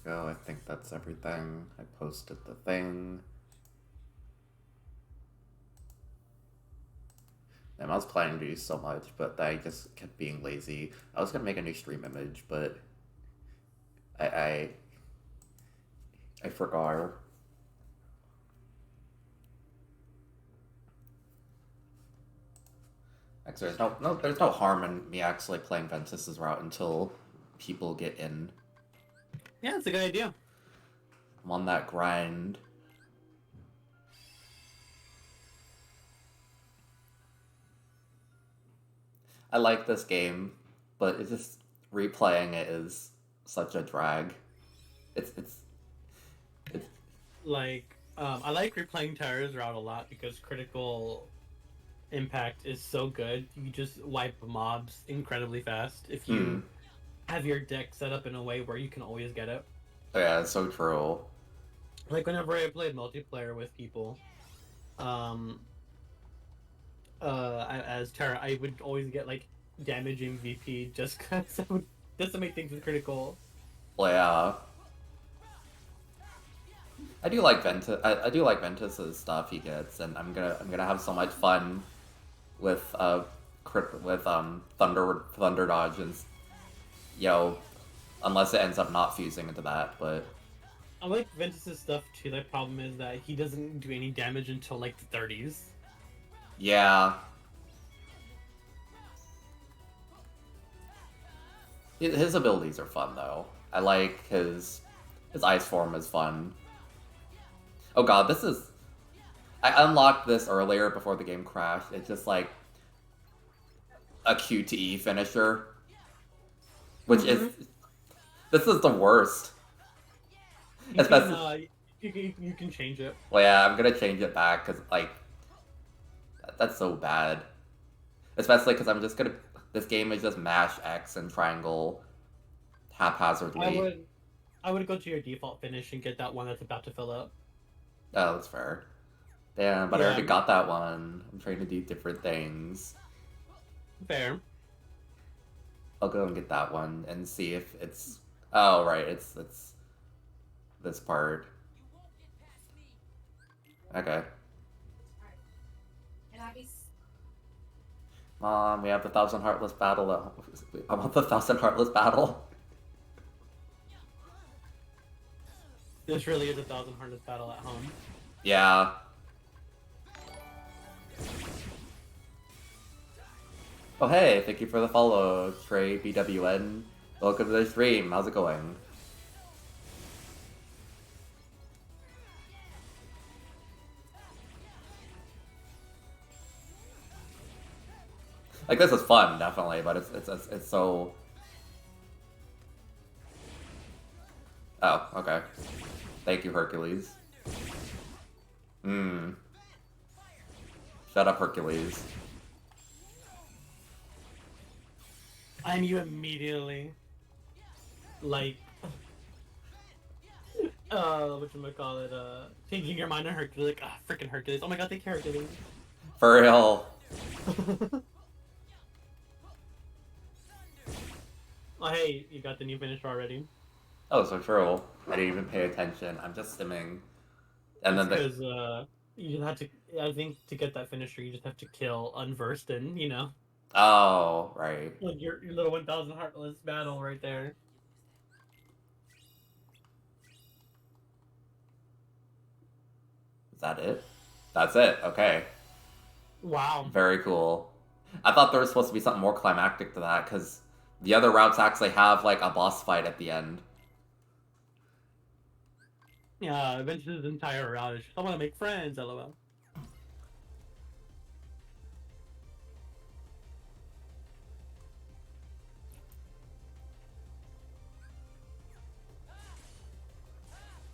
Go. I think that's everything. I posted the thing. And I was planning to do so much, but I just kept being lazy. I was gonna make a new stream image, but I I, I forgot. Actually, there's no harm in me actually playing Ventus's route until people get in. Yeah, it's a good idea. I'm on that grind. I like this game, but it's just replaying it is such a drag. It's Like, I like replaying Terra's route a lot because critical impact is so good. You just wipe mobs incredibly fast if you have your deck set up in a way where you can always get it. Yeah, it's so true. Like whenever I played multiplayer with people, as Terra, I would always get like damage MVP just because I would decimate things with critical. Well, yeah. I do like Ventus. I do like Ventus's stuff he gets, and I'm gonna have so much fun with thunder dodge and unless it ends up not fusing into that. But I like Ventus's stuff too. The problem is that he doesn't do any damage until like the 30s. yeah, his abilities are fun though. I like his ice form is fun. Oh god, this is. I unlocked this earlier before the game crashed. It's just like a Q to E finisher, which is. This is the worst. You can change it. Well, yeah, I'm gonna change it back because like that's so bad. Especially because I'm just gonna. This game is just mash X and triangle haphazardly. I would go to your default finish and get that one that's about to fill up. Oh, that's fair. Damn, but I already got that one. I'm trying to do different things. Fair. I'll go and get that one and see if it's. Oh, right, it's this part. Okay. Mom, we have the Thousand Heartless battle. I want the Thousand Heartless battle. This really is a Thousand Heartless battle at home. Yeah. Oh hey, thank you for the follow, Trey BWN. Welcome to the stream. How's it going? Like this is fun, definitely, but it's so. Oh, okay. Thank you, Hercules. Shut up, Hercules. And you immediately, like, whatchamacallit, changing your mind on Hercules, like, freaking Hercules. Oh my god, thank you, Hercules. For real. Oh, hey, you got the new finisher already. Oh, so true. I didn't even pay attention. I'm just stimming. And then because you just have to. I think to get that finisher, you just have to kill unversed and Oh, right. like your little 1,000 heartless battle right there. Is that it? That's it. Okay. Wow. Very cool. I thought there was supposed to be something more climactic to that because the other routes actually have like a boss fight at the end. Yeah, Venture's entire route is just, I want to make friends, lol.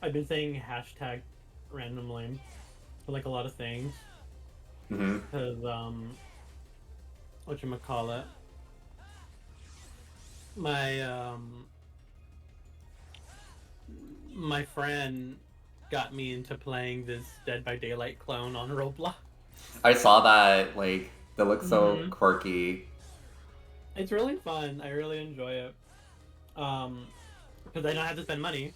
I've been saying hashtag randomly for like a lot of things. Because, whatchamacallit, my friend got me into playing this Dead by Daylight clone on Roblox. I saw that, like, that looks so quirky. It's really fun. I really enjoy it. Because I don't have to spend money.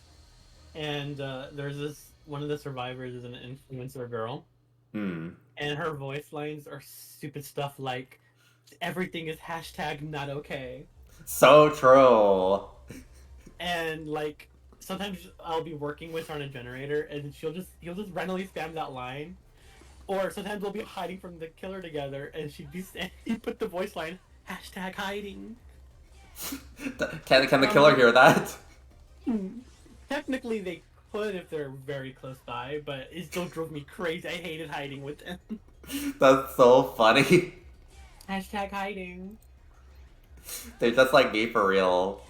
and there's this one of the survivors is an influencer girl, Hmm. and her voice lines are stupid stuff like everything is hashtag not okay, So true. and like sometimes I'll be working with her on a generator, and he'll just randomly spam that line, or sometimes we'll be hiding from the killer together, and he put the voice line hashtag hiding. Can the I'm killer like, hear that? technically they could if they're very close by, but it still drove me crazy. I hated hiding with them. That's so funny. Hashtag hiding. They're just like me for real.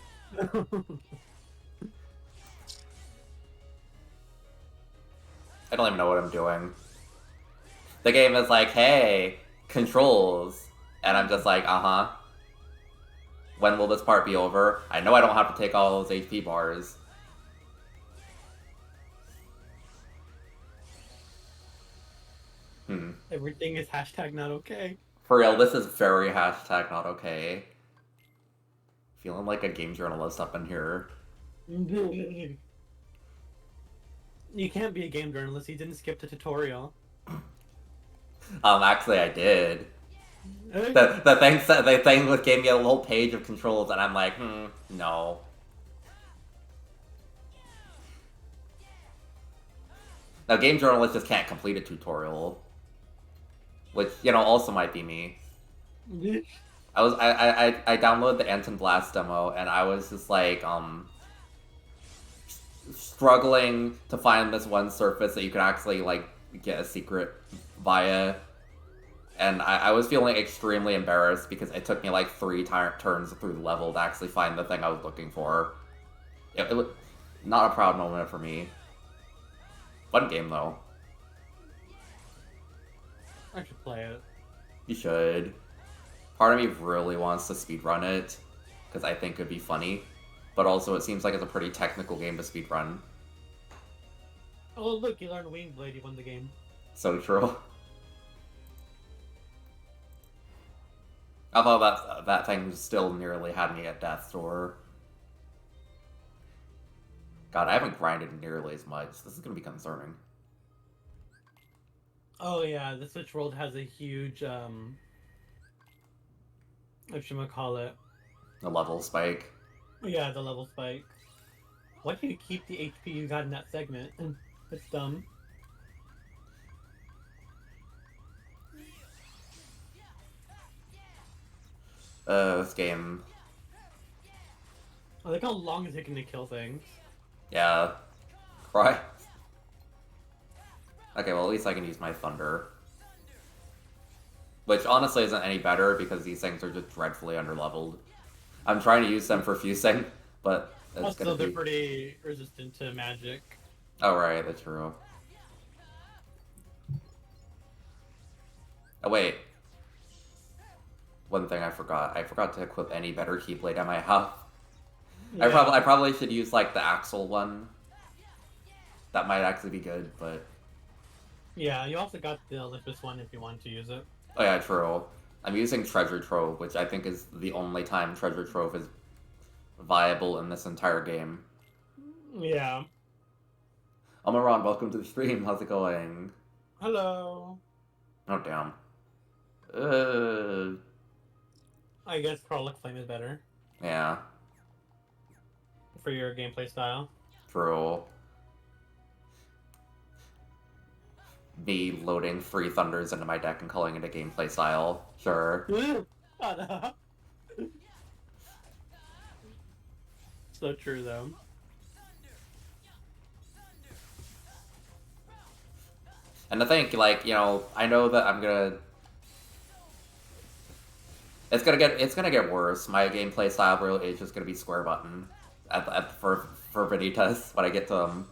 I don't even know what I'm doing. The game is like, hey, controls. And I'm just like, uh-huh. When will this part be over? I know I don't have to take all those HP bars. Hmm. Everything is hashtag not okay. For real, this is very hashtag not okay. Feeling like a game journalist up in here. You can't be a game journalist. You didn't skip the tutorial. Actually I did. The thing with gave me a little page of controls and I'm like, no. Now game journalists just can't complete a tutorial. Which, also might be me. I downloaded the Anton Blast demo and I was just like, struggling to find this one surface that you could actually, like, get a secret via. And I was feeling extremely embarrassed because it took me like 3 turns through the level to actually find the thing I was looking for. It was not a proud moment for me. Fun game, though. I should play it. You should. Part of me really wants to speedrun it, because I think it'd be funny. But also, it seems like it's a pretty technical game to speedrun. Oh, look, you learned Wing Blade, you won the game. So true. Although that thing still nearly had me at death's door. God, I haven't grinded nearly as much. This is gonna be concerning. Oh yeah, the Switch World has a huge whatchamacallit. A level spike. Yeah, the level spike. Why do you keep the HP you got in that segment? It's dumb. This game. I like how long it's taking to kill things. Yeah. Right. Okay, well at least I can use my thunder. Which honestly isn't any better because these things are just dreadfully underleveled. I'm trying to use them for fusing, but it's Also, gonna they're be... pretty resistant to magic. Oh right, that's true. Oh wait. One thing I forgot. I forgot to equip any better Keyblade I might have. Yeah. I probably should use like the Axel one. That might actually be good, but... Yeah, you also got the Olympus one if you want to use it. Oh yeah, true. I'm using Treasure Trove, which I think is the only time Treasure Trove is viable in this entire game. Yeah. Amaran, welcome to the stream. How's it going? Hello. Oh, damn. I guess Prolic Flame is better Yeah, for your gameplay style. true. Me loading free thunders into my deck and calling it a gameplay style. Sure. So true, though. And to think, like, I know that I'm gonna... It's gonna get worse. My gameplay style really is just gonna be square button for Vanitas when I get to them.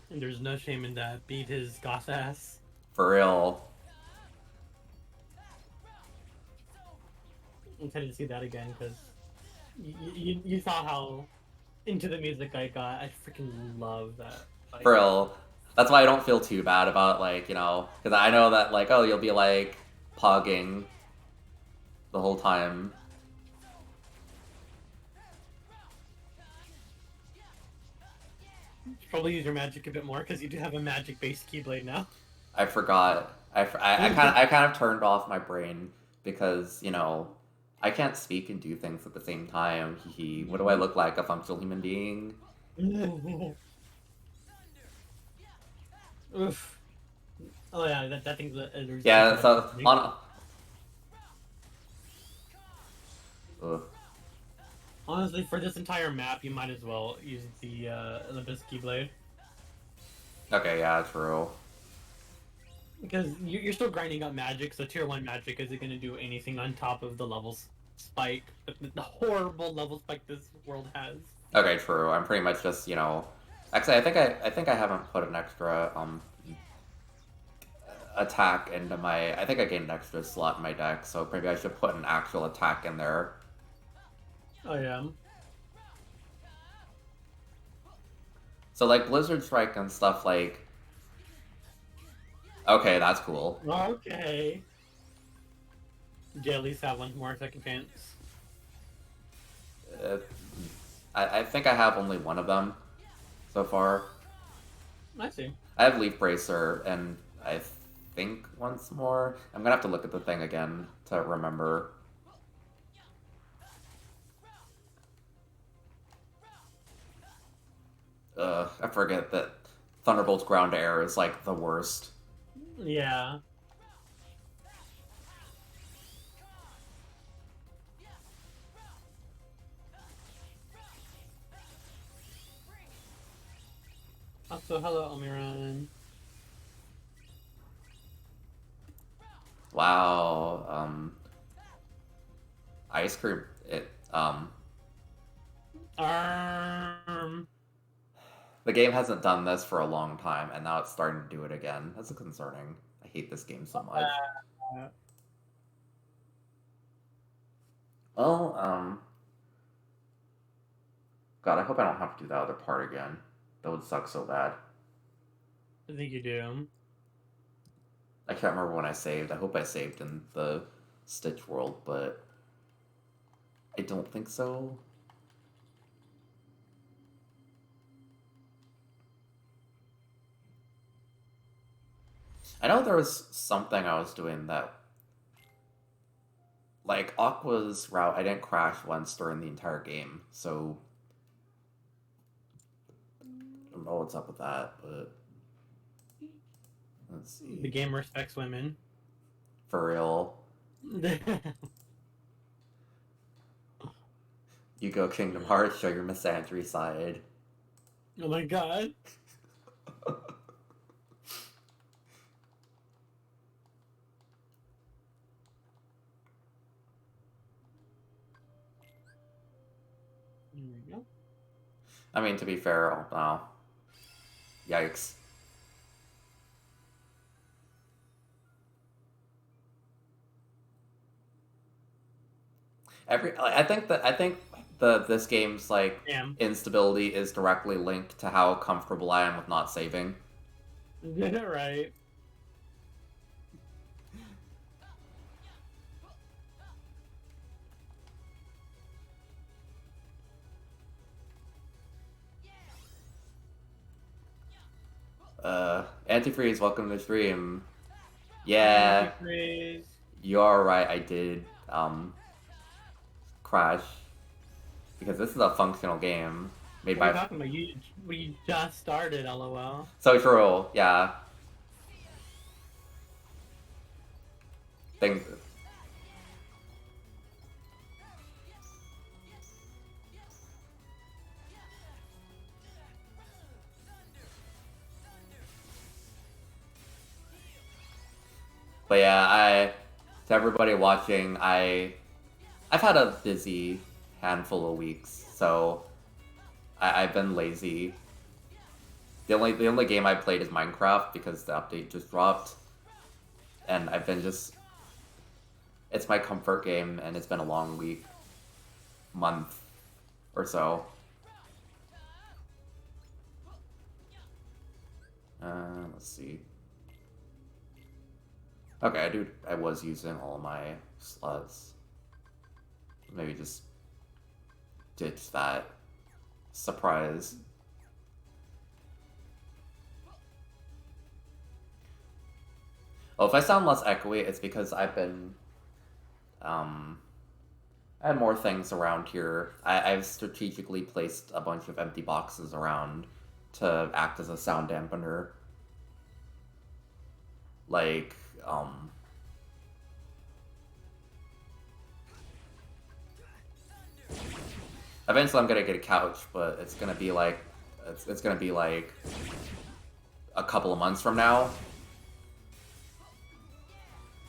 And there's no shame in that. Beat his goth ass. For real. I'm excited to see that again because you saw how into the music I got. I freaking love that. Like, For real. That's why I don't feel too bad about, like, because I know that, like, oh, you'll be, like, pogging the whole time. Probably use your magic a bit more because you do have a magic-based Keyblade now. I forgot. I kind of turned off my brain because I can't speak and do things at the same time. Hee hee. What do I look like? A functional human being? Oof. Oh yeah, that thing's a resistance Yeah. to So electricity. on. Ugh. Honestly, for this entire map, you might as well use the Olympus Keyblade. Okay. Yeah. True. Because you're still grinding up magic, so tier 1 magic isn't going to do anything on top of the level spike, the horrible level spike this world has. Okay. True. I'm pretty much just Actually, I think I haven't put an extra attack into my. I think I gained an extra slot in my deck, so maybe I should put an actual attack in there. Oh yeah. So like Blizzard Strike and stuff like. Okay, that's cool. Okay. Do you at least have one more second chance? Uh, I think I have only one of them so far. I see. I have Leaf Bracer, and I think once more. I'm gonna have to look at the thing again to remember. I forget that Thunderbolt's ground to air is like the worst. Yeah. Also, hello, Omiran. Wow. Ice cream. Um. The game hasn't done this for a long time, and now it's starting to do it again. That's concerning. I hate this game so much. Well, God, I hope I don't have to do that other part again. That would suck so bad. I think you do. I can't remember when I saved. I hope I saved in the Stitch world, but I don't think so. I know there was something I was doing that, like Aqua's route, I didn't crash once during the entire game, so I don't know what's up with that, but let's see. The game respects women. For real. You go Kingdom Hearts, show your misandry side. Oh my god. There we go. I mean, to be fair, oh no. Yikes. I think this game's like Damn. instability is directly linked to how comfortable I am with not saving. Did it right. Antifreeze, welcome to the stream. Yeah, you are right, I did, crash. Because this is a functional game made What are by... you talking about? We just started, lol. So true, yeah. Things... But yeah, to everybody watching, I've had a busy handful of weeks, so I've been lazy. The only game I played is Minecraft because the update just dropped, and I've been just... It's my comfort game, and it's been a long week, month or so. Let's see. Okay, I was using all my slots. Maybe just ditch that. Surprise. Oh, if I sound less echoey, it's because I've been um I had more things around here. I've strategically placed a bunch of empty boxes around to act as a sound dampener. Like, eventually I'm gonna get a couch, but it's gonna be like, it's gonna be like a couple of months from now.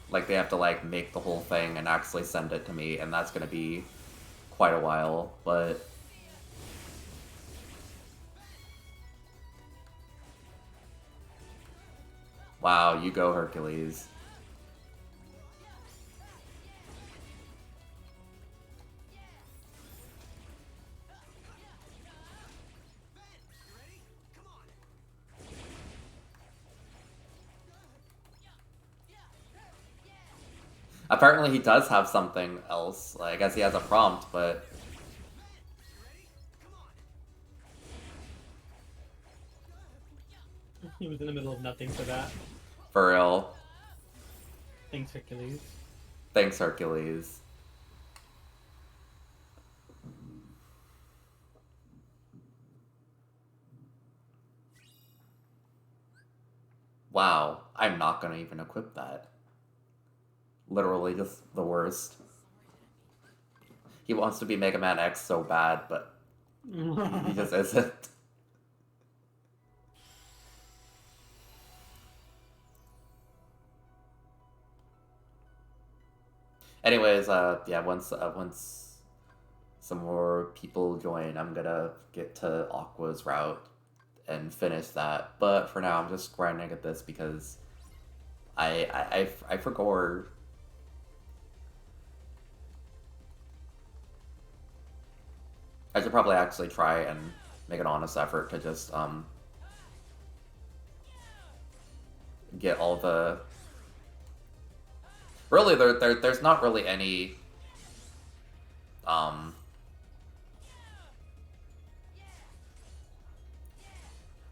Like, they have to, like, make the whole thing and actually send it to me, and that's gonna be quite a while, but... Wow, you go, Hercules. Apparently he does have something else. Like, I guess he has a prompt, but... He was in the middle of nothing for that. For real. Thanks, Hercules. Thanks, Hercules. Wow, I'm not gonna even equip that. Literally just the worst. He wants to be Mega Man X so bad, but he just isn't. Anyways, yeah, once some more people join, I'm gonna get to Aqua's route and finish that. But for now, I'm just grinding at this because I forgot. I should probably actually try and make an honest effort to just get all the. Really, there's not really any um.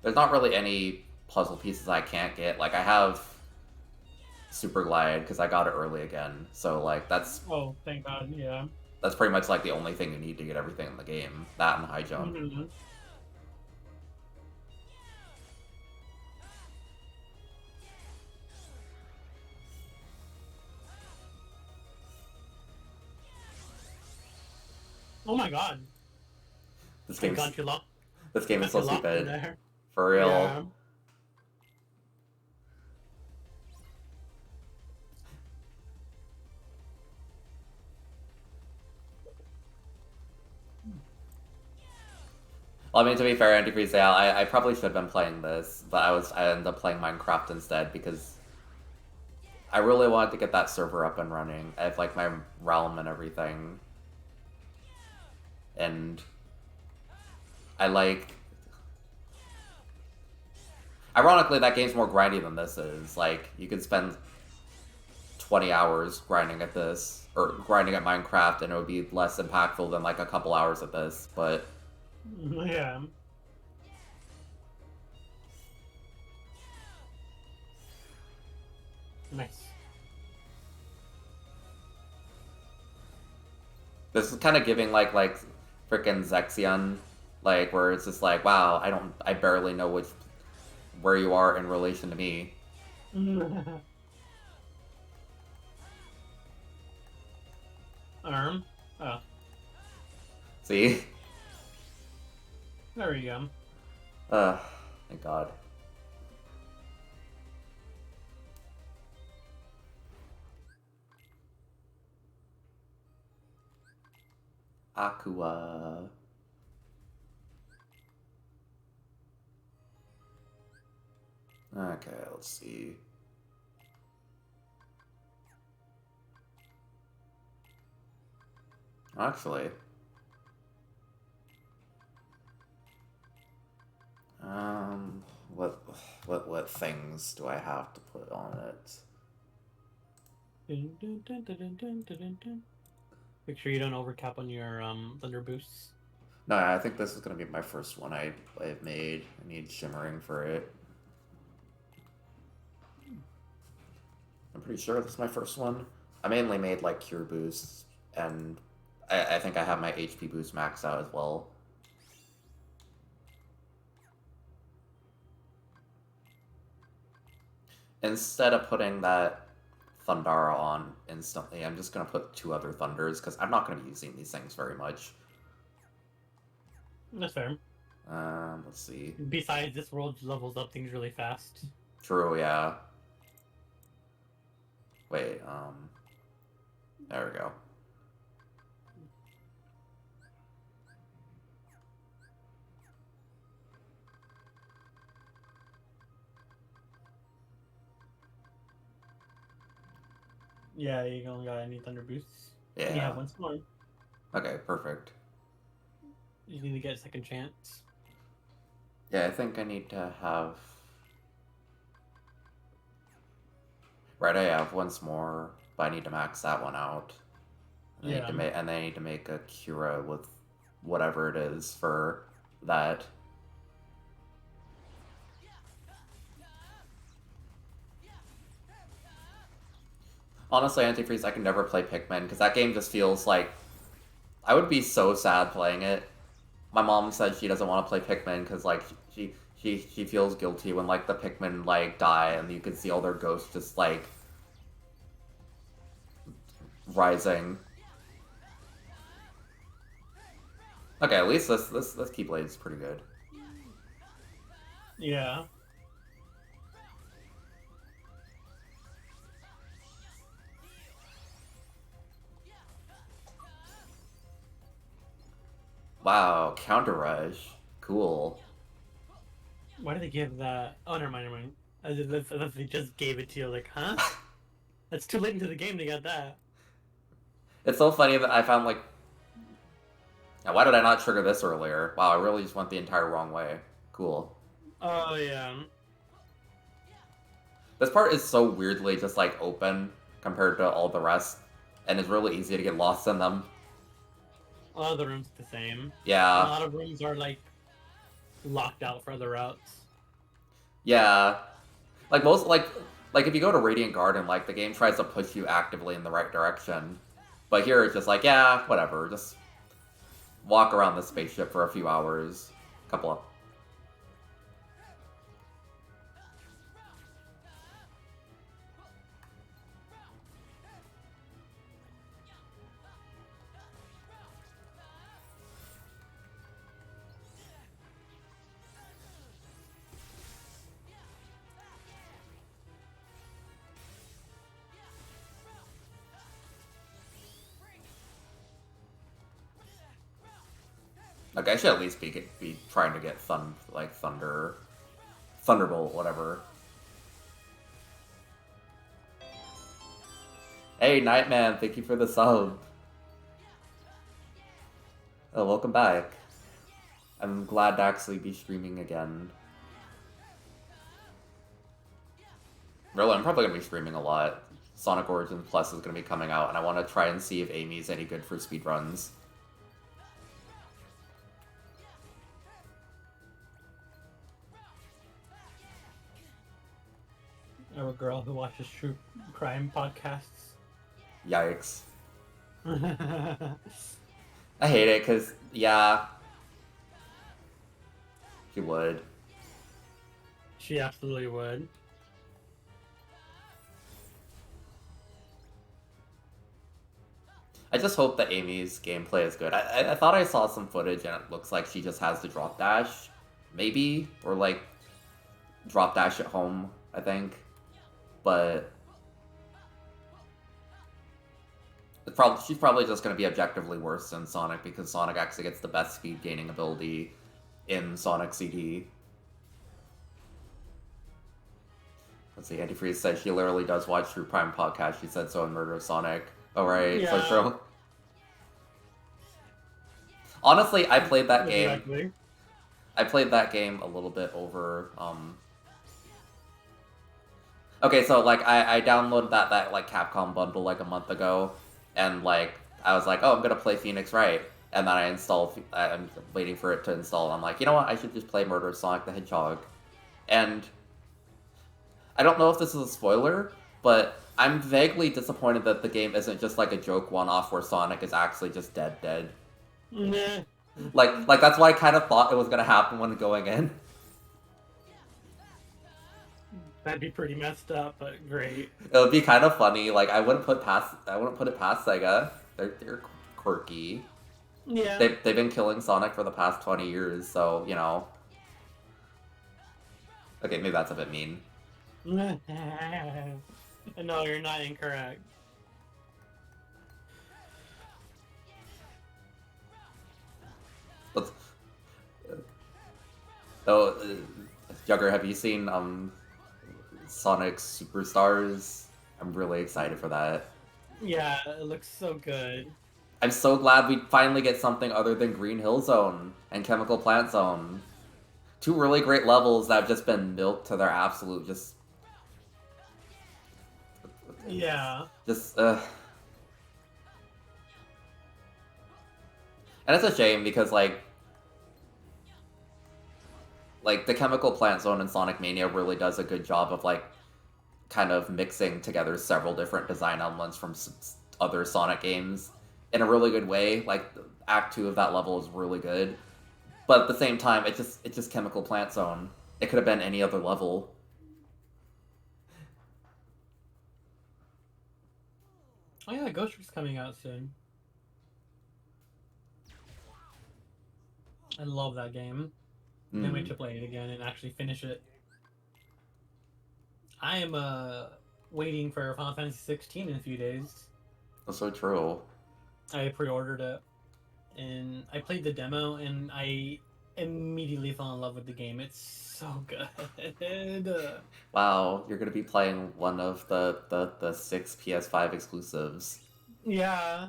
There's not really any puzzle pieces I can't get. Like, I have Super Glide because I got it early again. So like that's Oh, thank God, yeah. that's pretty much like the only thing you need to get everything in the game. That and high jump. Mm-hmm. Oh my God. This I game got you locked. this game is so stupid. There. For real. Yeah. Well, I mean, to be fair, Anti Sale, I probably should have been playing this, but I ended up playing Minecraft instead because I really wanted to get that server up and running. I have like my realm and everything. And I like ironically that game's more grindy than this is. Like you could spend 20 hours grinding at this or grinding at Minecraft and it would be less impactful than like a couple hours at this, but Yeah. Nice. this is kind of giving like freaking Zexion, like where it's just like, wow, I barely know where you are in relation to me. Arm. Oh, See? there we go. Thank God. Aqua. Okay, let's see. Actually, what what things do I have to put on it? Make sure you don't overcap on your thunder boosts. No, I think this is gonna be my first one I've made. I need shimmering for it. I'm pretty sure this is my first one. I mainly made like cure boosts, and I think I have my HP boost maxed out as well. Instead of putting that Thundara on instantly, I'm just going to put 2 other Thunders, because I'm not going to be using these things very much. That's fair. Let's see. Besides, this world levels up things really fast. True, yeah. Wait, there we go. Yeah, you only got any thunder boosts. Yeah. You have one more. Okay, perfect. You need to get a second chance. Yeah, I think I need to have... Right, I have once more, but I need to max that one out. And I need to and I need to make a Cura with whatever it is for that. Honestly, Antifreeze, I can never play Pikmin, because that game just feels like... I would be so sad playing it. My mom said she doesn't want to play Pikmin, because, like, she feels guilty when, like, the Pikmin, like, die, and you can see all their ghosts just, like... rising. Okay, at least this Keyblade is pretty good. Yeah. Wow, Counter Rush. Cool. Why did they give that? Oh, never mind. I thought they just gave it to you. Like, huh? That's too late into the game to get that. It's so funny that I found, like... Now, why did I not trigger this earlier? Wow, I really just went the entire wrong way. Cool. Oh, yeah. This part is so weirdly just, like, open compared to all the rest, and it's really easy to get lost in them. A lot of the rooms are the same. Yeah. A lot of rooms are, like, locked out for other routes. Yeah. Like, most, like, if you go to Radiant Garden, like, the game tries to push you actively in the right direction. But here it's just like, yeah, whatever, just walk around the spaceship for a few hours. Couple of... Like, I should at least be trying to get Thunderbolt, whatever. Hey, Nightman, thank you for the sub. Oh, welcome back. I'm glad to actually be streaming again. Really, I'm probably going to be streaming a lot. Sonic Origins Plus is going to be coming out, and I want to try and see if Amy's any good for speedruns. I'm a girl who watches true crime podcasts. Yikes. I hate it, because, yeah. She would. She absolutely would. I just hope that Amy's gameplay is good. I thought I saw some footage and it looks like she just has the drop dash, maybe? Or, like, drop dash at home, I think. But she's probably just going to be objectively worse than Sonic, because Sonic actually gets the best speed gaining ability in Sonic CD. Let's see, Antifreeze said she literally does watch True Prime podcast. She said so in Murder of Sonic. Oh, right, yeah. So true. Honestly, I played that game. Exactly. I played that game a little bit over, Okay, so, like, I downloaded that like, Capcom bundle, like, a month ago, and, like, I was like, oh, I'm gonna play Phoenix Wright, and then I'm waiting for it to install, and I'm like, you know what, I should just play Murder of Sonic the Hedgehog. And I don't know if this is a spoiler, but I'm vaguely disappointed that the game isn't just like a joke one-off where Sonic is actually just dead. Nah. Like that's why I kind of thought it was gonna happen when going in. That'd be pretty messed up, but great. It would be kind of funny. Like I wouldn't put it past Sega. They're quirky. Yeah. They've been killing Sonic for the past 20 years, so you know. Okay, maybe that's a bit mean. No, you're not incorrect. Let's. Oh, Jugger, have you seen Sonic Superstars? I'm really excited for that. Yeah, it looks so good. I'm so glad we finally get something other than Green Hill Zone and Chemical Plant Zone. Two really great levels that have just been milked to their absolute Yeah. just And it's a shame because like the Chemical Plant Zone in Sonic Mania really does a good job of like kind of mixing together several different design elements from other Sonic games in a really good way. Like Act 2 of that level is really good. But at the same time, it's just Chemical Plant Zone. It could have been any other level. Oh yeah, Ghost Trick's coming out soon. I love that game. Can't wait to play it again and actually finish it. I am waiting for Final Fantasy 16 in a few days. That's so true. I pre-ordered it, and I played the demo, and I immediately fell in love with the game. It's so good. Wow, you're gonna be playing one of the 6 PS5 exclusives. Yeah.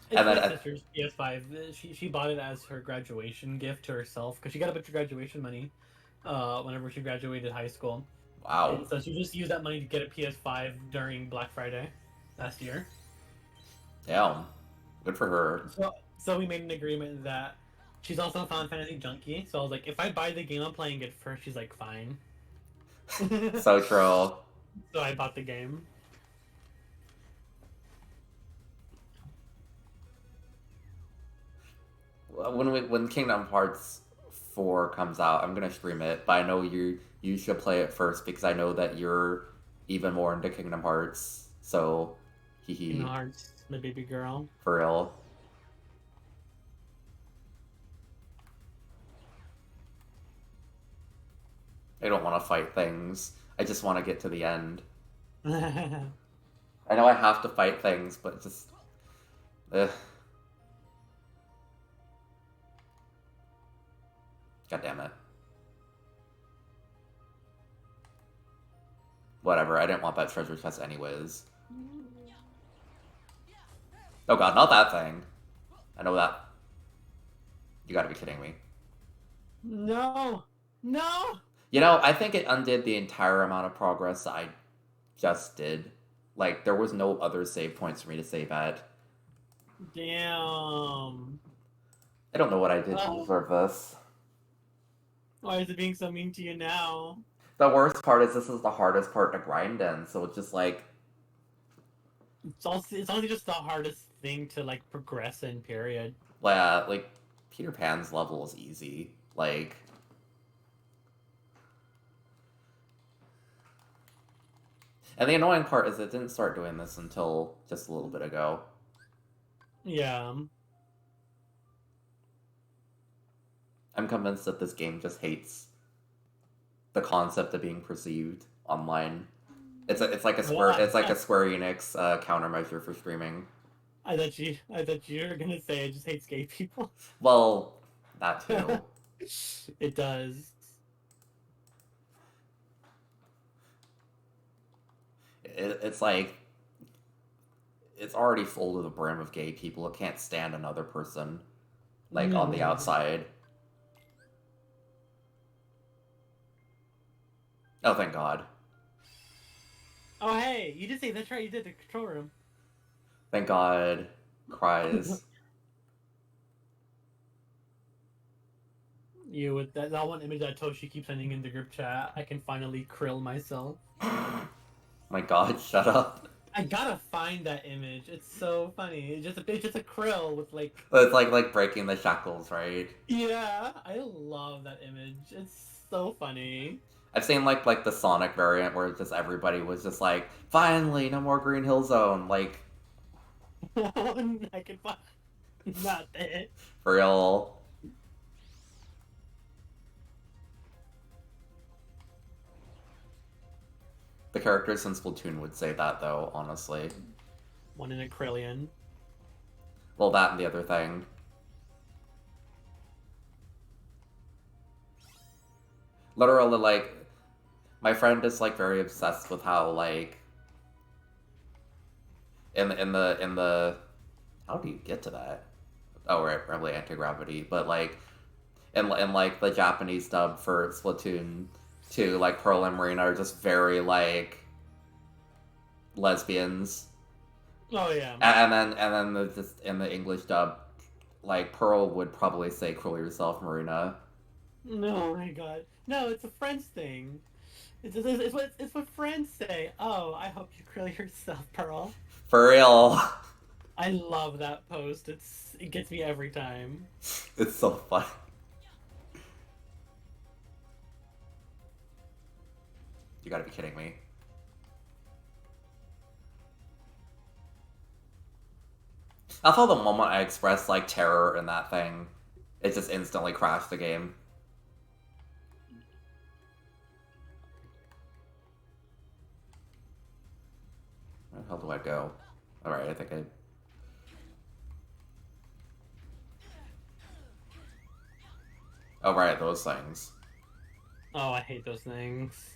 It's And my then sister's PS5. She bought it as her graduation gift to herself because she got a bunch of graduation money whenever she graduated high school. wow. And so she just used that money to get a PS5 during Black Friday last year. Damn. Good for her. So we made an agreement that she's also a Final Fantasy junkie. So I was like, if I buy the game, I'm playing it first. She's like, fine. So true. So I bought the game. When Kingdom Hearts 4 comes out, I'm gonna stream it, but I know you should play it first because I know that you're even more into Kingdom Hearts. So, Kingdom Hearts, my baby girl. for real. I don't want to fight things. I just want to get to the end. I know I have to fight things, but just, ugh. God damn it. Whatever, I didn't want that treasure chest anyways. Oh god, not that thing. I know that. You gotta be kidding me. No! No! You know, I think it undid the entire amount of progress I just did. Like, there was no other save points for me to save at. Damn. I don't know what I did to deserve this. Why is it being so mean to you now? The worst part is this is the hardest part to grind in, so it's just like... It's honestly just the hardest thing to, like, progress in, period. Yeah, like, Peter Pan's level is easy. Like... And the annoying part is it didn't start doing this until just a little bit ago. Yeah. I'm convinced that this game just hates the concept of being perceived online. It's like a Square Enix countermeasure for streaming. I thought you were gonna say it just hates gay people. Well, that too. It does. It's like it's already full to the brim of gay people. It can't stand another person, like on the outside. Oh, thank God. Oh, hey, you did say that's right. You did the control room. Thank God. Cries. You with that one image that Toshi keeps sending in the group chat. I can finally krill myself. My God, shut up. I gotta find that image. It's so funny. It's just a krill with like. It's like breaking the shackles, right? Yeah, I love that image. It's so funny. I've seen like the Sonic variant where just everybody was just like, finally, no more Green Hill Zone. Like, I can find not that. for real. The characters in Splatoon would say that though, honestly. One in a trillion. Well, that and the other thing. Literally, like, my friend is like very obsessed with how like in the how do you get to that? Oh right, probably anti-gravity, but like in like the Japanese dub for Splatoon 2, like Pearl and Marina are just very like lesbians. Oh yeah. And then just in the English dub, like Pearl would probably say "Kill yourself, Marina." No, my God. No, it's a friends thing. It's what friends say. Oh, I hope you krill yourself, Pearl. For real. I love that post. It gets me every time. It's so funny. You gotta be kidding me. I thought the moment I expressed like terror in that thing, it just instantly crashed the game. Where the hell do I go? Alright, I think I... Oh right, those things. Oh, I hate those things.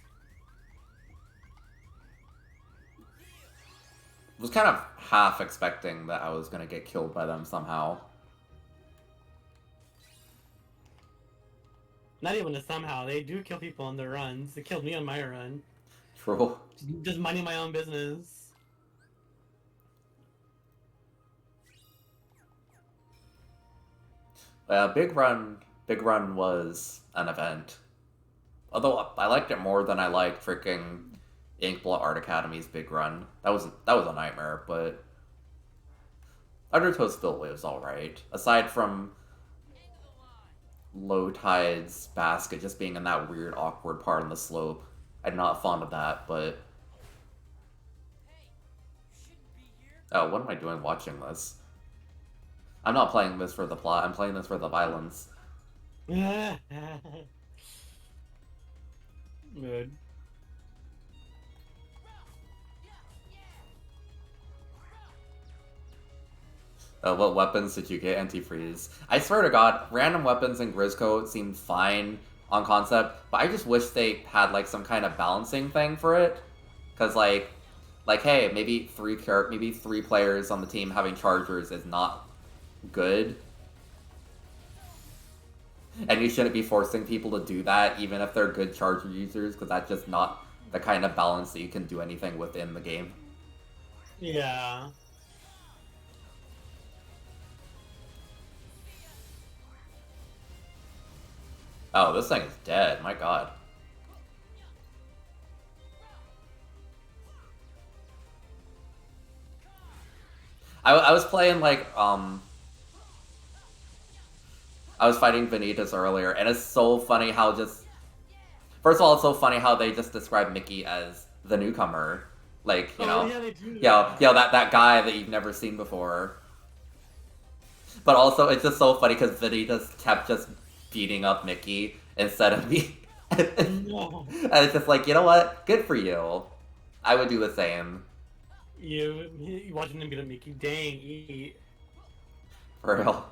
Was kind of half expecting that I was gonna get killed by them somehow. Not even a somehow. They do kill people on their runs. They killed me on my run. True. Just minding my own business. Big Run was an event. Although I liked it more than I liked freaking Inkblot Art Academy's Big Run. That was a nightmare, but Undertow's Spillway was alright. Aside from Low Tide's basket just being in that weird, awkward part on the slope. I'm not fond of that, but... Oh, what am I doing watching this? I'm not playing this for the plot, I'm playing this for the violence. Mood. What weapons did you get, Antifreeze? I swear to God, random weapons in Grizzco seemed fine on concept, but I just wish they had like some kind of balancing thing for it. Cause like hey, maybe three players on the team having chargers is not good. And you shouldn't be forcing people to do that, even if they're good charger users, because that's just not the kind of balance that you can do anything within the game. Yeah. Oh, this thing is dead. My God. I was playing like I was fighting Vanitas earlier, and it's so funny how just... First of all, it's so funny how they just describe Mickey as the newcomer. Like, you know... Yeah, they do. Yeah, that guy that you've never seen before. But also, it's just so funny because Vanitas kept just beating up Mickey instead of me. No. And it's just like, you know what? Good for you. I would do the same. You watching them beat up Mickey. Dang, eat. For real.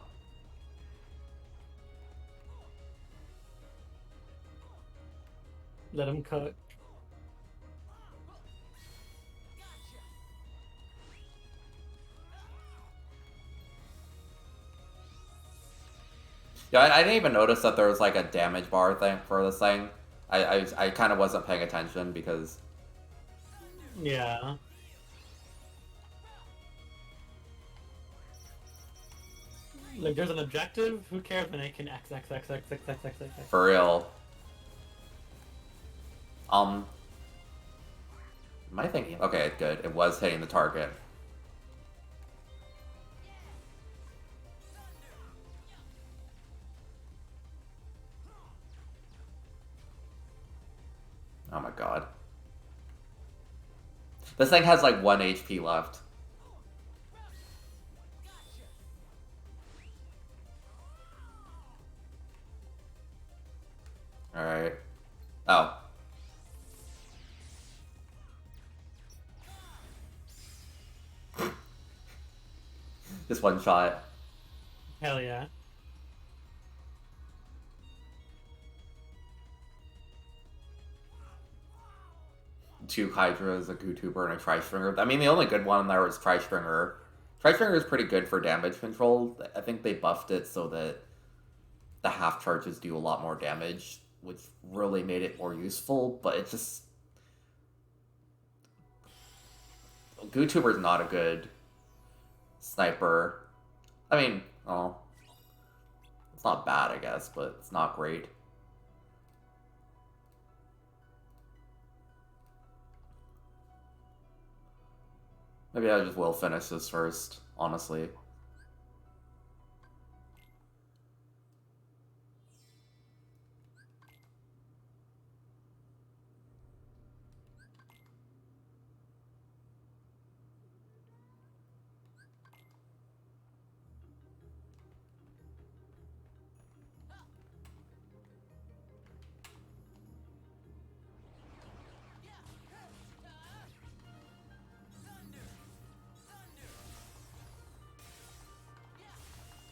Let him cook. Yeah, I didn't even notice that there was like a damage bar thing for this thing. I kind of wasn't paying attention because... Yeah. Like, there's an objective. Who cares when I can X X X X X X X X X? For real. Am I thinking? Okay, good. It was hitting the target. Oh my god. This thing has like 1 HP left. Alright. Oh. Just one shot. Hell yeah. Two Hydras, a Gootuber, and a Tri-Stringer. I mean, the only good one there was Tri-Stringer. Tri-Stringer is pretty good for damage control. I think they buffed it so that the half charges do a lot more damage, which really made it more useful, but it just... Gootuber's not a good sniper. I mean, oh, it's not bad, I guess, but it's not great. Maybe I just will finish this first, honestly.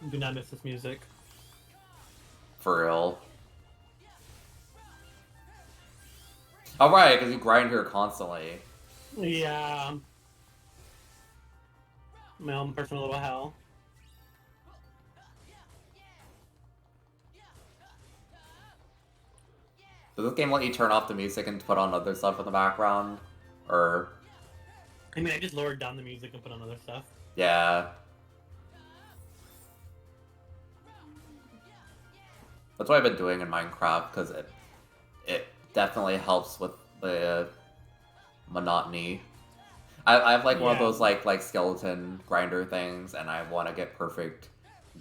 Do not miss this music. For real. Oh, right, because you grind here constantly. Yeah. My own personal little hell. Does this game let you turn off the music and put on other stuff in the background? Or... I mean, I just lowered down the music and put on other stuff. Yeah. That's what I've been doing in Minecraft, because it definitely helps with the monotony. I have like one of those like skeleton grinder things, and I want to get perfect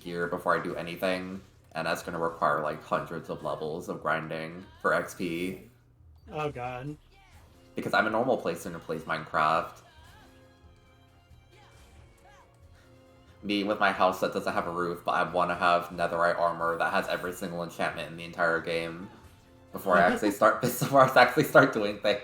gear before I do anything, and that's going to require like hundreds of levels of grinding for XP. Oh god. Because I'm a normal person who plays Minecraft. Me with my house that doesn't have a roof, but I want to have netherite armor that has every single enchantment in the entire game before I actually start doing things.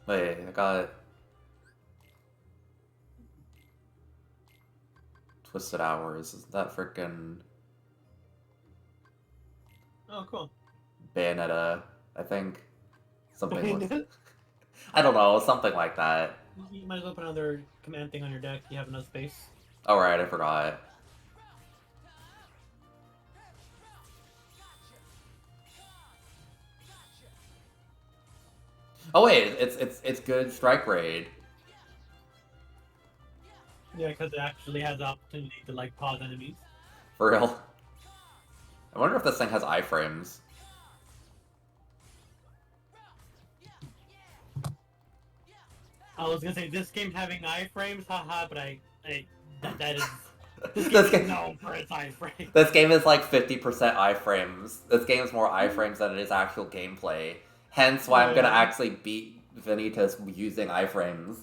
Wait, I got Twisted Hours. Is that frickin' Oh, cool. Bayonetta? I think something. Like... I don't know, something like that. You might as well put another command thing on your deck. You have enough space. All right, I forgot. Oh wait, it's good strike raid. Yeah, because it actually has the opportunity to like pause enemies. For real. I wonder if this thing has iframes. I was gonna say this game having iframes, haha, but that is This game, known for its iframes. this game is like 50% iframes. This game is more iframes than it is actual gameplay. Hence why I'm gonna actually beat Vanitas using iframes.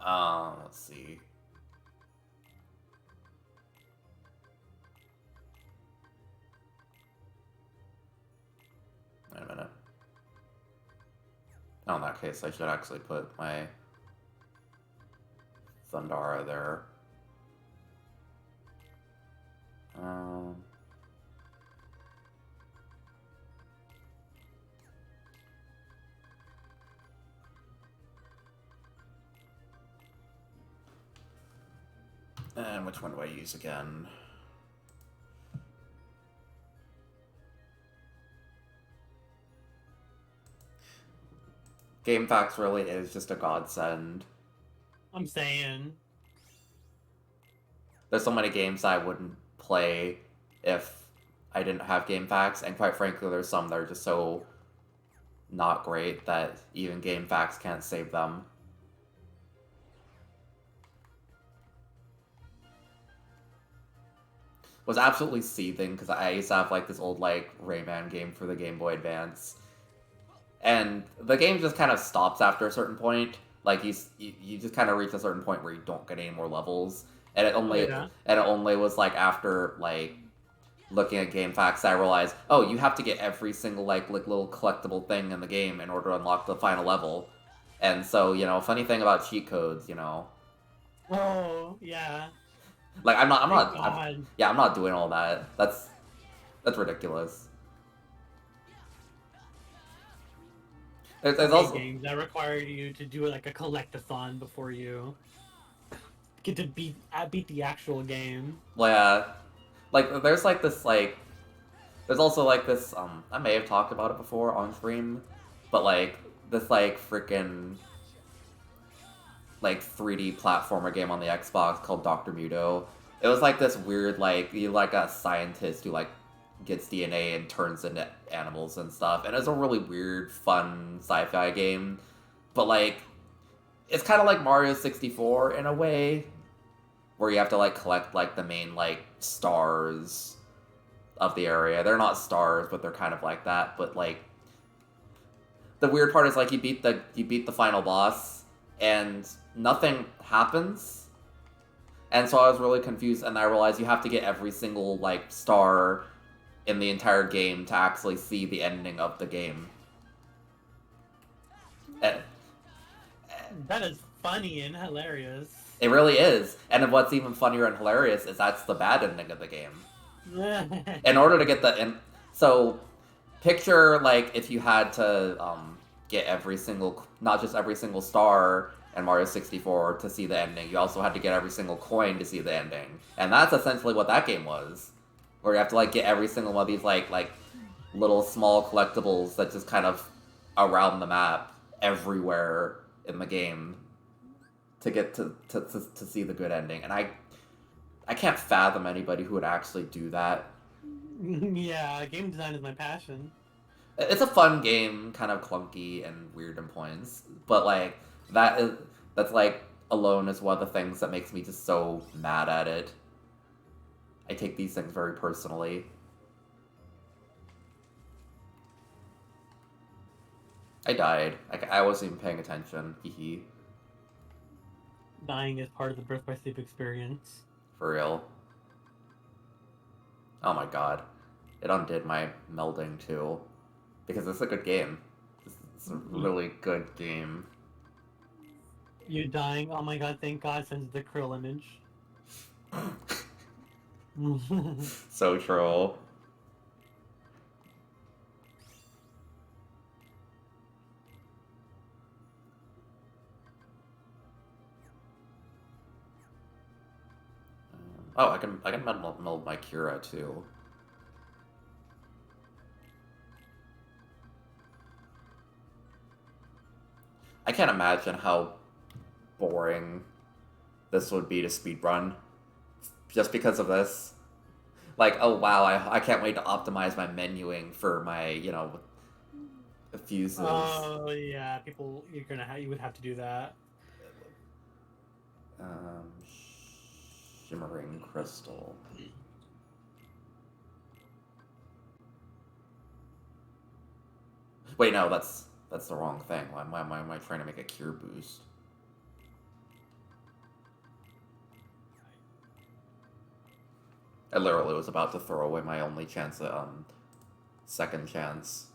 Let's see. Wait a minute. Oh, in that case, I should actually put my Thundara there. And which one do I use again? GameFAQs really is just a godsend. I'm saying. There's so many games I wouldn't play if I didn't have GameFAQs, and quite frankly, there's some that are just so not great that even GameFAQs can't save them. Was absolutely seething because I used to have like this old like Rayman game for the Game Boy Advance, and the game just kind of stops after a certain point. Like you just kind of reach a certain point where you don't get any more levels, and it only was like after like looking at GameFAQs I realized, oh, you have to get every single like little collectible thing in the game in order to unlock the final level. And so, funny thing about cheat codes, Oh, yeah. like I'm Thank not, God. I'm not doing all that. That's ridiculous. There's also Games that require you to do like a collectathon before you get to beat the actual game. well, yeah, like there's also like this I may have talked about it before on stream, but like this like freaking like 3D platformer game on the Xbox called Dr. Muto. It was like this weird like you like a scientist who like gets DNA and turns into animals and stuff, and it's a really weird, fun sci-fi game. But like it's kind of like Mario 64 in a way, where you have to like collect like the main like stars of the area. They're not stars, but they're kind of like that. But like the weird part is like you beat the final boss and nothing happens. And so I was really confused, and I realized you have to get every single like star in the entire game to actually see the ending of the game. And That is funny and hilarious. it really is. And what's even funnier and hilarious is that's the bad ending of the game. In order to get so picture like if you had to get every single, not just every single star in Mario 64 to see the ending, you also had to get every single coin to see the ending. And that's essentially what that game was, where you have to like get every single one of these like little small collectibles that just kind of around the map everywhere in the game to get to see the good ending. And I can't fathom anybody who would actually do that. Yeah, game design is my passion. It's a fun game, kind of clunky and weird in points, but like that's like alone is one of the things that makes me just so mad at it. I take these things very personally. I died. I wasn't even paying attention. Hee. Dying is part of the Birth by Sleep experience. For real. Oh my god. It undid my melding too. Because it's a good game. It's a really good game. You dying? Oh my god, thank God, sends the krill image. So true. Oh, I can meld my Kira too. I can't imagine how boring this would be to speedrun just because of this. Like, oh wow, I can't wait to optimize my menuing for my, fuses. Oh yeah, you would have to do that. Shimmering crystal. Wait, no, that's the wrong thing. Why am I trying to make a cure boost? I literally was about to throw away my only chance at second chance.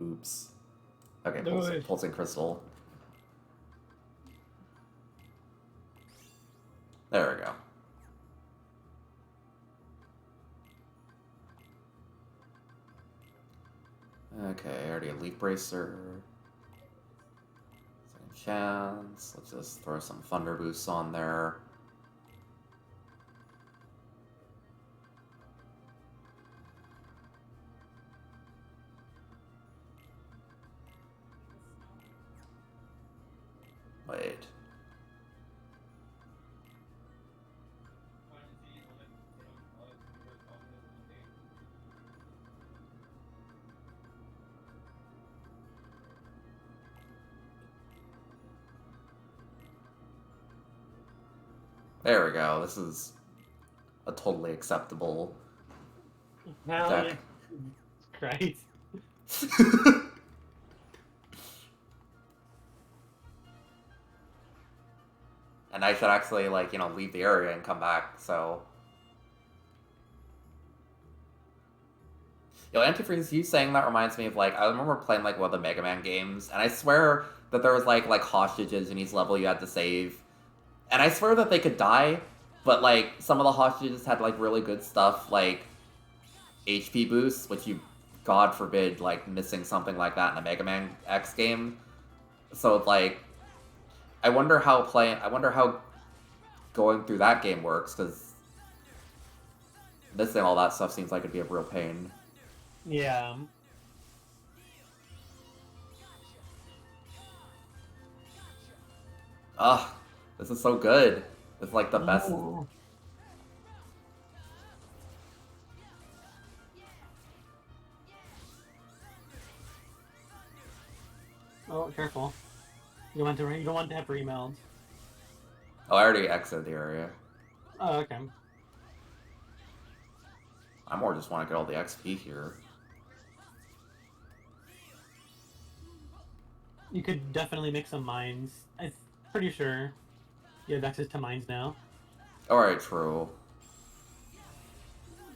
Oops. Okay, pulsing crystal. There we go. Okay, already a leaf bracer. Second chance. Let's just throw some thunder boosts on there. Wait. There we go. This is a totally acceptable Hell deck. yeah. Right. And I should actually, like, leave the area and come back, so... Yo, Antifreeze, you saying that reminds me of, like, I remember playing, like, one of the Mega Man games, and I swear that there was, like hostages in each level you had to save. And I swear that they could die, but, like, some of the hostages had, like, really good stuff, like HP boosts, which you, God forbid, like, missing something like that in a Mega Man X game. So, like, I wonder how going through that game works, because missing all that stuff seems like it'd be a real pain. Yeah. Ugh, this is so good. It's like the best. Ooh. Oh, careful. You don't want to have remeld. Oh, I already exited the area. Oh, okay. I more just want to get all the XP here. You could definitely make some mines. I'm pretty sure you have access to mines now. Alright, true.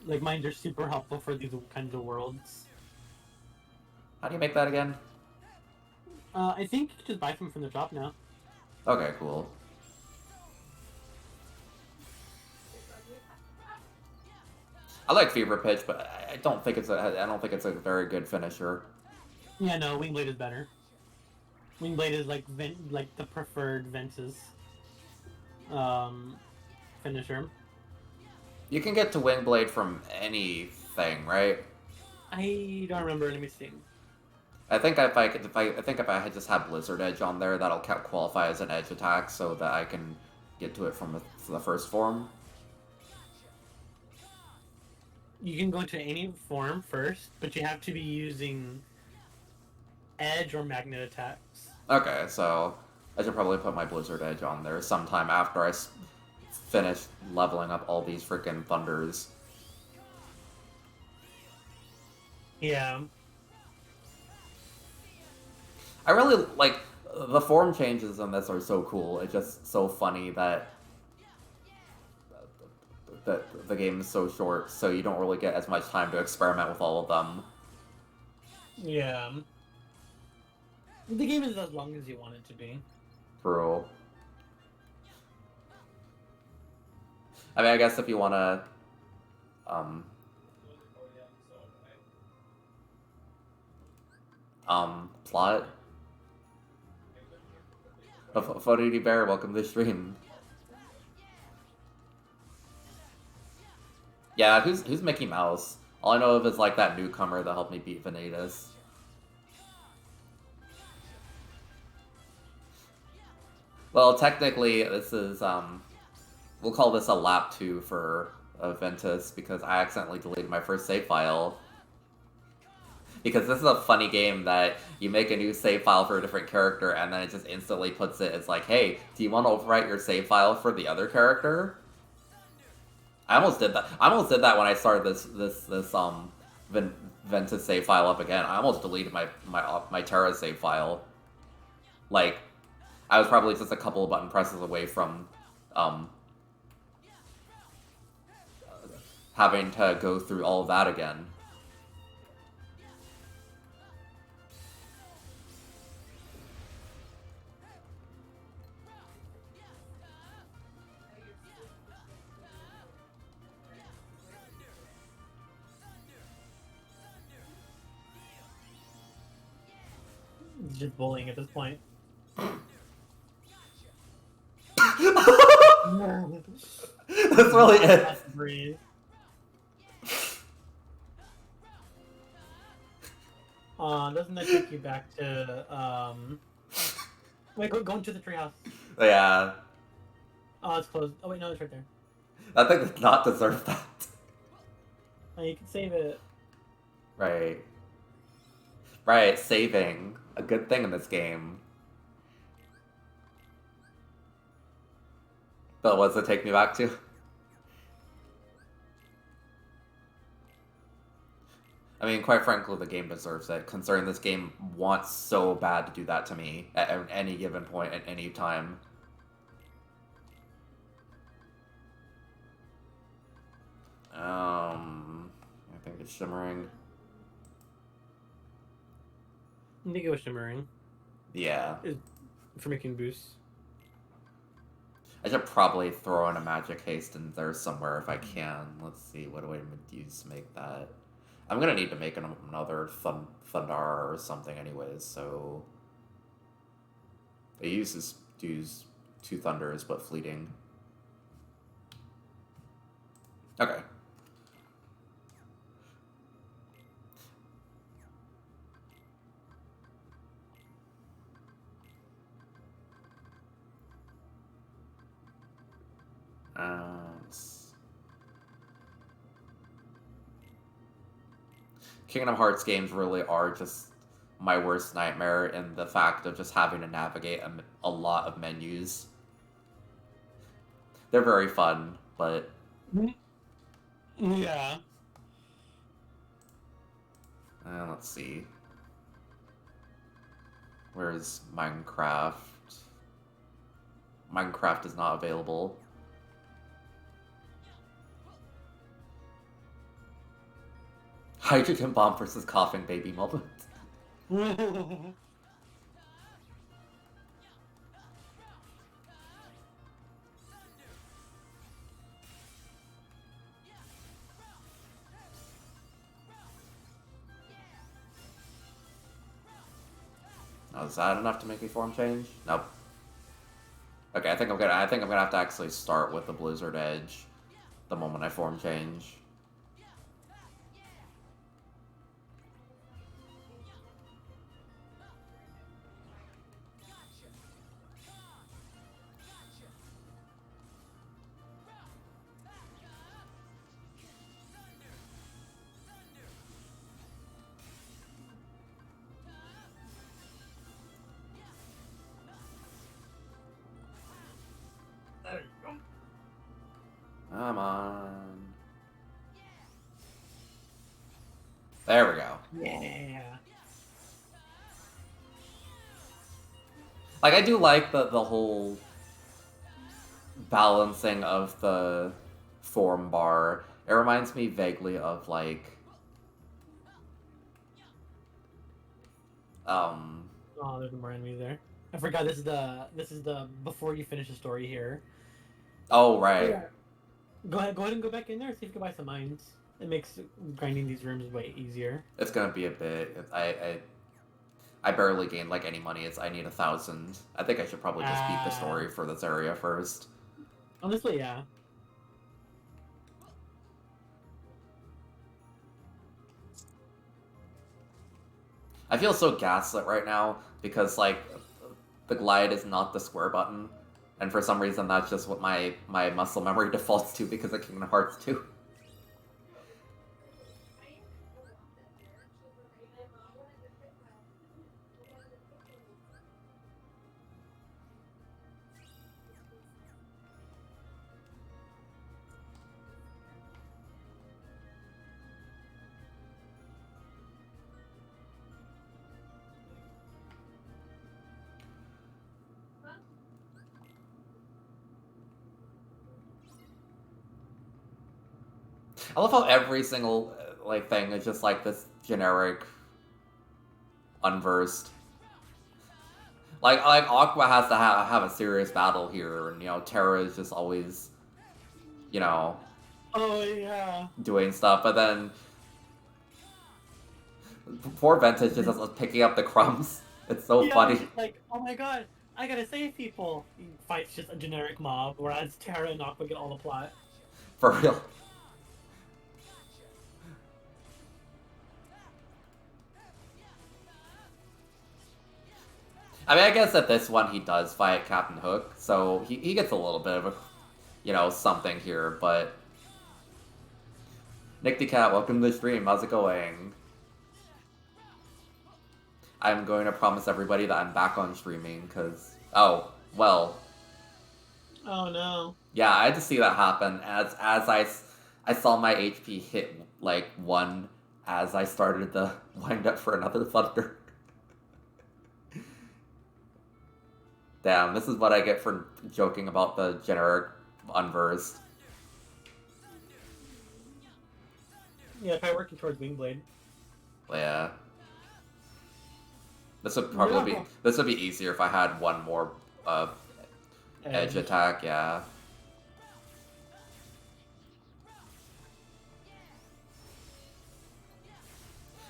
Like, mines are super helpful for these kinds of worlds. How do you make that again? I think you can just buy them from the shop now. Okay, cool. I like Fever Pitch, but I don't think it's a very good finisher. Yeah, no, Wingblade is better. Wingblade is like the preferred Ventus finisher. You can get to Wingblade from anything, right? I don't remember. Let me see. I think if I had just had Blizzard Edge on there, that'll qualify as an edge attack, so that I can get to it from the first form. You can go into any form first, but you have to be using edge or magnet attacks. Okay, so I should probably put my Blizzard Edge on there sometime after I finish leveling up all these freaking Thunders. Yeah. I really like the form changes in this are so cool. It's just so funny that the game is so short, so you don't really get as much time to experiment with all of them. Yeah. The game is as long as you want it to be. True. I mean, I guess if you want to, plot. Photo Bear, welcome to the stream. Yeah, who's Mickey Mouse? All I know of is like that newcomer that helped me beat Vanitas. Well, technically, this is we'll call this a lap 2 for Ventus because I accidentally deleted my first save file. Because this is a funny game that you make a new save file for a different character and then it just instantly puts it, it's like, hey, do you want to overwrite your save file for the other character? I almost did that. I almost did that when I started this Ventus save file up again. I almost deleted my Terra save file. Like, I was probably just a couple of button presses away from having to go through all of that again. It's just bullying at this point. That's really it. Breathe. Doesn't that take you back to Wait, go into the treehouse. Yeah. Oh, it's closed. Oh wait, no, it's right there. That thing did not deserve that. Oh, you can save it. Right. Right, saving. A good thing in this game. But what does it take me back to? I mean, quite frankly, the game deserves it, considering this game wants so bad to do that to me at any given point, at any time. I think it's shimmering. I think it was shimmering. Yeah. For making boosts. I should probably throw in a magic haste in there somewhere if I can. Let's see, what do I use to make that? I'm gonna need to make another Thundar or something anyways, so... It uses 2 Thunders, but fleeting. Okay. Kingdom Hearts games really are just my worst nightmare in the fact of just having to navigate a lot of menus. They're very fun, but... Yeah. Let's see. Where's Minecraft? Minecraft is not available. Hydrogen bomb versus coughing baby moment. Oh, is that enough to make a form change? Nope. Okay, I think I'm gonna have to actually start with the Blizzard Edge the moment I form change. There you go. Come on. There we go. Yeah. Like, I do like the whole balancing of the form bar. It reminds me vaguely of, like... Oh, there's more enemies there. I forgot this is the before you finish the story here. Oh, right. Yeah. Go ahead and go back in there and see if you can buy some mines. It makes grinding these rooms way easier. It's gonna be a bit... I barely gained, like, any money. I need 1,000. I think I should probably just beat the story for this area first. Honestly, yeah. I feel so gaslit right now because, like, the glide is not the square button. And for some reason, that's just what my muscle memory defaults to because of Kingdom Hearts 2. I love how every single, like, thing is just, like, this generic unversed. Like Aqua has to have a serious battle here, and, you know, Terra is just always, you know... Oh, yeah. Doing stuff, but then... Poor Ventus just picking up the crumbs. It's so funny. Like, oh my god, I gotta save people. He fights just a generic mob, whereas Terra and Aqua get all the plot. For real. I mean, I guess at this one he does fight Captain Hook, so he gets a little bit of a, something here, but... Nick the Cat, welcome to the stream, how's it going? I'm going to promise everybody that I'm back on streaming, because... Oh, well... Oh no. Yeah, I had to see that happen as I saw my HP hit, like, 1 as I started the wind up for another Thunder. Damn, this is what I get for joking about the generic unversed. Yeah, try working towards Wingblade. Yeah. This would probably be easier if I had one more edge attack, yeah.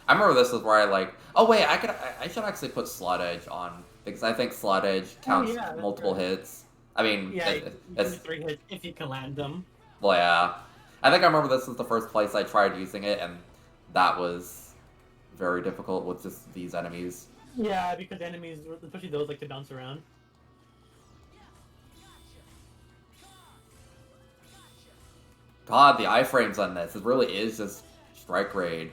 I remember this is where oh wait, I should actually put Slot Edge on, because I think Slot Edge counts multiple hits. I mean, yeah, it's 3 hits if you can land them. Well, yeah. I think I remember this was the first place I tried using it, and that was very difficult with just these enemies. Yeah, because enemies, especially those, like to bounce around. God, the iframes on this, it really is just Strike Raid.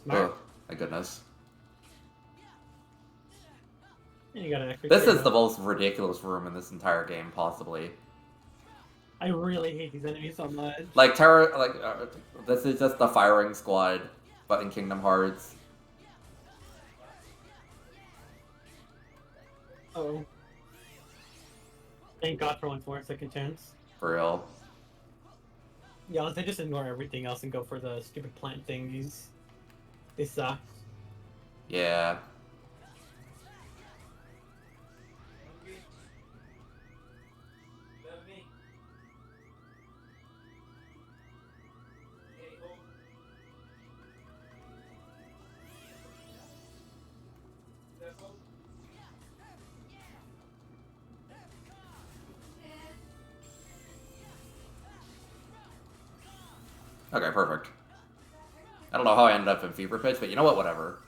Smart. Oh, my goodness. And you gotta This is the most ridiculous room in this entire game, possibly. I really hate these enemies so much. Like, Terra, this is just the firing squad, but in Kingdom Hearts. Oh. Thank God for once more, second chance. For real. Yeah, they just ignore everything else and go for the stupid plant thingies. They suck. Yeah. Okay, perfect. I don't know how I ended up in Fever Pitch, but you know what? Whatever.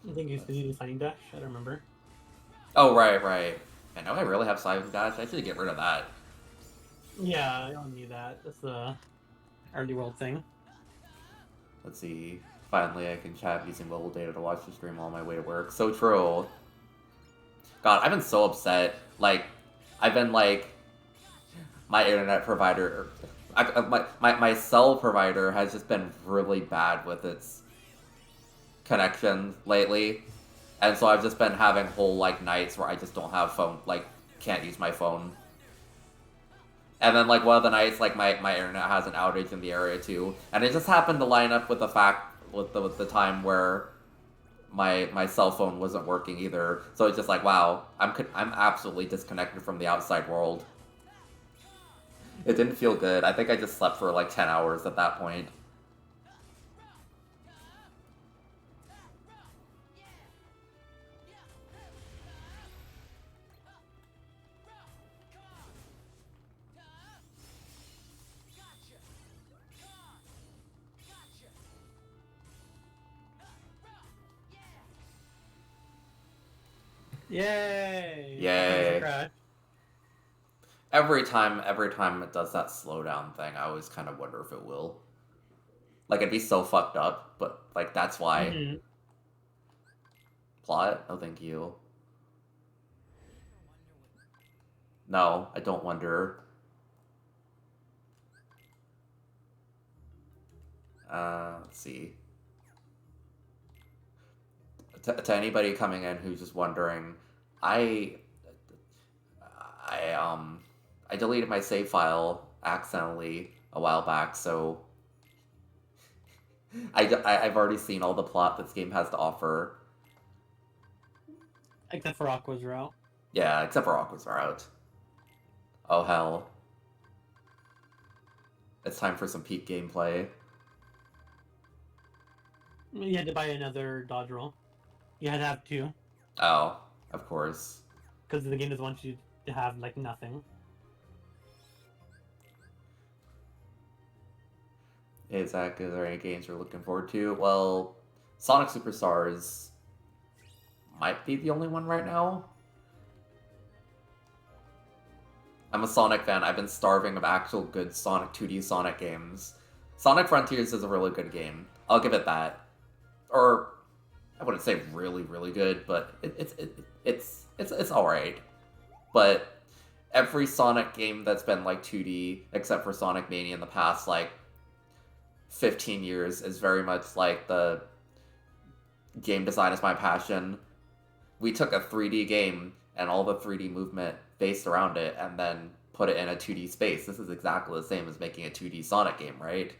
I think you used Signing Dash. I don't remember. Oh, right. Man, now I really have Silent Dash. I should get rid of that. Yeah, I don't need that. That's the early world thing. Let's see. Finally, I can chat using mobile data to watch the stream on my way to work. So true. God, I've been so upset. Like, I've been like, my internet provider, my cell provider has just been really bad with its connection lately, and so I've just been having whole like nights where I just don't have phone, like can't use my phone. And then like one of the nights, like my internet has an outage in the area too, and it just happened to line up with the fact with the time where my cell phone wasn't working either. So it's just like, wow, I'm absolutely disconnected from the outside world. It didn't feel good. I think I just slept for like 10 hours at that point. Yay! Yay! Every time it does that slowdown thing, I always kind of wonder if it will. Like, it'd be so fucked up, but, like, that's why. Mm-hmm. Plot? Oh, thank you. No, I don't wonder. Let's see. To anybody coming in who's just wondering, I deleted my save file accidentally a while back, so I've already seen all the plot this game has to offer. Except for Aqua's route. Yeah, except for Aqua's route. Oh, hell. It's time for some peak gameplay. You had to buy another dodge roll. You had to have two. Oh, of course. Because the game doesn't want you to have, like, nothing. Hey, Zach, is there any games you're looking forward to? Well, Sonic Superstars might be the only one right now. I'm a Sonic fan. I've been starving of actual good Sonic 2D Sonic games. Sonic Frontiers is a really good game. I'll give it that. Or I wouldn't say really, really good, but it's all right. But every Sonic game that's been like 2D, except for Sonic Mania in the past like 15 years, is very much like the game design is my passion. We took a 3D game and all the 3D movement based around it and then put it in a 2D space. This is exactly the same as making a 2D Sonic game, right?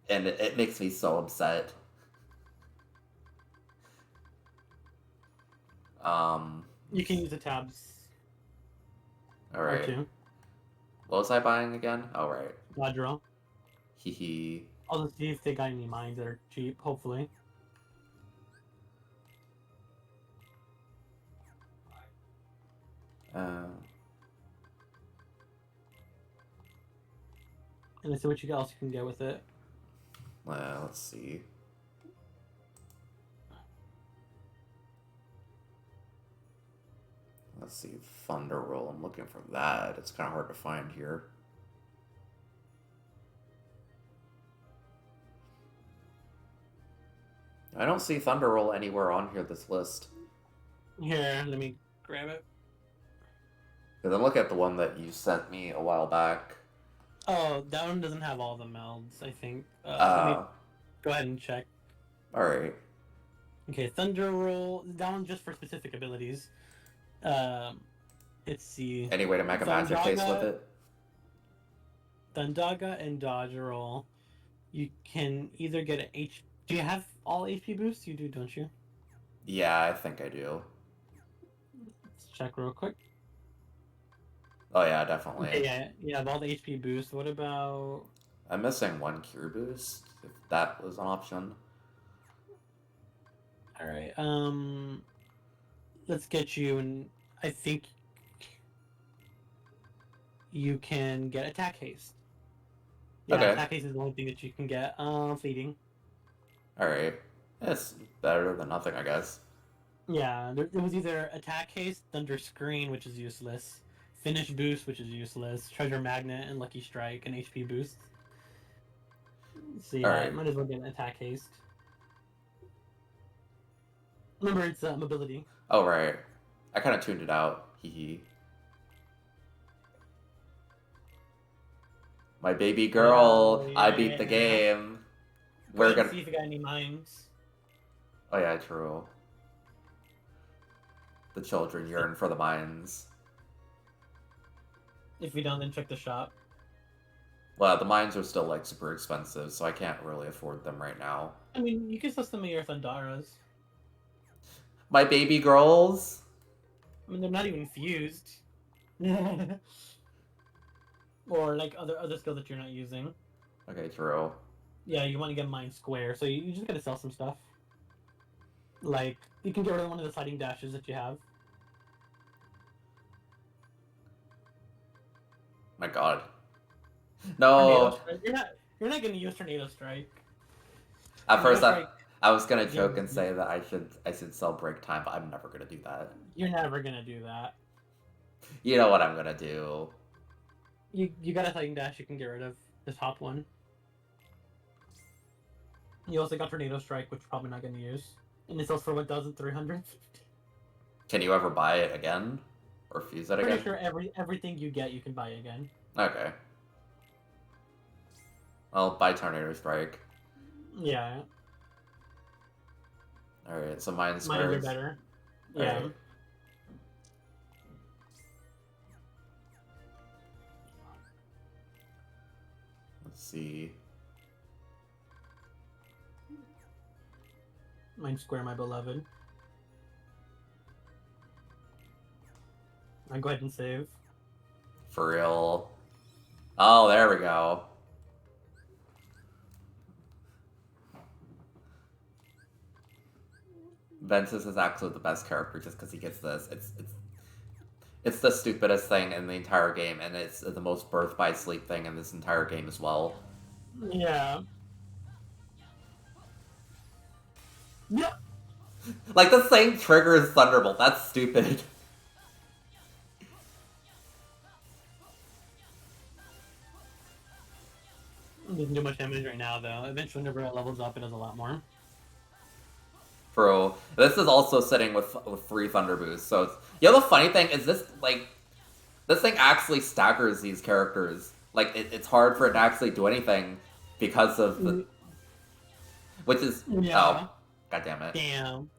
And it makes me so upset. You can use the tabs. Alright. R2. What was I buying again? Oh, right. Dodge roll. Hee hee. I'll just see if they got any mines that are cheap, hopefully. And let's see what else you can get with it. Let's see. Let's see. Thunder Roll. I'm looking for that. It's kind of hard to find here. I don't see Thunder Roll anywhere on here, this list. Here, let me grab it. Because I'm looking at the one that you sent me a while back. Oh, that one doesn't have all the melds, I think. Let me go ahead and check. Alright. Okay, Thunder Roll. That one's just for specific abilities. Let's see. Any way to make a magic face with it? Thundaga and Dodge Roll. You can either get an H. Do you have all HP boosts? You do, don't you? Yeah, I think I do. Let's check real quick. Oh yeah, definitely. Okay, yeah, you have all the HP boosts. What about... I'm missing one cure boost, if that was an option. Alright, let's get you, and I think you can get attack haste. Yeah, Okay. attack haste is the only thing that you can get. Fleeting. Alright. It's better than nothing, I guess. Yeah, it was either attack haste, thunder screen, which is useless, finish boost, which is useless, treasure magnet, and lucky strike, and HP boost. So yeah, Alright. might as well get an attack haste. Remember, it's mobility. Oh, right. I kind of tuned it out. Hee hee. My baby girl. Oh, I beat the yeah. game. We're gonna see if you got any mines. Oh yeah, true. The children yearn for the mines. If we don't, then check the shop. Well, the mines are still like super expensive, so I can't really afford them right now. I mean, you can sell some of your Thundaras. My baby girls. I mean, they're not even fused. Or like other skills that you're not using. Okay, true. Yeah, you want to get mine square, so you just gotta sell some stuff. Like, you can get rid of one of the sliding dashes that you have. My god. No. You're not gonna use Tornado Strike. At first, Tornado I was gonna joke Yeah. and say that I should sell break time, but I'm never gonna do that. You're never gonna do that. You know what I'm gonna do. You got a sliding dash you can get rid of. The top one. You also got Tornado Strike, which you're probably not gonna use. And it sells for 1,300. Can you ever buy it again? Or fuse it Pretty again? sure everything you get you can buy again. Okay. Well, buy Tornado Strike. Yeah. Alright, so mine Mines squares. are better. Yeah. Alright. Let's see. Mine square, my beloved. I go ahead and save. For real. Oh, there we go. Ventus is actually the best character just because he gets this. It's the stupidest thing in the entire game, and it's the most birth by sleep thing in this entire game as well. Yeah. Yeah. Like, the same trigger as Thunderbolt. That's stupid. Doesn't do much damage right now, though. Eventually, whenever it levels up, it does a lot more. Bro, this is also sitting with free Thunder Boost, so it's... You know, the funny thing is this, like... This thing actually staggers these characters. Like, it's hard for it to actually do anything because of the... Which is... Yeah. Oh. God damn it. Damn.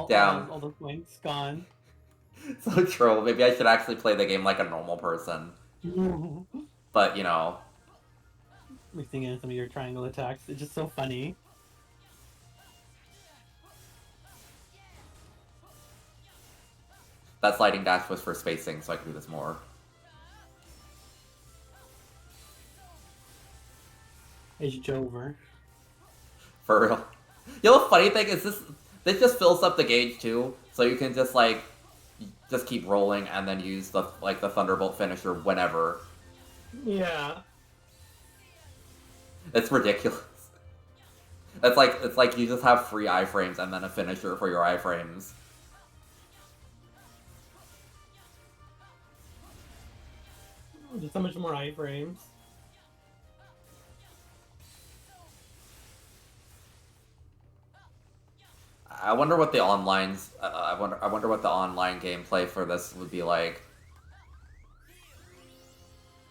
Damn. All those points gone. So true. Maybe I should actually play the game like a normal person. But, you know... Mixing in some of your triangle attacks. It's just so funny. That sliding dash was for spacing, so I can do this more. It's Jover. For real. You know, the funny thing is this just fills up the gauge too, so you can just like just keep rolling and then use the the Thunderbolt finisher whenever. Yeah. It's ridiculous. It's like you just have free iframes and then a finisher for your iframes. Just so much more iframes. I wonder what the online's. I wonder what the online gameplay for this would be like.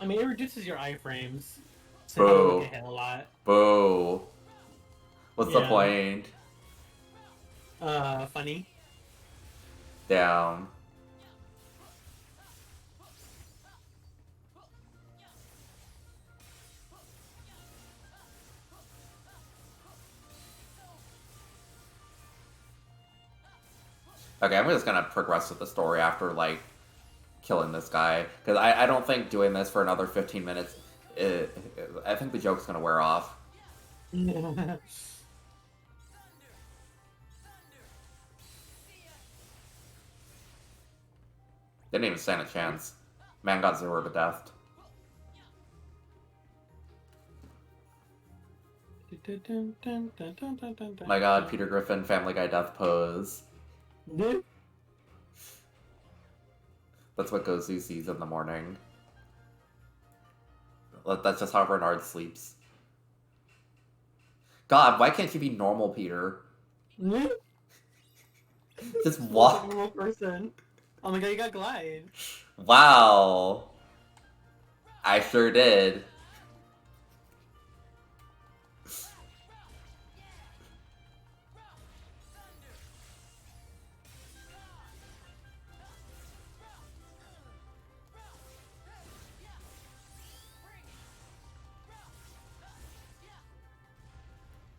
I mean, it reduces your iframes, so Boo. you don't get hit a lot. Boo. What's the Yeah. point? Funny. Down. Okay, I'm just gonna progress with the story after, like, killing this guy. Because I don't think doing this for another 15 minutes, I think the joke's gonna wear off. Didn't even stand a chance. Man got 0 to death. My god, Peter Griffin, Family Guy death pose. That's what Gozu sees in the morning. That's just how Bernard sleeps. God, why can't you be normal, Peter? Just walk. Like a normal person. Oh my god, you got glide. Wow. I sure did.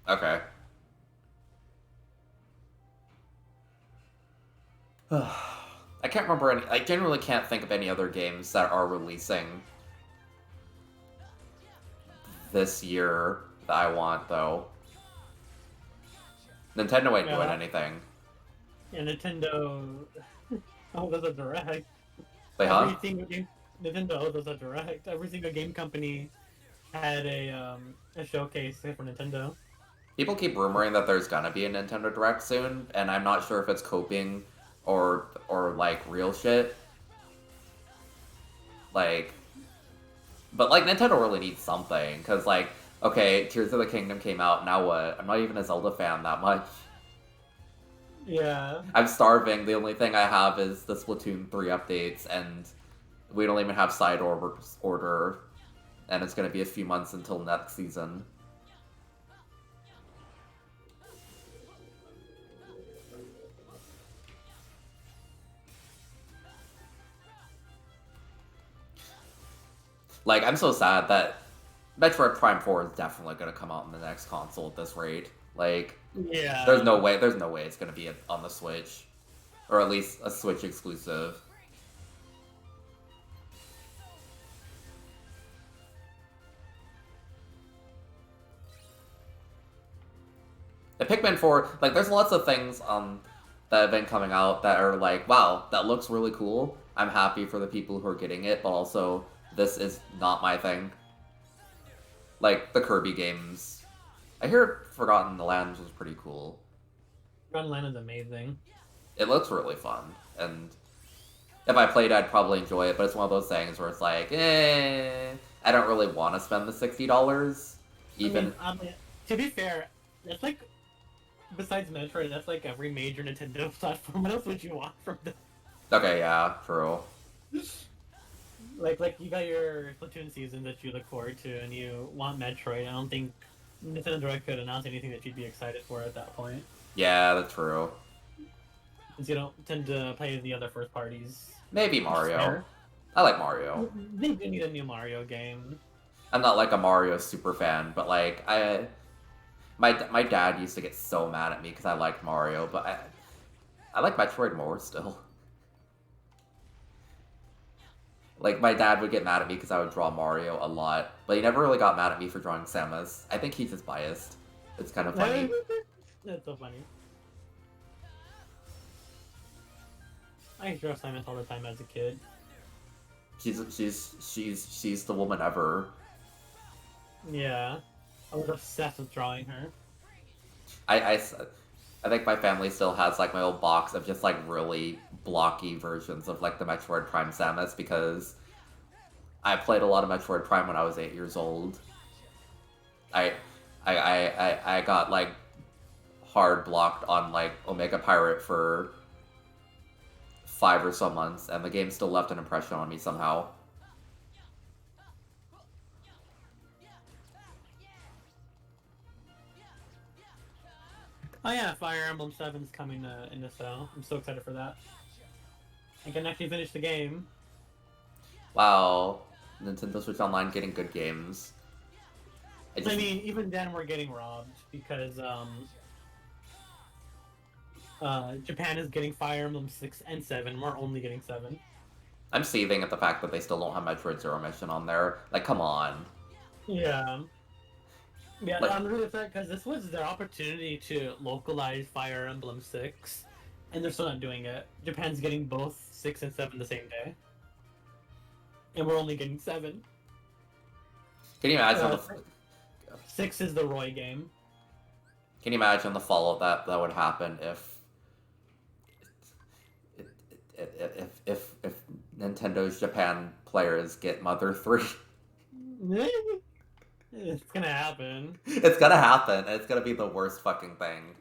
Okay. I can't remember any. I generally can't think of any other games that are releasing this year that I want, though. Nintendo ain't doing anything. Yeah, Nintendo. Oh, there's a direct. They huh? Every single game. Nintendo, there's a direct. Every single game company had a showcase for Nintendo. People keep rumoring that there's gonna be a Nintendo Direct soon, and I'm not sure if it's coping or like real shit. Like, but like Nintendo really needs something, cause like, okay, Tears of the Kingdom came out, now what? I'm not even a Zelda fan that much. Yeah. I'm starving. The only thing I have is the Splatoon 3 updates, and we don't even have side order, and it's gonna be a few months until next season. Like, I'm so sad that Metroid Prime 4 is definitely going to come out on the next console at this rate. Like, Yeah. there's no way it's going to be on the Switch. Or at least a Switch exclusive. And Pikmin 4, like, there's lots of things that have been coming out that are like, wow, that looks really cool. I'm happy for the people who are getting it, but also this is not my thing. Like the Kirby games. I hear Forgotten Lands was pretty cool. Gunland is amazing. It looks really fun, and if I played, I'd probably enjoy it. But it's one of those things where it's like, I don't really want to spend the $60. Even to be fair, that's like, besides Metroid, that's like every major Nintendo platform. What else would you want from them? okay, yeah, true. Like you got your Splatoon season that you look forward to, and you want Metroid. I don't think Nintendo Direct could announce anything that you'd be excited for at that point. Yeah, that's true. Since you don't tend to play the other first parties. Maybe Mario. I like Mario. They do need a new Mario game. I'm not like a Mario super fan, but like my dad used to get so mad at me because I liked Mario, but I like Metroid more still. Like, my dad would get mad at me because I would draw Mario a lot, but he never really got mad at me for drawing Samus. I think he's just biased. It's kind of funny. That's so funny. I used to draw Samus all the time as a kid. She's the woman ever. Yeah. I was obsessed with drawing her. I think my family still has like my old box of just like really blocky versions of like the Metroid Prime Samus because I played a lot of Metroid Prime when I was 8 years old. I got like hard blocked on like Omega Pirate for 5 or so months, and the game still left an impression on me somehow. Oh yeah, Fire Emblem 7's coming into sale. I'm so excited for that. I can actually finish the game. Wow, Nintendo Switch Online getting good games. I mean, even then we're getting robbed because Japan is getting Fire Emblem 6 and 7. We're only getting 7. I'm seething at the fact that they still don't have Metroid Zero Mission on there. Like, come on. Yeah. Yeah, Like, I'm really upset because this was their opportunity to localize Fire Emblem 6, and they're still not doing it. Japan's getting both 6 and 7 the same day. And we're only getting 7. can you imagine 6 is the Roy game. Can you imagine the fallout that would happen if Nintendo's Japan players get Mother 3? It's gonna happen. It's gonna happen. It's gonna be the worst fucking thing.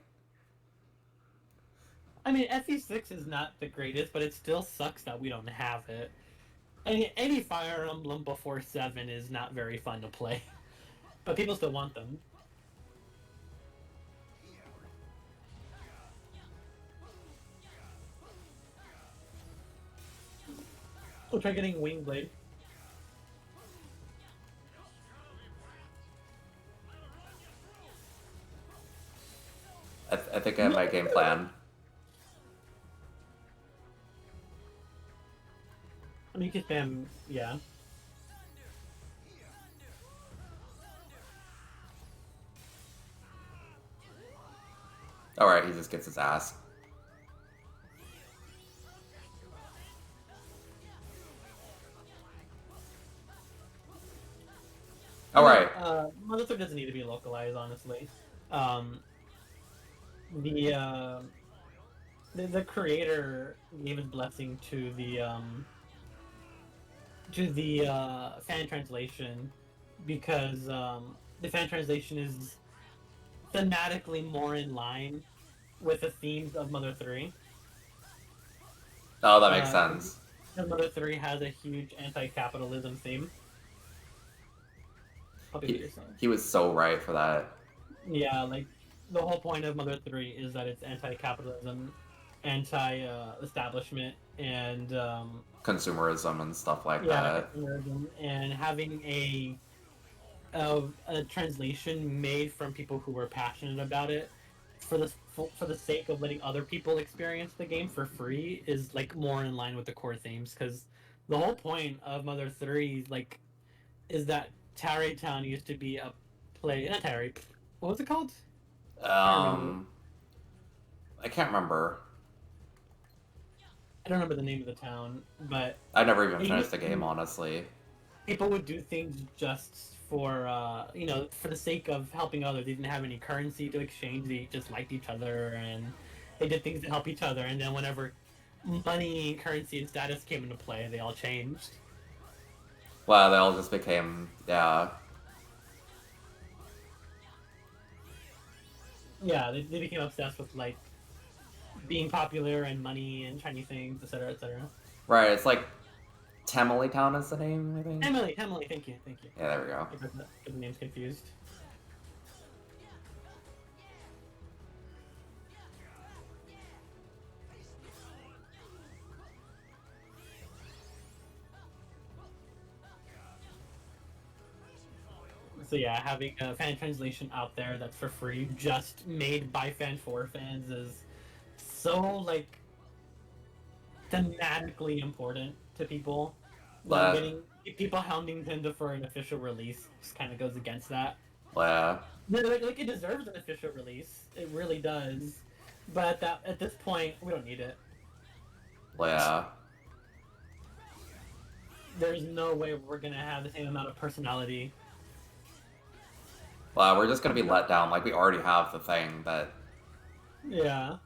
I mean, FE6 is not the greatest, but it still sucks that we don't have it. Any Fire Emblem before 7 is not very fun to play. But people still want them. We'll try getting Wingblade. I think I have my game plan. I mean, you can spam, yeah. Alright, he just gets his ass. Alright. Mother 3 doesn't need to be localized, honestly. The creator gave his blessing to the fan translation because the fan translation is thematically more in line with the themes of Mother 3. Oh, that makes sense. Mother 3 has a huge anti-capitalism theme. He was so right for that. Yeah, like, the whole point of Mother 3 is that it's anti-capitalism, anti-establishment, and consumerism and stuff like that. And having a translation made from people who were passionate about it for the sake of letting other people experience the game for free is like more in line with the core themes, because the whole point of Mother 3 like is that Tarrey Town used to be a play. Not Tarrey. What was it called? Can't remember. I can't remember. I don't remember the name of the town, but I never even it, finished the game, honestly. people would do things just for for the sake of helping others. They didn't have any currency to exchange. They just liked each other, and they did things to help each other. And then whenever money, currency, and status came into play, they all changed. Well, they all just became, yeah. Yeah, they became obsessed with like being popular and money and shiny things, etc., etc. Right, it's like Tamale Town is the name, I think. Emily, thank you, thank you. Yeah, there we go. I got the names confused. So yeah, having a fan translation out there that's for free, just made by fan for fans, is so like thematically important to people. That But, getting people hounding Nintendo for an official release just kind of goes against that. yeah, Like it deserves an official release, it really does. But at this point, we don't need it. yeah. There's no way we're gonna have the same amount of personality. Well, we're just gonna be let down. Like, we already have the thing that. Yeah.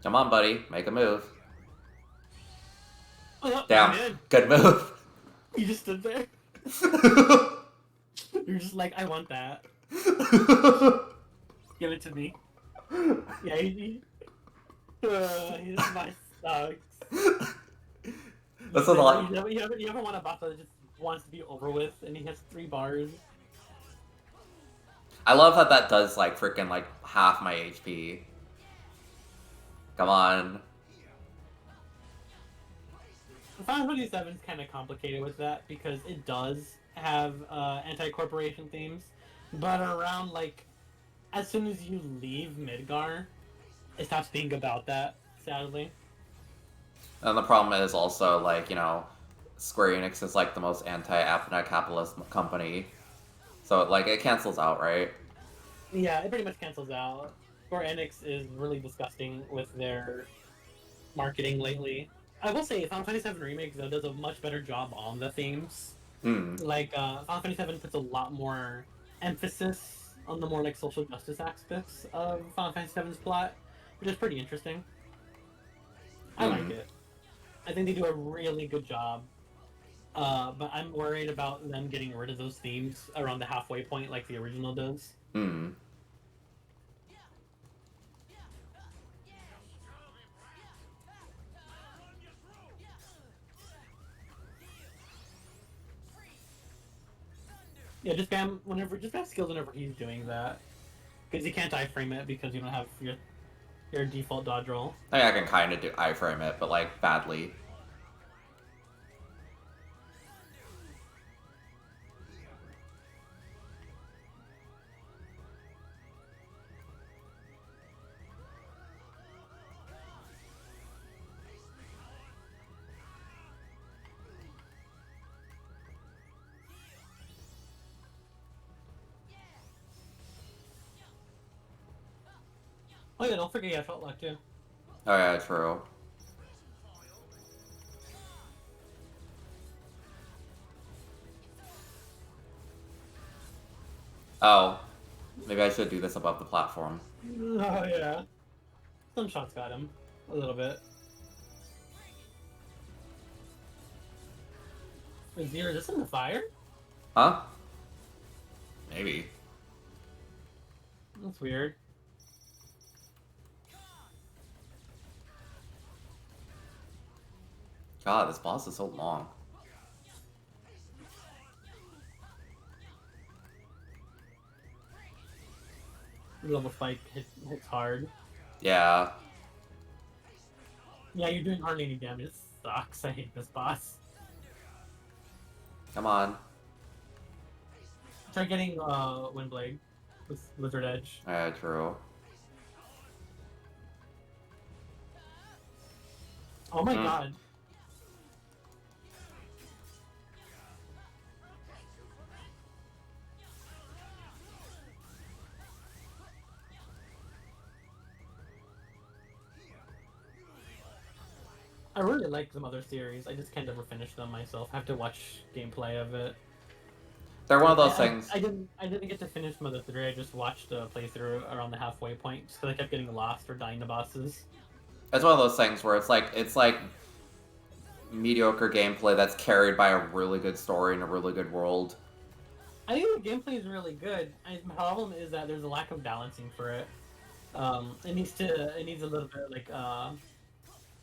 Come on, buddy, make a move. Oh, Damn, good move. you just stood there. You're just like, I want that. Give it to me. Yeah, his advice sucks. This is a lot. You ever want a boss that just wants to be over with, and he has 3 bars? I love that that does like freaking like half my HP. Come on. Final Fantasy VII is kind of complicated with that because it does have anti-corporation themes, but around like as soon as you leave Midgar, it stops being about that. Sadly. And the problem is also like, Square Enix is like the most anti-capitalist company. So like it cancels out, right? Yeah, it pretty much cancels out. Square Enix is really disgusting with their marketing lately. I will say Final Fantasy VII Remake though does a much better job on the themes. Hmm. Like Final Fantasy VII puts a lot more emphasis on the more like social justice aspects of Final Fantasy VII's plot, which is pretty interesting. I like it. I think they do a really good job. But I'm worried about them getting rid of those themes around the halfway point, like the original does. Hmm. Yeah, just spam skills whenever he's doing that, because you can't iframe it because you don't have your default dodge roll. I mean, I can kind of do iframe it, but like badly. Oh yeah, don't forget you have shot lock too. Oh yeah, true. Oh, maybe I should do this above the platform. Oh yeah, some shots got him a little bit. Is he resistant to fire? Huh? Maybe. That's weird. God, this boss is so long. Level spike hits hard. Yeah. Yeah, you're doing hardly any damage. It sucks. I hate this boss. Come on. Try getting Windblade. with Blizzard Edge. Yeah, true. Oh my god. I really like some other series. I just can't ever finish them myself. I have to watch gameplay of it. They're one of Like, those things. I didn't get to finish Mother 3. I just watched a playthrough around the halfway point because I kept getting lost or dying to bosses. It's one of those things where it's like mediocre gameplay that's carried by a really good story and a really good world. I think the gameplay is really good. My problem is that there's a lack of balancing for it. It needs a little bit like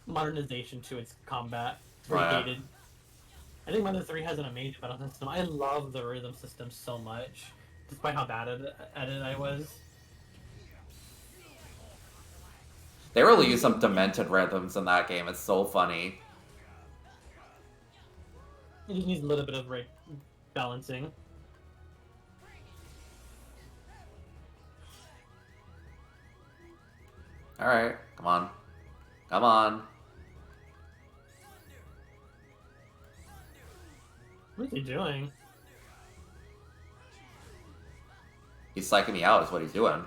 modernization to its combat. It's Oh, very yeah. dated. I think Mother 3 has an amazing battle system. I love the rhythm system so much, despite how bad at it I was. They really use some demented rhythms in that game. It's so funny. It just needs a little bit of balancing. Alright, come on. Come on. What is he doing? He's psyching me out is what he's doing.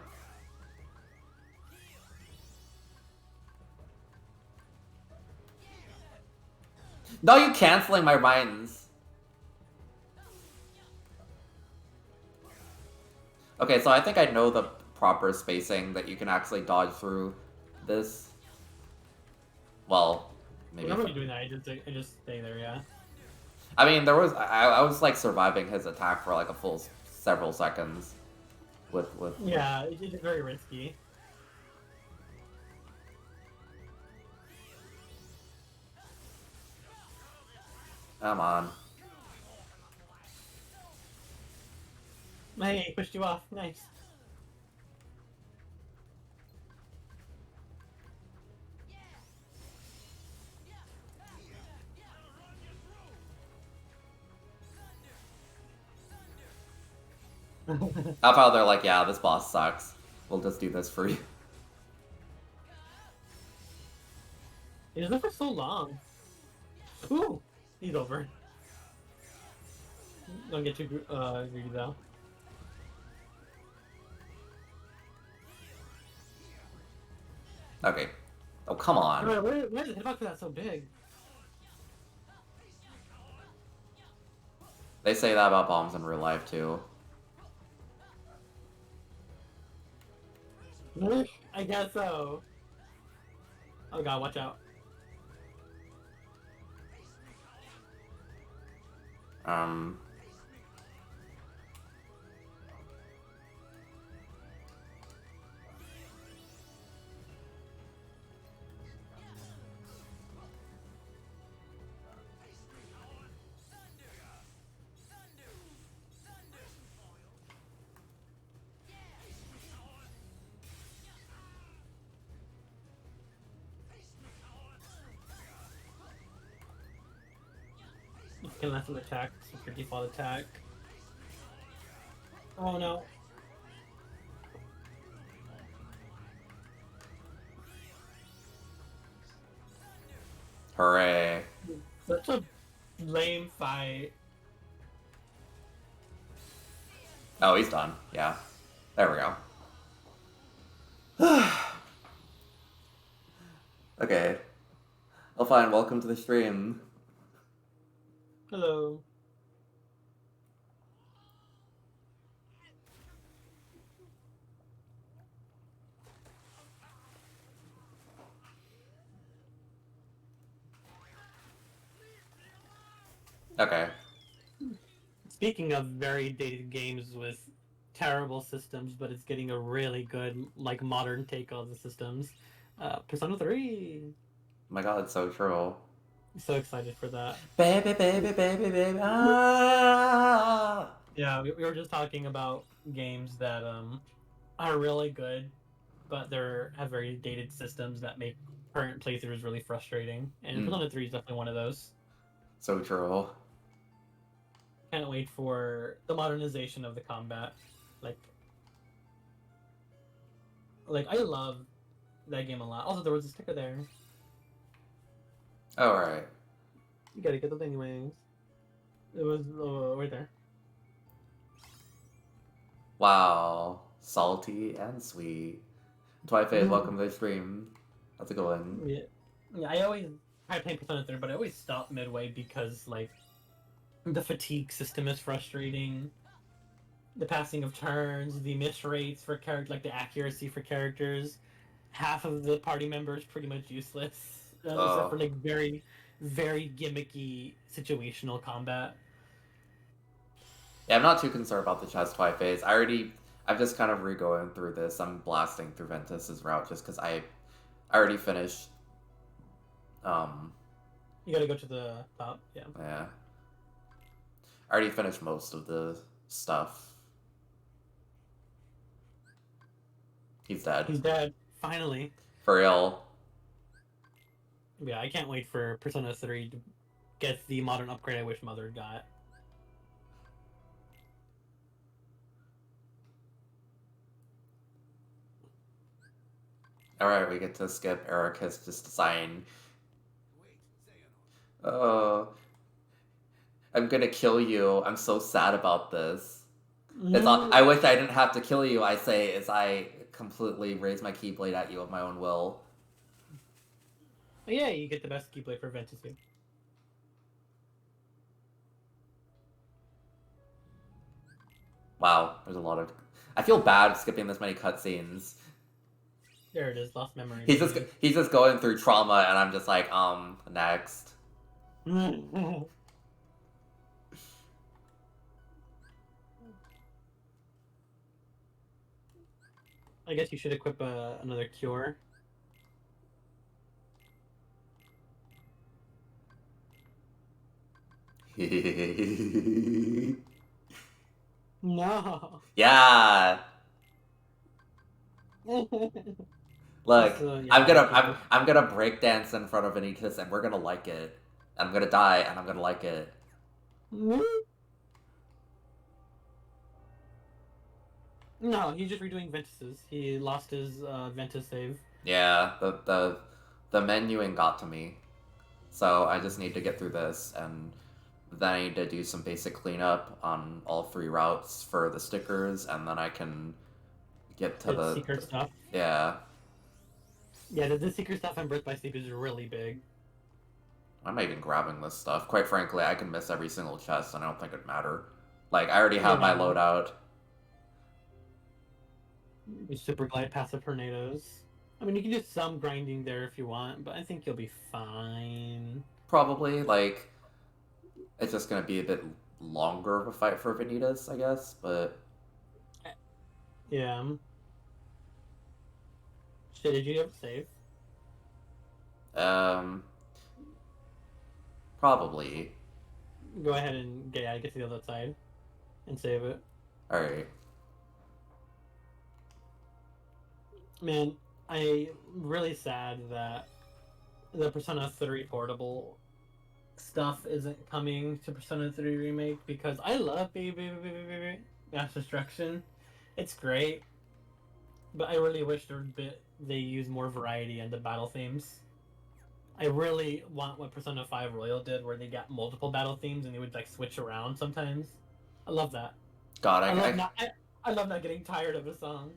No, you canceling my mines. Okay, so I think I know the proper spacing that you can actually dodge through this. Well, maybe. Whenever you're doing that, I just stay there, yeah. I mean, I was like surviving his attack for like a full several seconds. With Yeah, it's very risky. Come on. Hey, pushed you off. Nice. How about they're like, yeah, this boss sucks. We'll just do this for you. He was there for so long. Ooh, he's over. Don't get too greedy though. Okay. Oh, come on. Why is the hitbox for that so big? They say that about bombs in real life, too. I guess so. Oh god, watch out. You can let them attack. It's your default attack. Oh no. Hooray. Such a lame fight. Oh, he's done. Yeah. There we go. Okay. Well, fine. Welcome to the stream. Hello. Okay. Speaking of very dated games with terrible systems, but it's getting a really good, like, modern take on the systems, Persona 3! Oh my god, it's so true. I'm so excited for that. Baby, baby, baby, baby. Ah! Yeah, we were just talking about games that are really good, but have very dated systems that make current playthroughs really frustrating. And Persona 3 is definitely one of those. So true. Can't wait for the modernization of the combat. Like, Like, I love that game a lot. Also, there was a sticker there. All right. You gotta get those anyways. It was right there. Wow. Salty and sweet. Twiface, welcome to the stream. How's it going? Yeah. Yeah, I always try playing Persona 3, but I always stop midway because, like, the fatigue system is frustrating. The passing of turns, the miss rates for character, like the accuracy for characters. Half of the party members pretty much useless, except for like very, very gimmicky situational combat. Yeah, I'm not too concerned about the chest Twiface. I'm just kind of re-going through this. I'm blasting through Ventus's route just because I already finished. You gotta go to the top, yeah. Yeah. I already finished most of the stuff. He's dead. He's dead, finally. For real. Yeah, I can't wait for Persona 3 to get the modern upgrade I wish Mother got. Alright, we get to skip Ericus just deciding. I'm gonna kill you. I'm so sad about this. I wish I didn't have to kill you, I say, as I completely raise my Keyblade at you of my own will. But yeah, you get the best Keyblade for Ventus here. Wow, there's a lot of... I feel bad skipping this many cutscenes. There it is, lost memory. He's just going through trauma, and I'm just like, next. I guess you should equip another cure. No. Yeah. Look, So, yeah, I'm gonna break dance in front of Vanitas, and we're gonna like it. I'm gonna die, and I'm gonna like it. No, he's just redoing Ventus's. He lost his Ventus save. Yeah, the menuing got to me, so I just need to get through this, and then I need to do some basic cleanup on all 3 routes for the stickers, and then I can get to the secret stuff. Yeah. Yeah, the secret stuff in Birth by Sleep is really big. I'm not even grabbing this stuff. Quite frankly, I can miss every single chest, and I don't think it'd matter. Like, I already have my loadout. Super glide passive tornadoes. I mean, you can do some grinding there if you want, but I think you'll be fine. Probably, like, it's just gonna be a bit longer of a fight for Vanitas, I guess, but... Yeah. Shit, did you ever save? Probably. Go ahead and get to the other side and save it. Alright. Man, I'm really sad that the Persona 3 portable stuff isn't coming to Persona 3 Remake because I love Baby Mass Destruction. It's great, but I really wish they use more variety in the battle themes. I really want what Persona 5 Royal did, where they got multiple battle themes and they would like switch around sometimes. I love that. God, I love not getting tired of a song.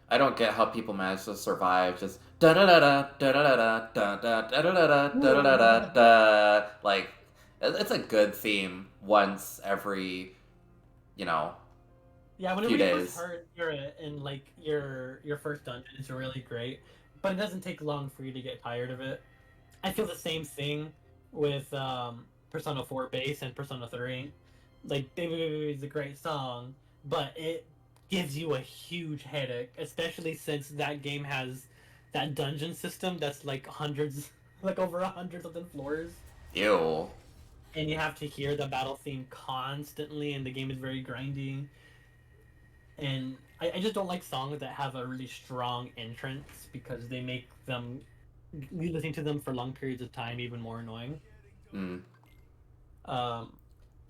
I don't get how people manage to survive just da da da da da da da da da da da da da da da. Like, it's a good theme once every, yeah, whenever few you days. first heard in like your first dungeon, it's really great, but it doesn't take long for you to get tired of it. I feel the same thing with Persona 4 Base and Persona 3. Like, Baby Baby is a great song, but it gives you a huge headache, especially since that game has that dungeon system that's like hundreds, like over 100 something floors. Ew. And you have to hear the battle theme constantly, and the game is very grindy. And I just don't like songs that have a really strong entrance because they make them listening to them for long periods of time even more annoying.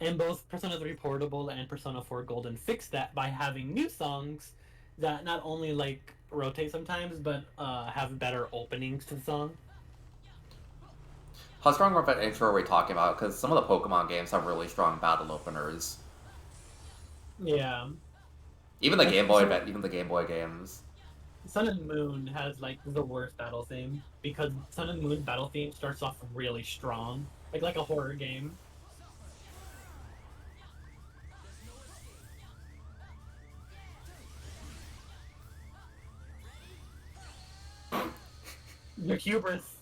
And both Persona 3 Portable and Persona 4 Golden fixed that by having new songs that not only like rotate sometimes, but have better openings to the song. How strong of an intro are we talking about? Because some of the Pokemon games have really strong battle openers. Yeah, Even the like Game Boy, even the Game Boy games. Sun and Moon has like the worst battle theme because Sun and Moon's battle theme starts off really strong, like a horror game. Your hubris.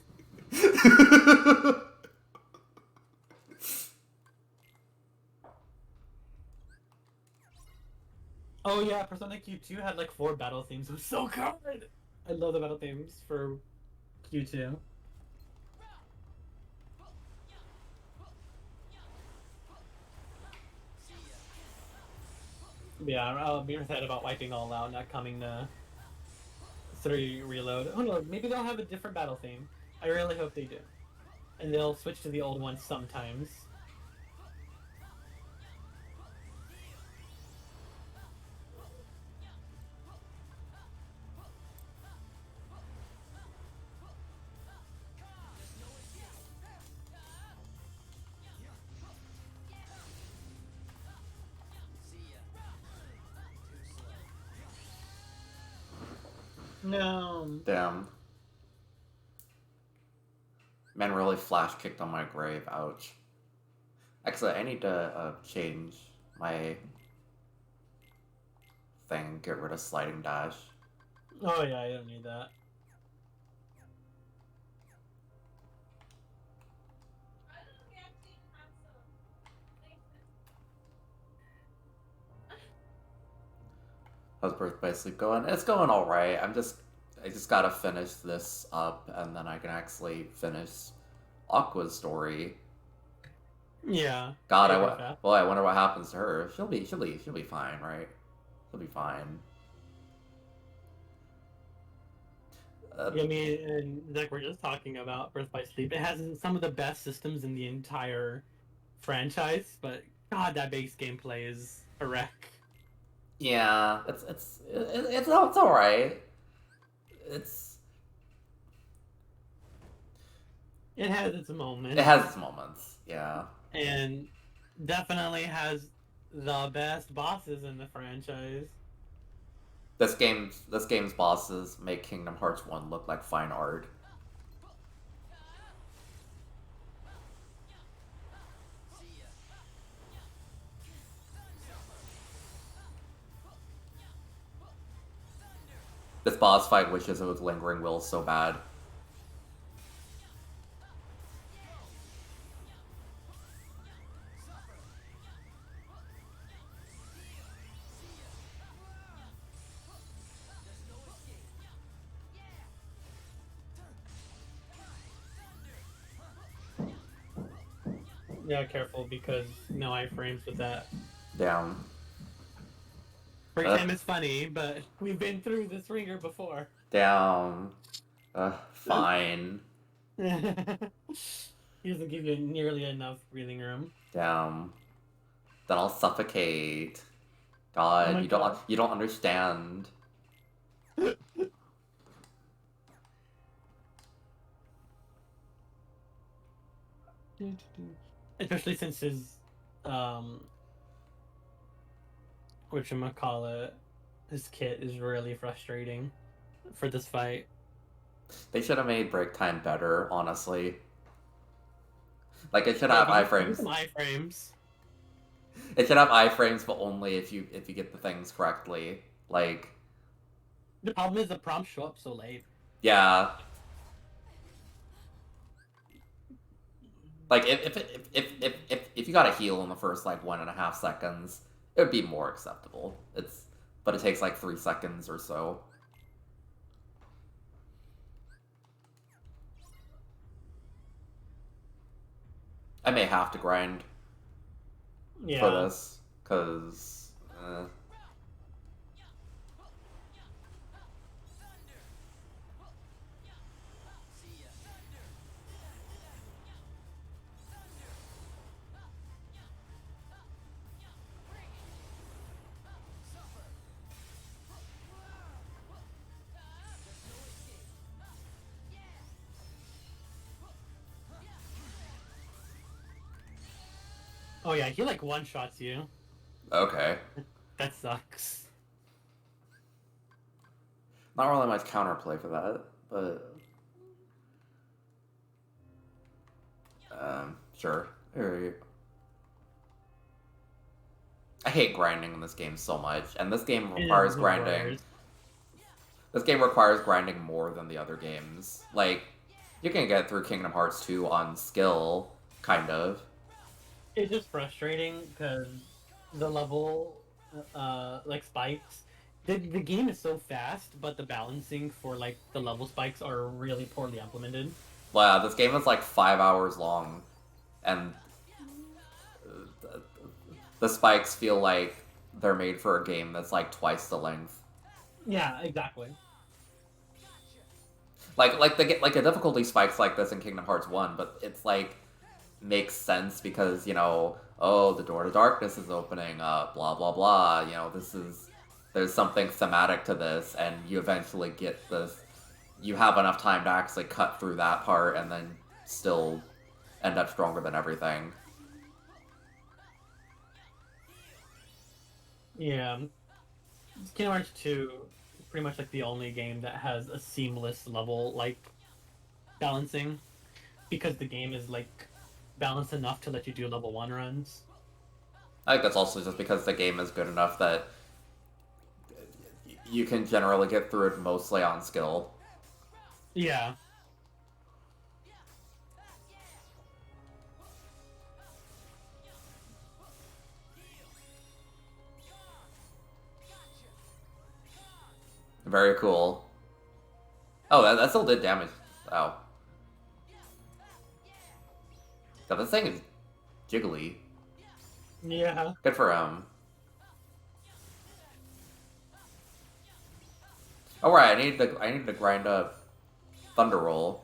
Oh yeah, Persona Q2 had like 4 battle themes. It was so good. I love the battle themes for Q2. Yeah, I'll be sad about wiping all out, not coming to 3 Reload. Oh no, maybe they'll have a different battle theme. I really hope they do. And they'll switch to the old one sometimes. No. Damn. Man really flash kicked on my grave. Ouch. Actually, I need to change my thing. Get rid of sliding dash. Oh yeah, I don't need that. How's birthday sleep going? It's going all right. I just gotta finish this up, and then I can actually finish Aqua's story. Yeah. God, Pretty fast. well, I wonder what happens to her. She'll be fine, right? She'll be fine. I mean, and like we're just talking about Birth by Sleep, it has some of the best systems in the entire franchise, but God, that base gameplay is a wreck. Yeah, it's all right. It's It has its it moments, has its moments. Yeah. and definitely has the best bosses in the franchise. This game's bosses make Kingdom Hearts 1 look like fine art. This boss fight wishes it was Lingering Will so bad. Yeah, careful because no iframes with that. Damn. Break time is funny, but we've been through this ringer before. Damn. Fine. He doesn't give you nearly enough breathing room. Damn. Then I'll suffocate. Oh God, my God. you don't understand. Especially since his whatchamacallit, his kit is really frustrating for this fight. They should have made break time better, honestly. Like it should Yeah, have give me iframes. some iframes. It should have iframes, but only if you get the things correctly. Like, The problem is the prompts show up so late. yeah. Like if you got a heal in the first like 1.5 seconds, it would be more acceptable. But it takes like 3 seconds or so. I may have to grind Yeah. for this, cause. Oh yeah, he like one shots you. Okay. That sucks. Not really much counterplay for that, but sure. Alright. I hate grinding in this game so much, and this game It is requires the grinding. worst. This game requires grinding more than the other games. Like, you can get through Kingdom Hearts 2 on skill, kind of. It's just frustrating because the level, like spikes. The game is so fast, but the balancing for like the level spikes are really poorly implemented. Yeah, this game is like 5 hours long, and the spikes feel like they're made for a game that's like twice the length. Yeah, exactly. Like a difficulty spikes like this in Kingdom Hearts 1, but it's like makes sense because, oh, the door to darkness is opening up, blah blah blah. There's something thematic to this, and you eventually get this. You have enough time to actually cut through that part and then still end up stronger than everything. Yeah, Kingdom Hearts 2 is pretty much like the only game that has a seamless level like balancing because the game is like balanced enough to let you do level 1 runs. I think that's also just because the game is good enough that you can generally get through it mostly on skill. Yeah. Very cool. Oh, that still did damage. Oh. God, this thing is jiggly. Yeah. Good for him. Oh right, I need to grind up Thunder Roll.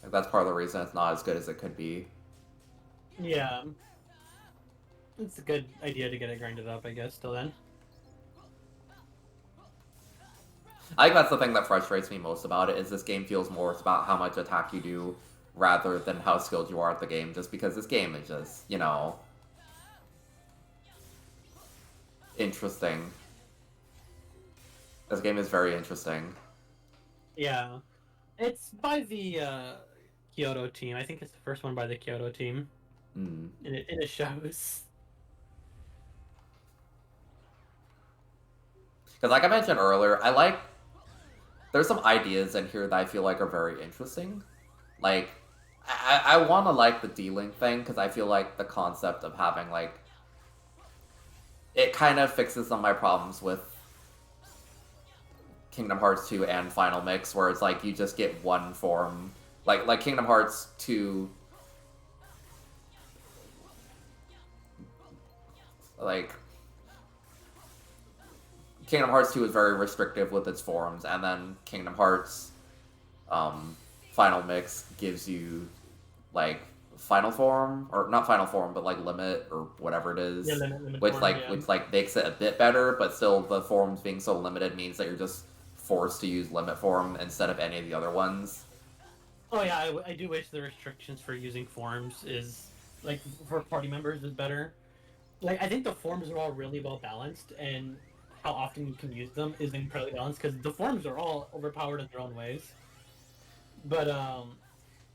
Like, that's part of the reason it's not as good as it could be. Yeah. It's a good idea to get it grinded up, I guess, till then. I think that's the thing that frustrates me most about it, is this game feels more about how much attack you do rather than how skilled you are at the game, just because this game is just, interesting. This game is very interesting. Yeah. It's by the Kyoto team. I think it's the first one by the Kyoto team. Mm. And it shows. Because like I mentioned earlier, there's some ideas in here that I feel like are very interesting. Like, I want to like the dealing thing, because I feel like the concept of having, like, it kind of fixes some of my problems with Kingdom Hearts 2 and Final Mix, where it's like you just get one form. Like Kingdom Hearts 2, like, Kingdom Hearts 2 is very restrictive with its forms, and then Kingdom Hearts Final Mix gives you, like, final form, or not final form, but like limit or whatever it is, Yeah, limit which form, like yeah. which like makes it a bit better, but still the forms being so limited means that you're just forced to use limit form instead of any of the other ones. Oh yeah, I do wish the restrictions for using forms is like for party members is better. Like I think the forms are all really well balanced, and how often you can use them is incredibly balanced because the forms are all overpowered in their own ways. But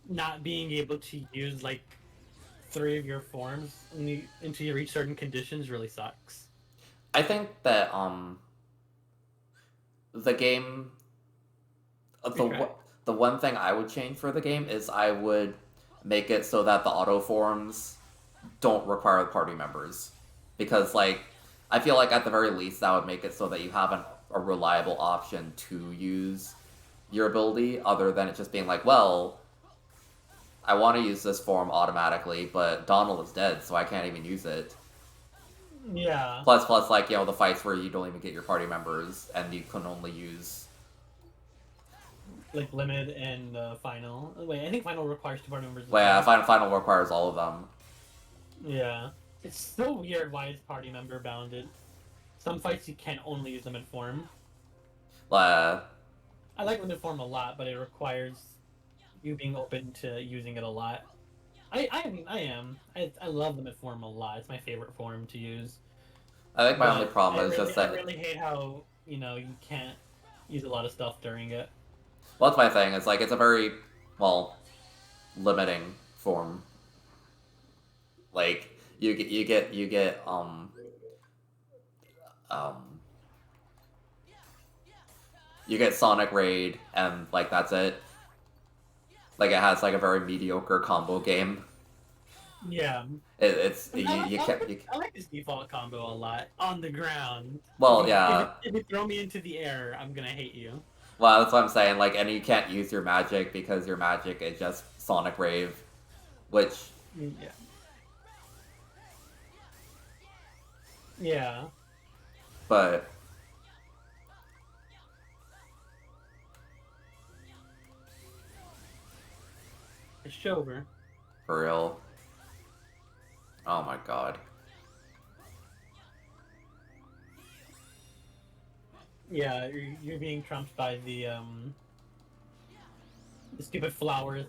not being able to use like three of your forms until you reach certain conditions really sucks. I think that the game Okay. the one thing I would change for the game is I would make it so that the auto forms don't require party members, because like I feel like at the very least that would make it so that you have a reliable option to use your ability, other than it just being like, well, I want to use this form automatically, but Donald is dead, so I can't even use it. Yeah. Plus, like, the fights where you don't even get your party members and you can only use. Like limit and final. Wait, I think final requires two party members as Well, yeah, well. final requires all of them. Yeah. It's so weird why it's party member bounded. Some fights you can only use limit form. Uh, I like limit form a lot, but it requires you being open to using it a lot. I am. I love the mid form a lot. It's my favorite form to use. I think my only But problem is just I that. really hate how you can't use a lot of stuff during it. Well, that's my thing. It's like it's a very well limiting form. Like um you get Sonic Raid and like that's it. Like it has like a very mediocre combo game. Yeah, It's I, mean, I, you I like can't you, I like this default combo a lot on the ground. well yeah. If you throw me into the air, I'm gonna hate you. Well, that's what I'm saying. Like, and you can't use your magic because your magic is just Sonic Rave, which, Yeah, yeah. but It's over. for real, oh my god, Yeah, you're being trumped by the stupid flowers,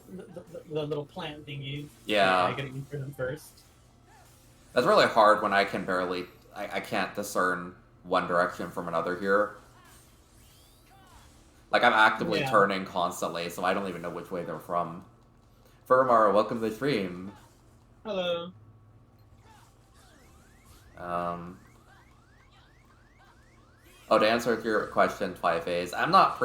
the little plant thingies. So yeah, I yeah, gotta enter them first. that's really hard when I can barely, I can't discern one direction from another here. Like I'm actively Yeah. turning constantly, so I don't even know which way they're from. Furmar, welcome to the stream. Hello. Um, oh, to answer your question, Twiface, I'm not.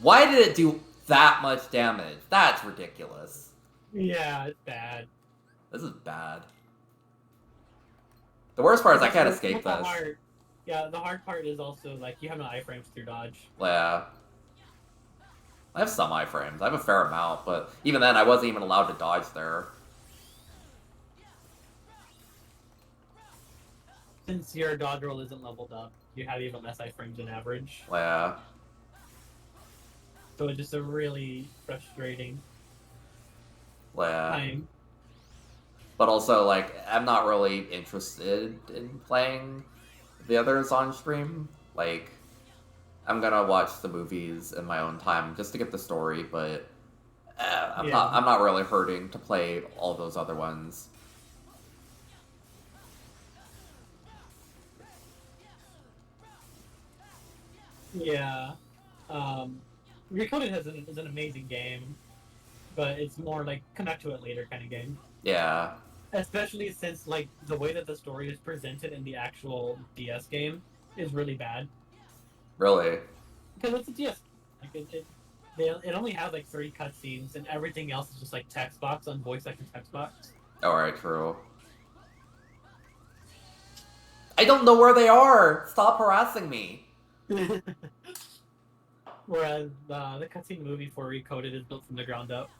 Why did it do that much damage? That's ridiculous. Yeah, it's bad. This is bad. The worst part is I But can't the, escape but the this. hard, yeah, the hard part is also like you have no iframes through dodge. Yeah. I have some iframes. I have a fair amount, but even then, I wasn't even allowed to dodge there. Since your dodge roll isn't leveled up, you have even less iframes than average. Yeah. So it's just a really frustrating Yeah. time. But also, like, I'm not really interested in playing the others on stream. Like, I'm gonna watch the movies in my own time just to get the story, but I'm Yeah. not really hurting to play all those other ones. Yeah. Recoded is an amazing game, but it's more like come back to it later kind of game. Yeah. Especially since like the way that the story is presented in the actual DS game is really bad. Really. Because it's a DS. Like it only has like 3 cutscenes, and everything else is just like text box on voice acting text box. Alright, true. I don't know where they are! Stop harassing me! Whereas the cutscene movie for Recoded is built from the ground up,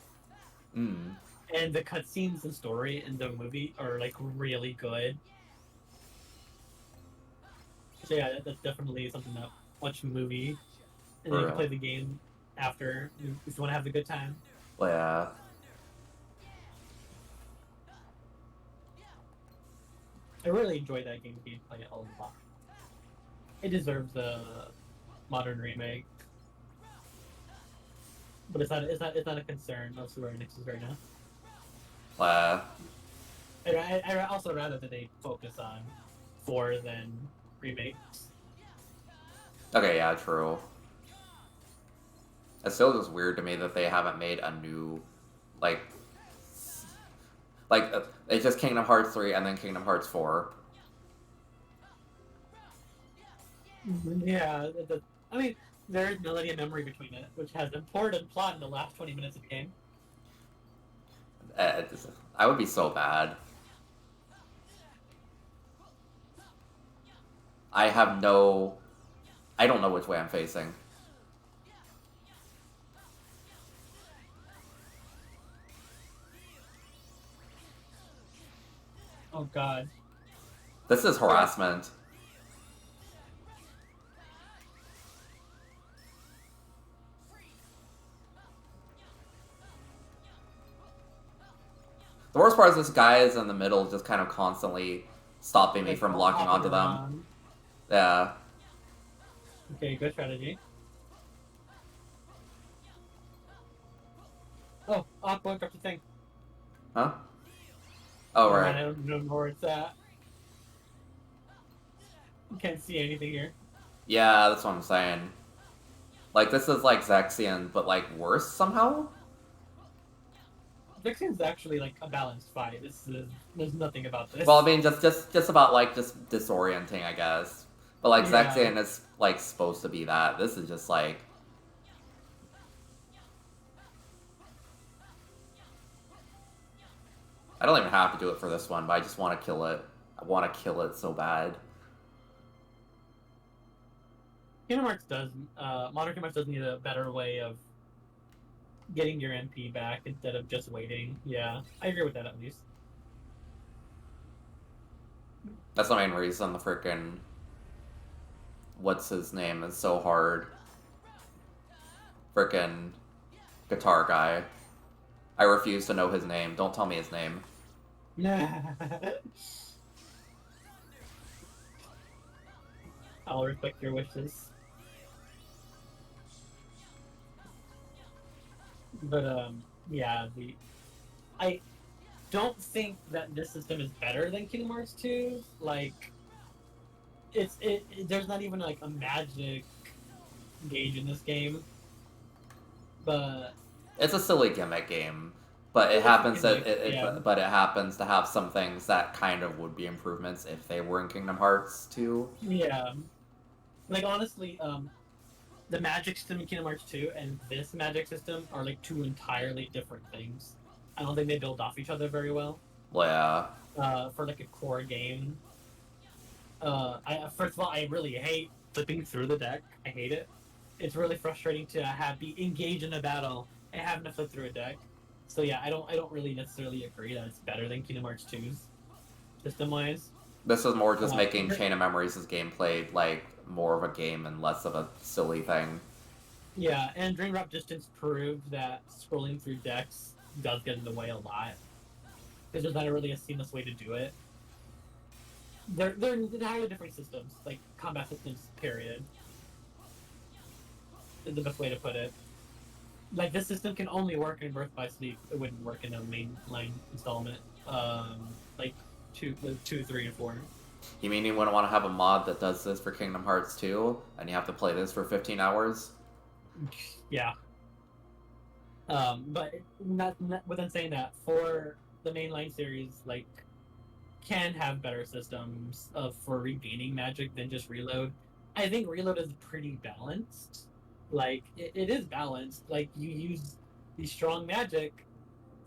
Mm. and the cutscenes and story in the movie are like really good. So yeah, that's definitely something that watch the movie, and then you can play the game after if you want to have a good time. Yeah. I really enjoyed that game gameplay a lot. It deserves a modern remake, but it's not a concern of Square Enix's right now. I also rather that they focus on 4 than remakes. Okay, yeah, true. It's still just weird to me that they haven't made a new, like, it's just Kingdom Hearts 3 and then Kingdom Hearts 4. Yeah, I mean, there is melody and memory between it, which has important plot in the last 20 minutes of the game. I would be so bad. I don't know which way I'm facing. Oh god. This is harassment. The worst part is this guy is in the middle, just kind of constantly stopping me from locking onto them. Yeah. Okay, good strategy. Oh, Aqua dropped the thing. Huh? Oh, Oh man, right. I don't know where it's at. Can't see anything here. Yeah, that's what I'm saying. Like, this is like Zexion, but like worse somehow? Vixen's actually like a balanced fight. There's nothing about Well, I this. mean, just about like just disorienting, I guess. But like Yeah. Zexion is like supposed to be that. This is just like I don't even have to do it for this one, but I just want to kill it. I want to kill it so bad. Kingdom Hearts does Modern Kingdom Hearts does need a better way of getting your MP back instead of just waiting. Yeah, I agree with that at least. That's the main reason the freaking what's his name is so hard. Freaking guitar guy. I refuse to know his name. Don't tell me his name. I'll respect your wishes. But yeah, the I don't think that this system is better than Kingdom Hearts 2. Like there's not even like a magic gauge in this game. But It's a silly gimmick game, but it it's a happens gimmick, that yeah. but it happens to have some things that kind of would be improvements if they were in Kingdom Hearts 2. Yeah. Like honestly, the magic system in Kingdom Hearts 2 and this magic system are like two entirely different things. I don't think they build off each other very well. Well, yeah. For like a core game. I first of all, I really hate flipping through the deck. I hate it. It's really frustrating to be engaged in a battle and having to flip through a deck. So yeah, I don't really necessarily agree that it's better than Kingdom Hearts 2's system wise. This is more just making Here- Chain of Memories' gameplay like more of a game and less of a silly thing. yeah, and Dream Drop Distance proved that scrolling through decks does get in the way a lot. Because there's not really a seamless way to do it. They're entirely different systems, like combat systems. Period. Is the best way to put it. Like this system can only work in Birth by Sleep. It wouldn't work in a mainline installment. Like two, 3, and 4. You mean you wouldn't want to have a mod that does this for Kingdom Hearts 2, and you have to play this for 15 hours? Yeah. But not within saying that, for the mainline series, like can have better systems for regaining magic than just reload. I think reload is pretty balanced. Like it is balanced. Like you use the strong magic,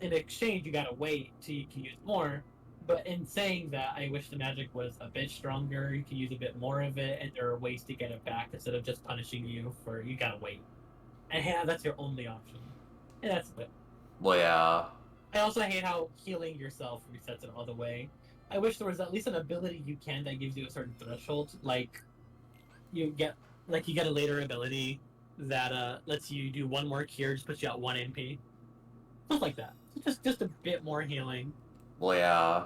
in exchange you gotta wait till you can use more. But in saying that, I wish the magic was a bit stronger. You can use a bit more of it, and there are ways to get it back instead of just punishing you for you gotta wait. And yeah, that's your only option. And that's it. Well, yeah. I also hate how healing yourself resets it all the way. I wish there was at least an ability you can that gives you a certain threshold. Like you get a later ability that lets you do one more cure, just puts you at 1 MP. Stuff like that. Just a bit more healing. Well, yeah.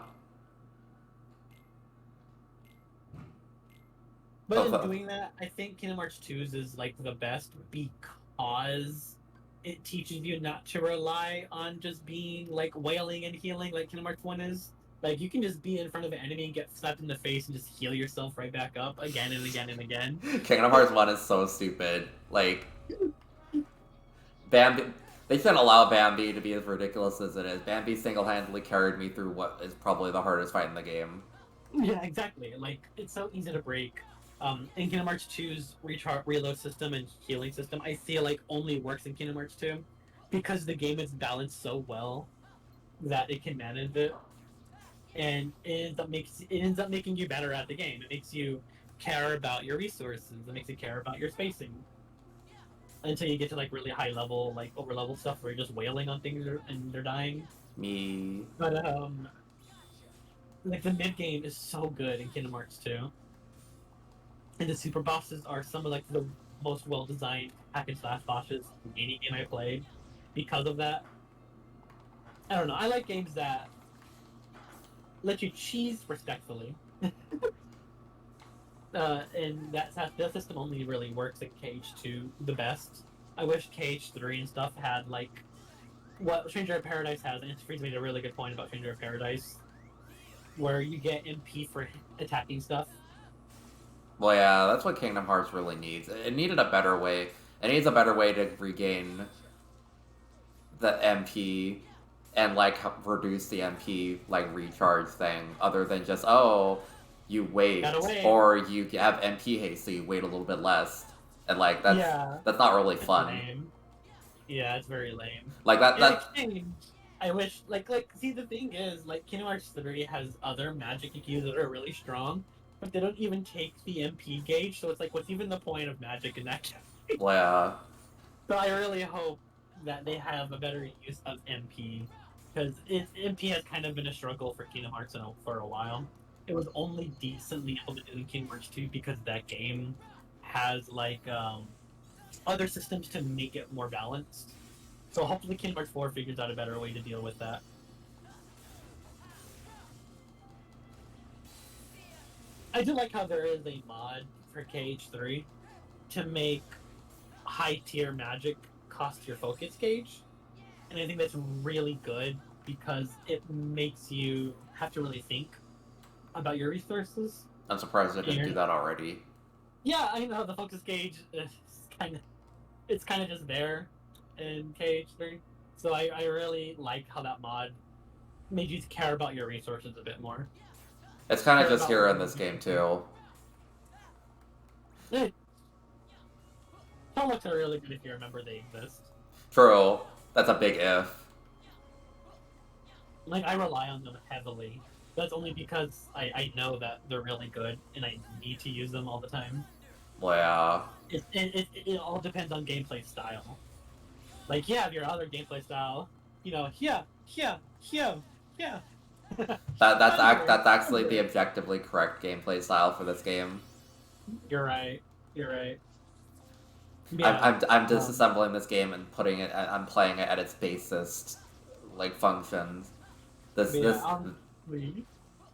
But in doing that, I think Kingdom Hearts 2's is like the best because it teaches you not to rely on just being like wailing and healing like Kingdom Hearts 1 is. Like you can just be in front of an enemy and get slapped in the face and just heal yourself right back up again and again and again. Kingdom Hearts 1 is so stupid. Like, Bambi. They shouldn't allow Bambi to be as ridiculous as it is. Bambi single-handedly carried me through what is probably the hardest fight in the game. Yeah, exactly. Like it's so easy to break. In Kingdom Hearts 2's reload system and healing system, I feel like only works in Kingdom Hearts 2 because the game is balanced so well that it can manage it, and it ends up making you better at the game. It makes you care about your resources. It makes you care about your spacing until you get to like really high level, like over level stuff where you're just wailing on things and they're dying. Me. But like the mid game is so good in Kingdom Hearts 2. And the super bosses are some of like the most well designed hack and slash bosses in any game I played because of that. I don't know. I like games that let you cheese respectfully. And that system only really works at KH2 the best. I wish KH3 and stuff had like what Stranger of Paradise has, and Freeze made a really good point about Stranger of Paradise. where you get MP for attacking stuff. Well, yeah, that's what Kingdom Hearts really needs. It needed a better way. It needs a better way to regain the MP and like reduce the MP like recharge thing, other than just you Gotta wait wait. or you have MP haste, so you wait a little bit less, and like Yeah, that's not really it's fun. lame. Yeah, it's very lame. Like that In that exchange, I wish see the thing is like Kingdom Hearts 3 has other magic you can use that are really strong, but they don't even take the MP gauge, so it's like what's even the point of magic in that game? yeah. So I really hope that they have a better use of MP because MP has kind of been a struggle for Kingdom Hearts for a while. It was only decently implemented in Kingdom Hearts 2 because that game has other systems to make it more balanced. So hopefully Kingdom Hearts 4 figures out a better way to deal with that. I do like how there is a mod for KH3 to make high tier magic cost your focus gauge. And I think that's really good because it makes you have to really think about your resources. I'm surprised they didn't do And that already. yeah, I know the focus gauge is kind of just there in KH3. So I really like how that mod made you care about your resources a bit more. It's kind of Care just about here where in you this can game quickly. too. Comics are really good if you remember they exist. True. That's a big if. Like I rely on them heavily. That's only because I know that they're really good and I need to use them all the time. Well, yeah. It all depends on gameplay style. Like you have your other gameplay style, here, here, here, here. Thunder, That's actually the thunder. objectively correct gameplay style for this game. You're right. You're right. I'm Yeah. I'm I'm Um, disassembling this game and putting it. I'm playing it at its basest, like functions. This but yeah. this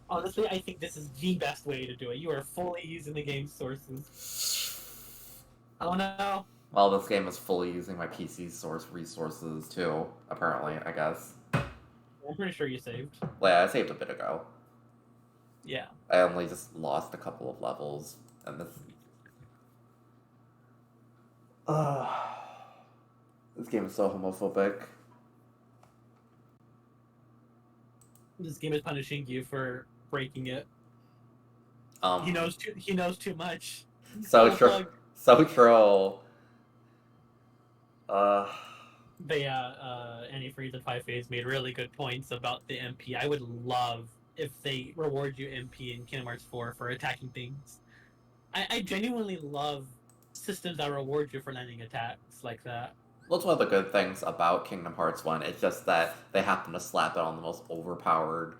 Honestly, I think this is the best way to do it. You are fully using the game's sources. Oh no. well, this game is fully using my PC source resources too. Apparently, I guess. I'm pretty sure you saved. Well, yeah, I saved a bit ago. Yeah. I only just lost a couple of levels, and this. Uh, this game is so homophobic. This game is punishing you for breaking it. Um, He knows too much. so Full true, plug. so true. Uh, But yeah, Antifreeze and Five Phase made really good points about the MP. I would love if they reward you MP in Kingdom Hearts 4 for attacking things. I genuinely love systems that reward you for landing attacks like that. That's one of the good things about Kingdom Hearts 1. It's just that they happen to slap it on the most overpowered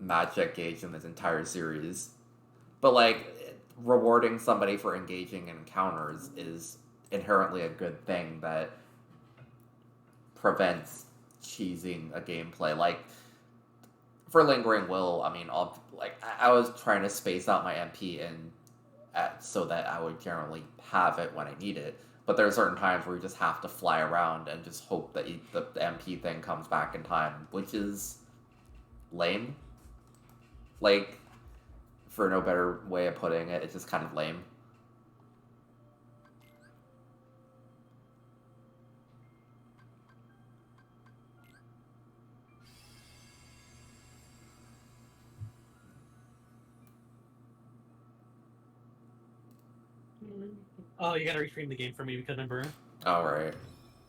magic gauge in this entire series. But, like, rewarding somebody for engaging in encounters is inherently a good thing that prevents cheesing a gameplay. Like, for Lingering Will, I mean, I was trying to space out my MP so that I would generally have it when I need it. But there are certain times where you just have to fly around and just hope that the MP thing comes back in time, which is lame. Like, for no better way of putting it, it's just kind of lame. Oh, you gotta restream the game for me because remember, Alright.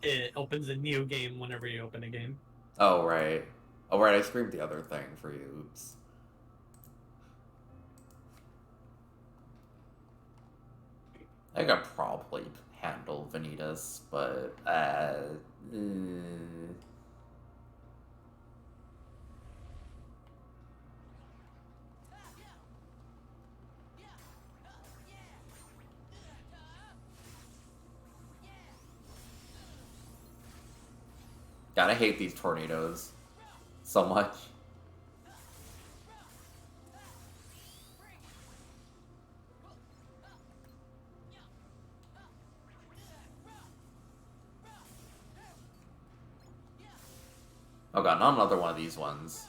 it opens a new game whenever you open a game. Oh, right. Oh, right, I screamed the other thing for you. Oops. I could probably handle Vanitas, but, God, I hate these tornadoes so much. Oh god, not another one of these ones.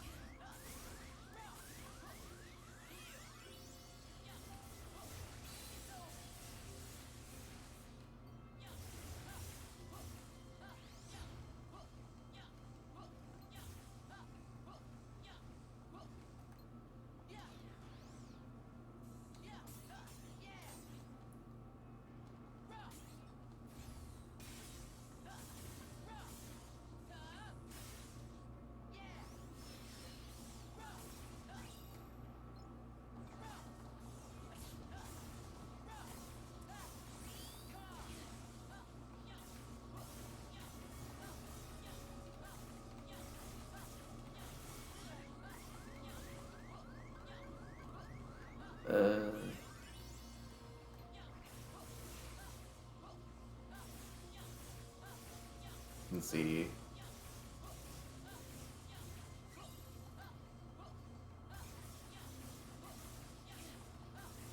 can see.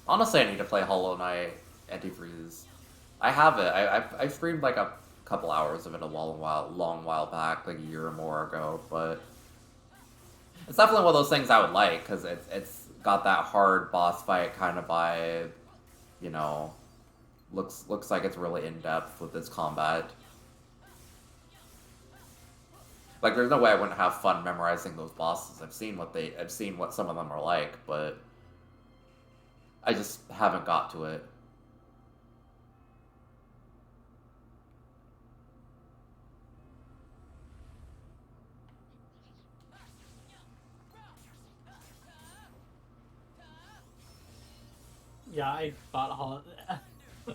Honestly, I need to play Hollow Knight Antifreeze. I have it. I streamed like a couple hours of it a long while back, like a year or more ago. But it's definitely one of those things I would like because it's got that hard boss fight kind of vibe. You know, looks like it's really in depth with its combat. Like, there's no way I wouldn't have fun memorizing those bosses. I've seen what some of them are like, but I just haven't got to it. Yeah, I bought Hollow.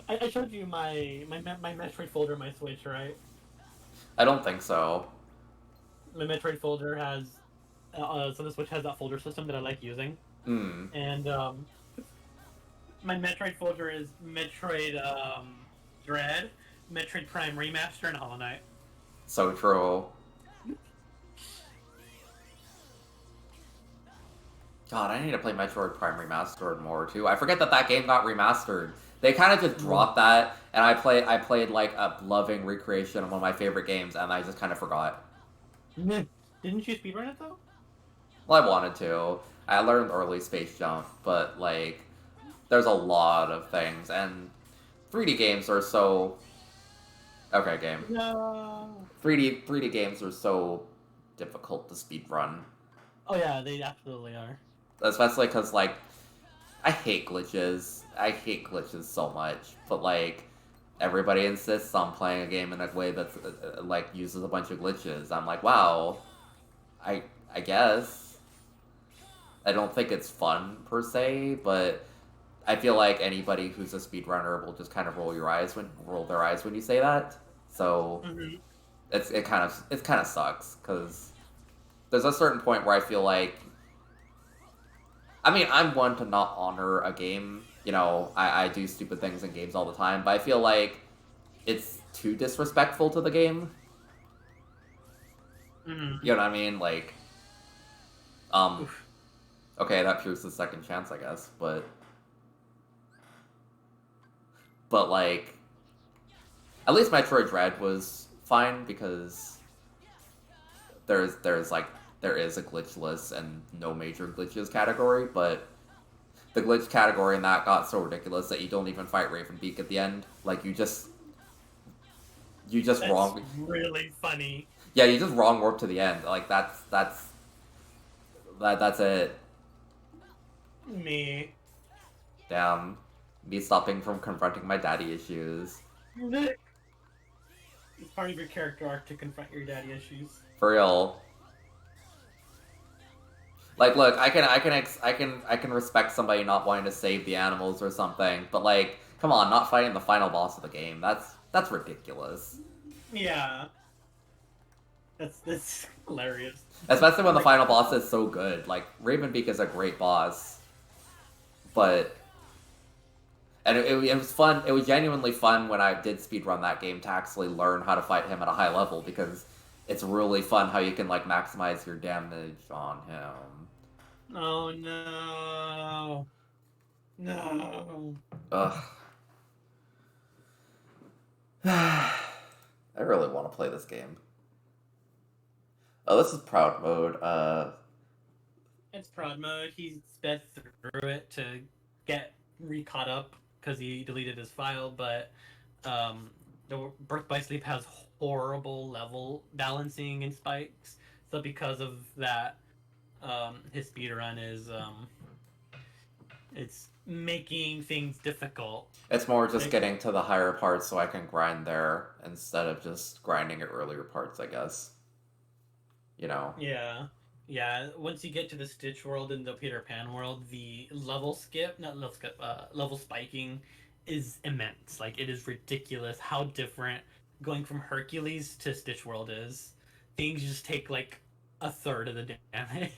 I showed you my Metroid folder on my Switch, right? I don't think so. My Metroid folder has so the Switch has that folder system that I like using, Hmm. and my Metroid folder is Metroid Dread, Metroid Prime Remaster, and Hollow Knight. So true. God, I need to play Metroid Prime Remastered more too. I forget that game got remastered. They kind of just dropped that, and I played like a loving recreation of one of my favorite games, and I just kind of forgot. Didn't you speedrun it though? Well, I wanted to. I learned early Space Jump, but like, there's a lot of things, and 3D games are so. Okay, game. No. 3D games are so difficult to speedrun. Oh yeah, they absolutely are. Especially because, like, I hate glitches. I hate glitches so much. But, like, everybody insists on playing a game in a way that's, like, uses a bunch of glitches. I'm like, wow, I guess. I don't think it's fun, per se, but I feel like anybody who's a speedrunner will just kind of roll their eyes when you say that. So, it kind of sucks, because there's a certain point where I feel like, I mean, I'm one to not honor a game. You know, I do stupid things in games all the time, but I feel like it's too disrespectful to the game. You know what I mean? Like, okay, that proves the second chance, I guess, but like, at least Metroid Dread was fine because there is a glitchless and no major glitches category, but the glitch category in that got so ridiculous that you don't even fight Ravenbeak at the end. Like, you just That's wrong. Really funny. Yeah, you just wrong warp to the end. Like, that's it. Me. Damn, me stopping from confronting my daddy issues. It's part of your character arc to confront your daddy issues. For real. Like, look, I can respect somebody not wanting to save the animals or something, but like, come on, not fighting the final boss of the game. That's ridiculous. Yeah. That's hilarious. Especially when the final boss is so good. Like, Ravenbeak is a great boss, but it was fun. It was genuinely fun when I did speedrun that game to actually learn how to fight him at a high level, because it's really fun how you can like maximize your damage on him. Oh no. No. Ugh. I really want to play this game. Oh, this is Proud Mode. It's prod mode. He sped through it to get re-caught up because he deleted his file, but the Birth by Sleep has horrible level balancing and spikes. So because of that, his speedrun is it's making things difficult. It's more just getting to the higher parts so I can grind there instead of just grinding at earlier parts, I guess. You know. Yeah. Yeah, once you get to the Stitch world and the Peter Pan world, the level spiking is immense. Like, it is ridiculous how different going from Hercules to Stitch world is. Things just take like a third of the damage.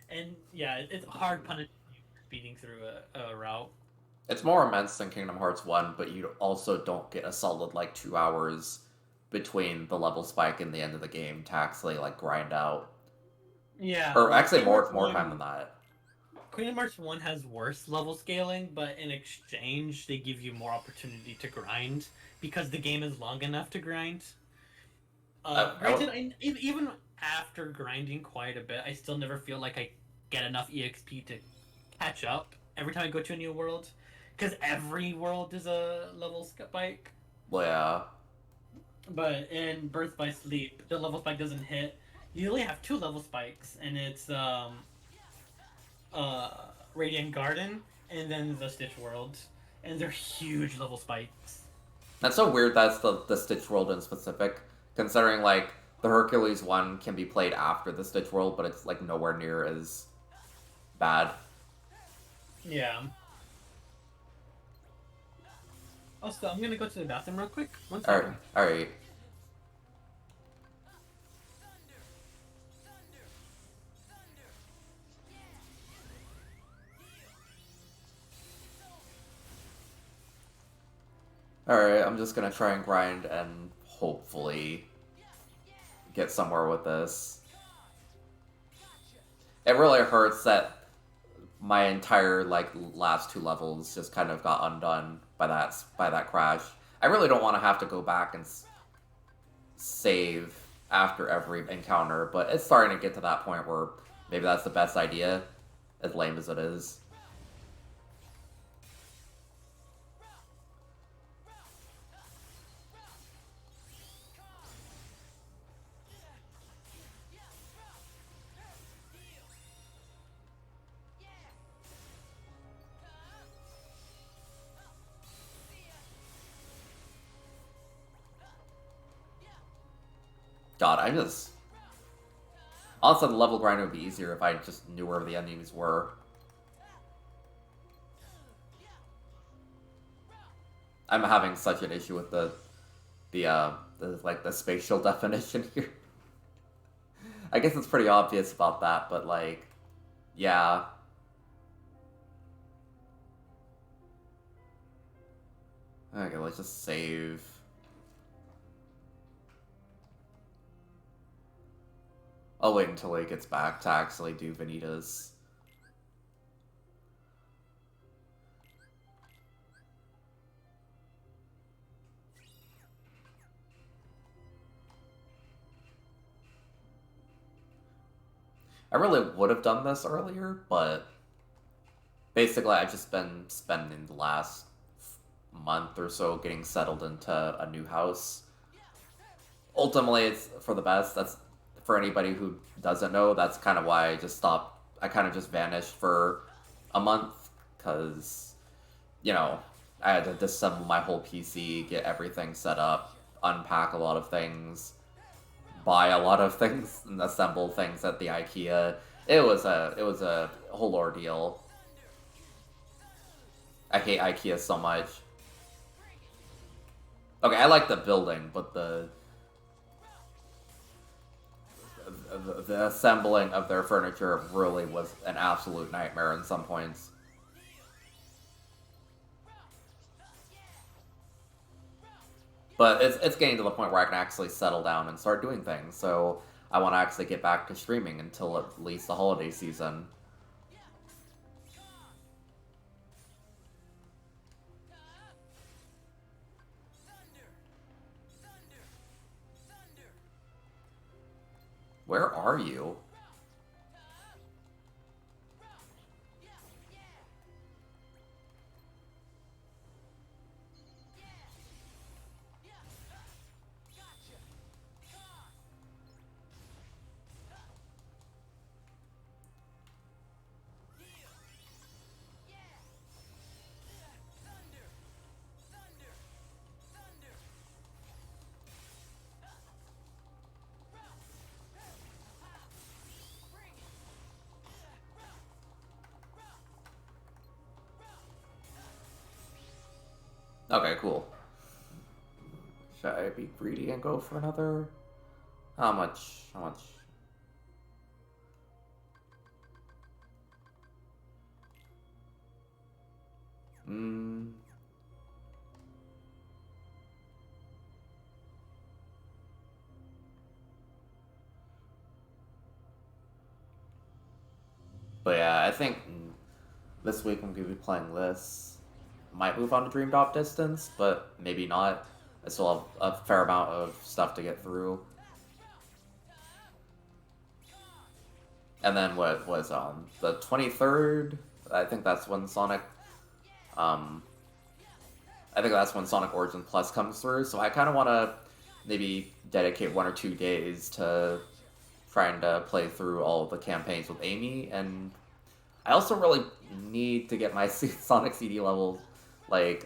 And yeah, it's hard punishing you for speeding through a route. It's more immense than Kingdom Hearts 1, but you also don't get a solid like 2 hours between the level spike and the end of the game to actually like grind out. Yeah, Or actually Kingdom Hearts more 1, time than that. Kingdom Hearts 1 has worse level scaling, but in exchange, they give you more opportunity to grind because the game is long enough to grind. Granted, even after grinding quite a bit, I still never feel like I get enough EXP to catch up every time I go to a new world, because every world is a level spike. Well, yeah. But in Birth by Sleep, the level spike doesn't hit. You only have two level spikes, and it's uh Radiant Garden and then the Stitch World, and they're huge level spikes. That's so weird that's the Stitch World in specific, considering like the Hercules one can be played after the Stitch World, but it's like nowhere near as bad. Yeah. Also, I'm gonna go to the bathroom real quick. One Alright, second. alright. Alright, I'm just gonna try and grind and hopefully get somewhere with this. It really hurts that my entire like last two levels just kind of got undone by that crash. I really don't want to have to go back and save after every encounter, but it's starting to get to that point where maybe that's the best idea, as lame as it is. God, I just... Honestly, the level grind would be easier if I just knew where the enemies were. I'm having such an issue with the spatial definition here. I guess it's pretty obvious about that, but like, yeah. Okay, let's just save. I'll wait until he gets back to actually do Vanitas. I really would have done this earlier, but basically I've just been spending the last month or so getting settled into a new house. Ultimately, it's for the best. That's for anybody who doesn't know. That's kind of why I just stopped. I kind of just vanished for a month because, you know, I had to disassemble my whole PC, get everything set up, unpack a lot of things, buy a lot of things, and assemble things at the IKEA. It was a whole ordeal. I hate IKEA so much. Okay, I like the building, but the assembling of their furniture really was an absolute nightmare in some points. But it's getting to the point where I can actually settle down and start doing things, so I want to actually get back to streaming until at least the holiday season. Where are you? Okay, cool. Should I be greedy and go for another? How much? How much? Hmm. But yeah, I think this week I'm gonna be playing this. Might move on to Dream Drop Distance, but maybe not. I still have a fair amount of stuff to get through. And then what was the 23rd? I think that's when Sonic um I think that's when Sonic Origins Plus comes through. So I kind of want to maybe dedicate 1 or 2 days to trying to play through all the campaigns with Amy, and I also really need to get my Sonic CD levels like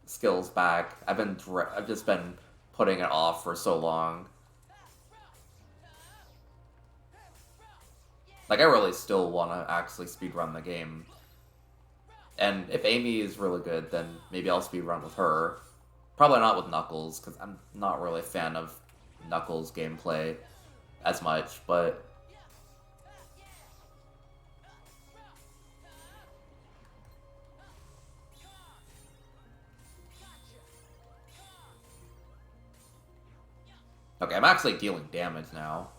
skills back. I've just been putting it off for so long. Like I really still want to actually speedrun the game. And if Amy is really good, then maybe I'll speedrun with her. Probably not with Knuckles, because I'm not really a fan of Knuckles gameplay as much, but okay, I'm actually dealing damage now.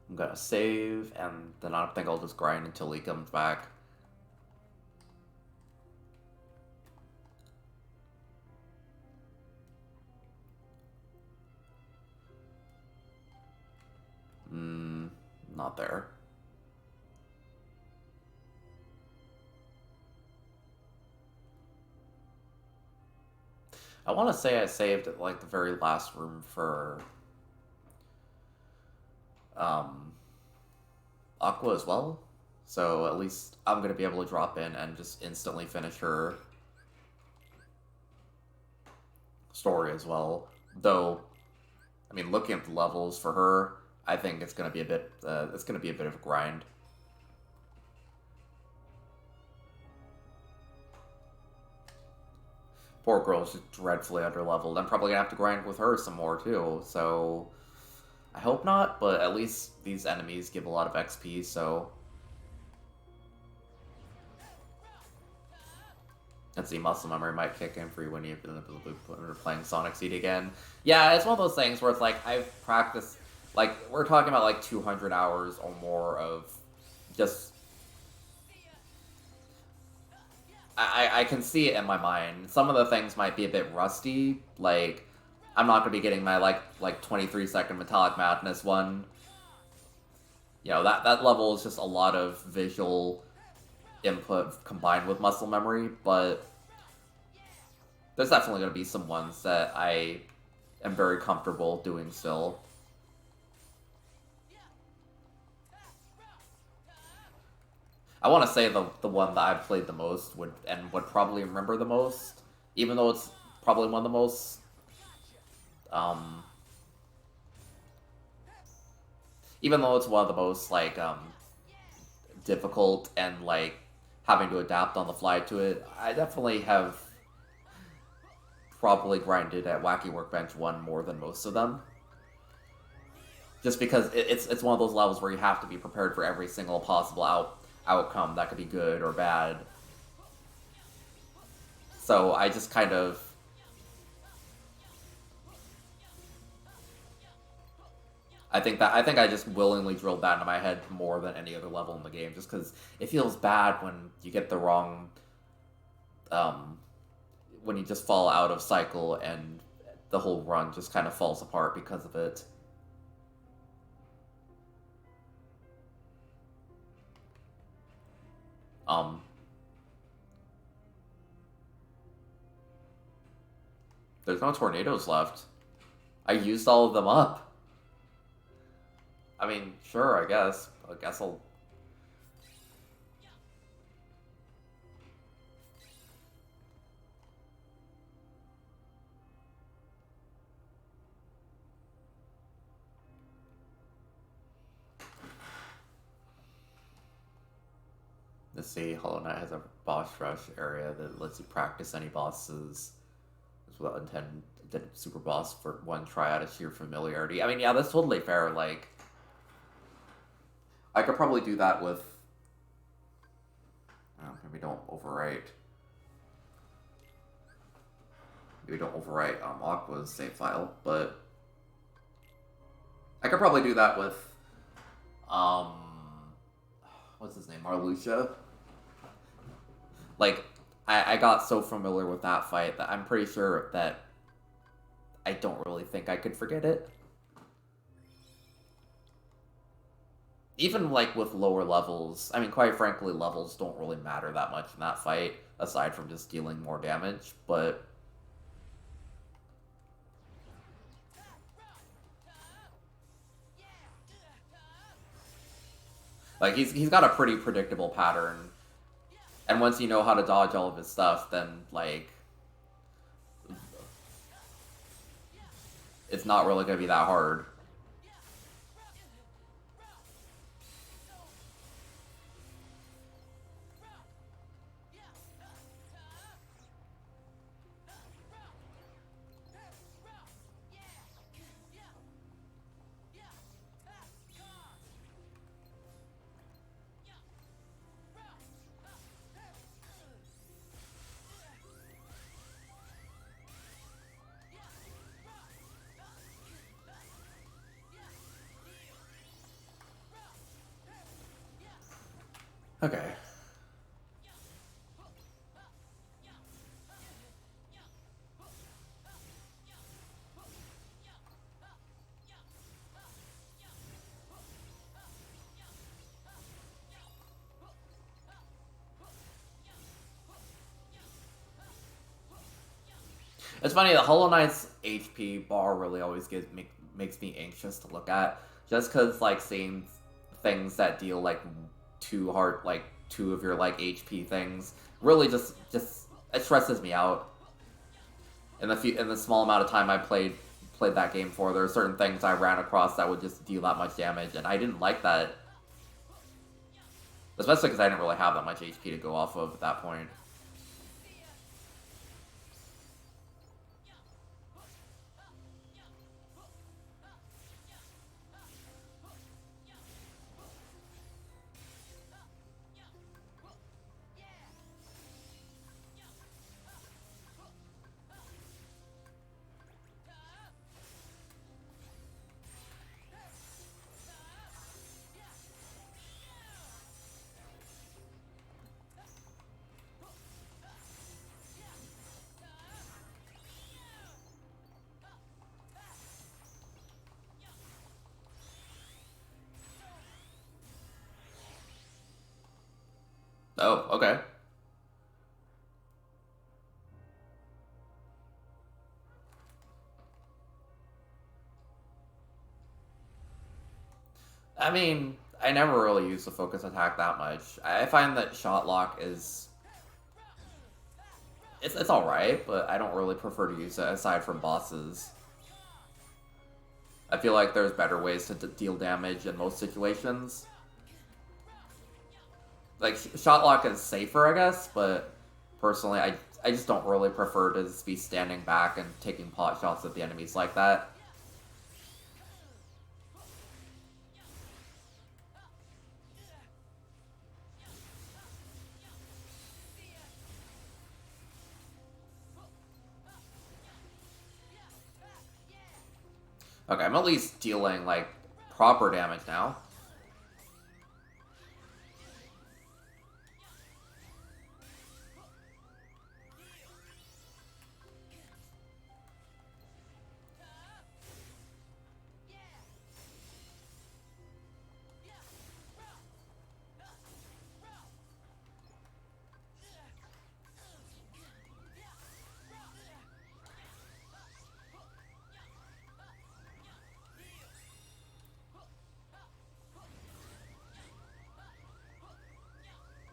I'm gonna save, and then I think I'll just grind until he comes back. Not there. I want to say I saved at like the very last room for um, Aqua as well. So at least I'm gonna be able to drop in and just instantly finish her story as well. Though, I mean, looking at the levels for her, I think it's gonna be a bit. It's gonna be a bit of a grind. Poor girl's just dreadfully underleveled. I'm probably gonna have to grind with her some more too. So I hope not, but at least these enemies give a lot of XP. So let's see, muscle memory might kick in for you when you're playing Sonic Seed again. Yeah, it's one of those things where it's like I've practiced. Like we're talking about like 200 hours or more of just I can see it in my mind. Some of the things might be a bit rusty. Like, I'm not gonna be getting my like 23-second Metallic Madness one. You know, that level is just a lot of visual input combined with muscle memory, but there's definitely gonna be some ones that I am very comfortable doing still. I want to say the one that I've played the most would probably remember the most, even though it's probably one of the most um, even though it's one of the most like difficult and like having to adapt on the fly to it. I definitely have probably grinded at Wacky Workbench 1 more than most of them. Just because it's one of those levels where you have to be prepared for every single possible outcome that could be good or bad. So I just kind of I think I just willingly drilled that into my head more than any other level in the game, just because it feels bad when you get the wrong, um, when you just fall out of cycle and the whole run just kind of falls apart because of it. Um, there's no tornadoes left. I used all of them up. I mean, sure, I guess. I guess I'll... Let's see, Hollow Knight has a boss rush area that lets you practice any bosses without intended super boss for one try out of sheer familiarity. I mean, yeah, that's totally fair. Like, I could probably do that with... Oh, maybe don't overwrite. Maybe don't overwrite Aqua's save file, but... I could probably do that with... What's his name? Marluxia? Like, I got so familiar with that fight that I'm pretty sure that I don't really think I could forget it. Even, like, with lower levels, I mean, quite frankly, levels don't really matter that much in that fight, aside from just dealing more damage, but... Like, he's got a pretty predictable pattern, and once you know how to dodge all of his stuff, then, like... It's not really gonna be that hard. Okay. It's funny, the Hollow Knight's HP bar really always makes me anxious to look at, just because, like, seeing things that deal, like, two of your, like, HP things, really just it stresses me out. In the small amount of time I played that game for, there are certain things I ran across that would just deal that much damage, and I didn't like that. Especially because I didn't really have that much HP to go off of at that point. Oh, okay. I mean, I never really use the focus attack that much. I find that shot lock is... It's alright, but I don't really prefer to use it aside from bosses. I feel like there's better ways to deal damage in most situations. Like, shot lock is safer, I guess, but personally, I just don't really prefer to just be standing back and taking pot shots at the enemies like that. Okay, I'm at least dealing, like, proper damage now.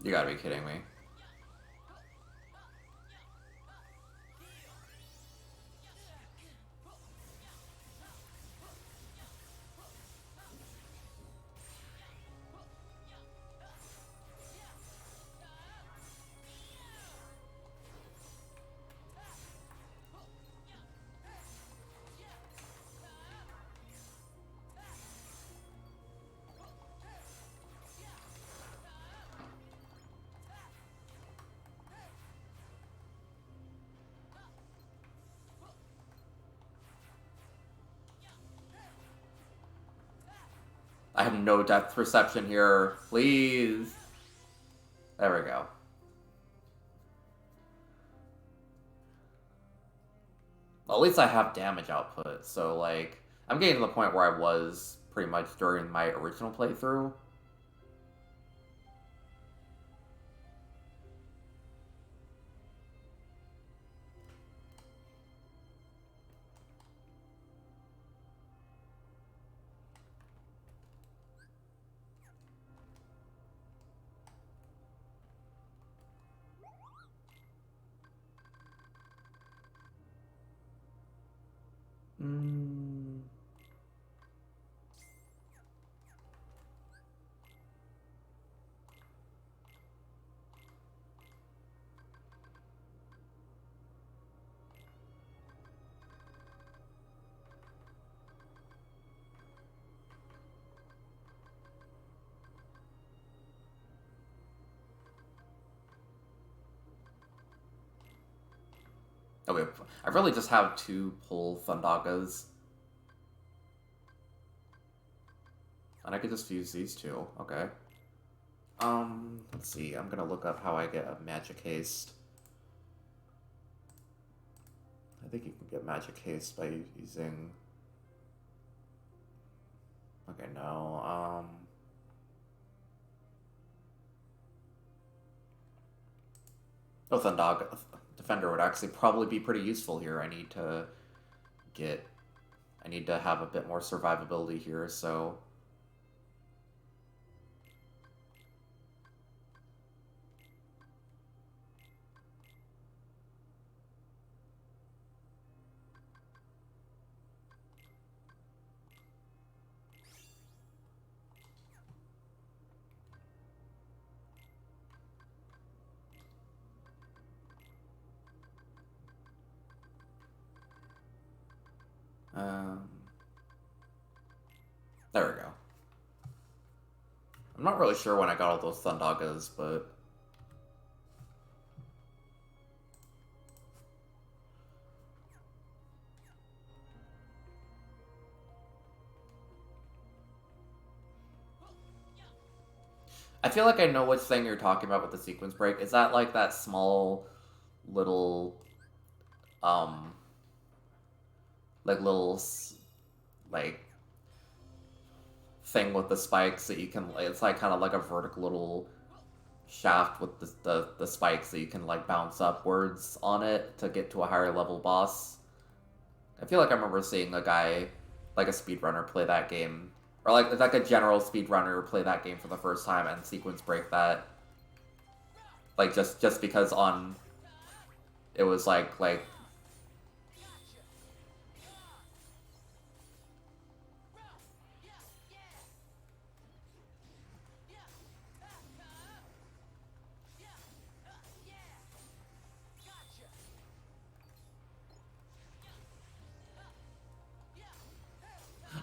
You gotta be kidding me. have no depth perception here. Please. There we go. Well, at least I have damage output, so, like, I'm getting to the point where I was pretty much during my original playthrough. Okay, I really just have 2 pull Thundagas. And I could just fuse these 2. Okay. Let's see. I'm gonna look up how I get a magic haste. I think you can get magic haste by using... Okay, no, Oh, Thundaga Defender would actually probably be pretty useful here. I need to have a bit more survivability here, so... There we go. I'm not really sure when I got all those Thundagas, but... I feel like I know which thing you're talking about with the sequence break. Is that like that small little, like little, like, thing with the spikes that you can, it's like kind of like a vertical little shaft with the spikes that you can like bounce upwards on it to get to a higher level boss. I feel like I remember seeing a guy, like a speedrunner, play that game. Or like a general speedrunner play that game for the first time and sequence break that. Like just because on it was like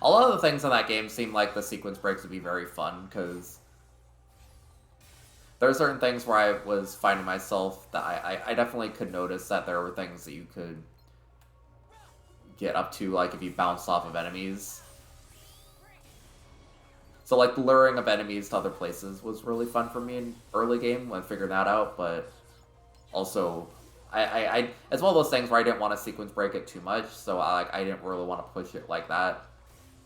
a lot of the things in that game seem like the sequence breaks would be very fun, because there are certain things where I was finding myself that I definitely could notice that there were things that you could get up to, like if you bounced off of enemies. So like the luring of enemies to other places was really fun for me in early game when I figured that out, but also it's one of those things where I didn't want to sequence break it too much, so I didn't really want to push it like that.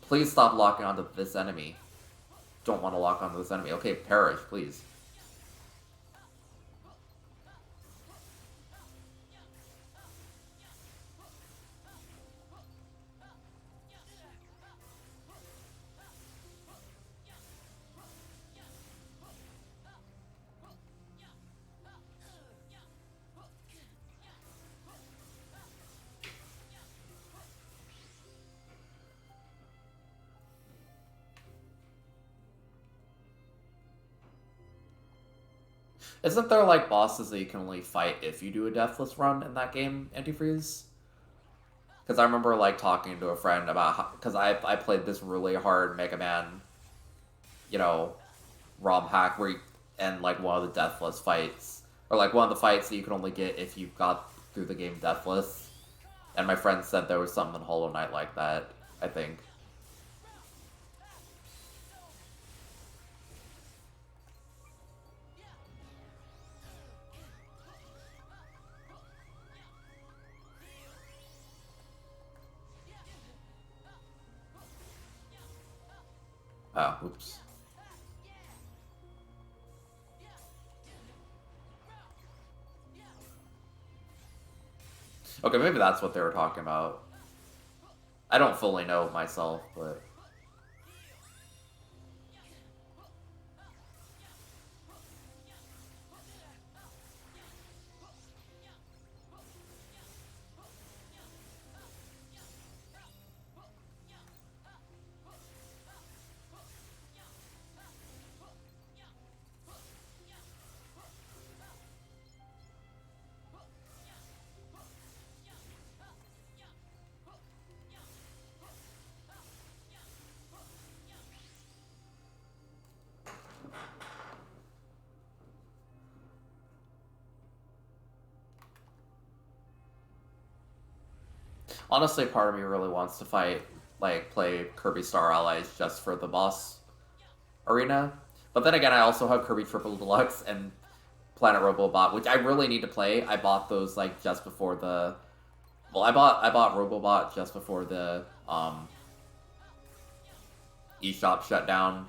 Please stop locking onto this enemy. Don't want to lock onto this enemy. Okay, perish, please. Isn't there, like, bosses that you can only fight if you do a deathless run in that game, Antifreeze? Because I remember, like, talking to a friend about how... Because I played this really hard Mega Man, you know, ROM hack where you... And, like, one of the deathless fights... Or, like, one of the fights that you can only get if you got through the game deathless. And my friend said there was something in Hollow Knight like that, I think. Oh, oops. Okay, maybe that's what they were talking about. I don't fully know myself, but... Honestly, part of me really wants to play Kirby Star Allies just for the boss arena. But then again, I also have Kirby Triple Deluxe and Planet Robobot, which I really need to play. I bought those just before the... Well, I bought Robobot just before the eShop shut down,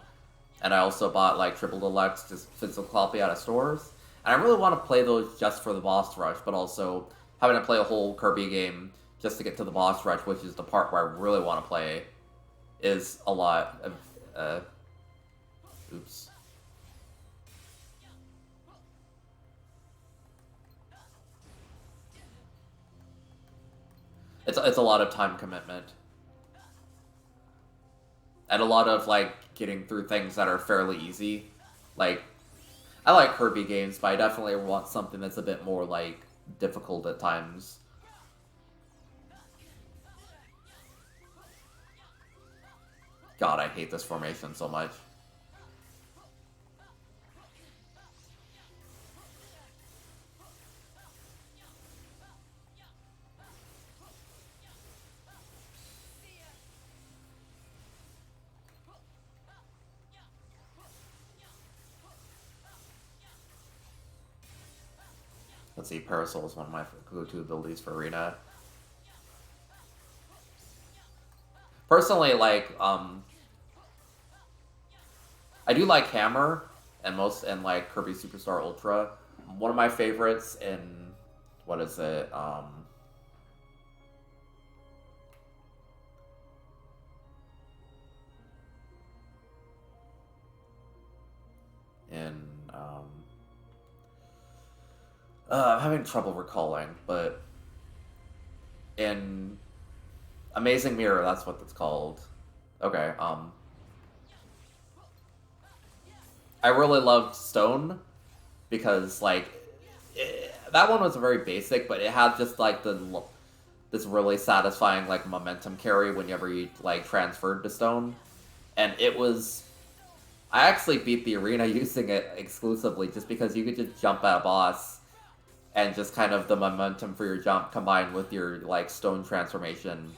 and I also bought Triple Deluxe just physical copy out of stores. And I really want to play those just for the boss rush, but also having to play a whole Kirby game just to get to the boss rush, which is the part where I really want to play, is a lot of... oops. It's a lot of time commitment. And a lot of, getting through things that are fairly easy. I like Kirby games, but I definitely want something that's a bit more, difficult at times. God, I hate this formation so much. Let's see, Parasol is one of my go-to abilities for Arena. Personally, I do like Hammer and Kirby Superstar Ultra. One of my favorites in what is it? In I'm having trouble recalling, but in Amazing Mirror, that's what it's called. Okay, I really loved Stone because that one was very basic, but it had just this really satisfying momentum carry whenever you transferred to Stone, and it was... I actually beat the arena using it exclusively just because you could just jump at a boss and just kind of the momentum for your jump combined with your Stone transformation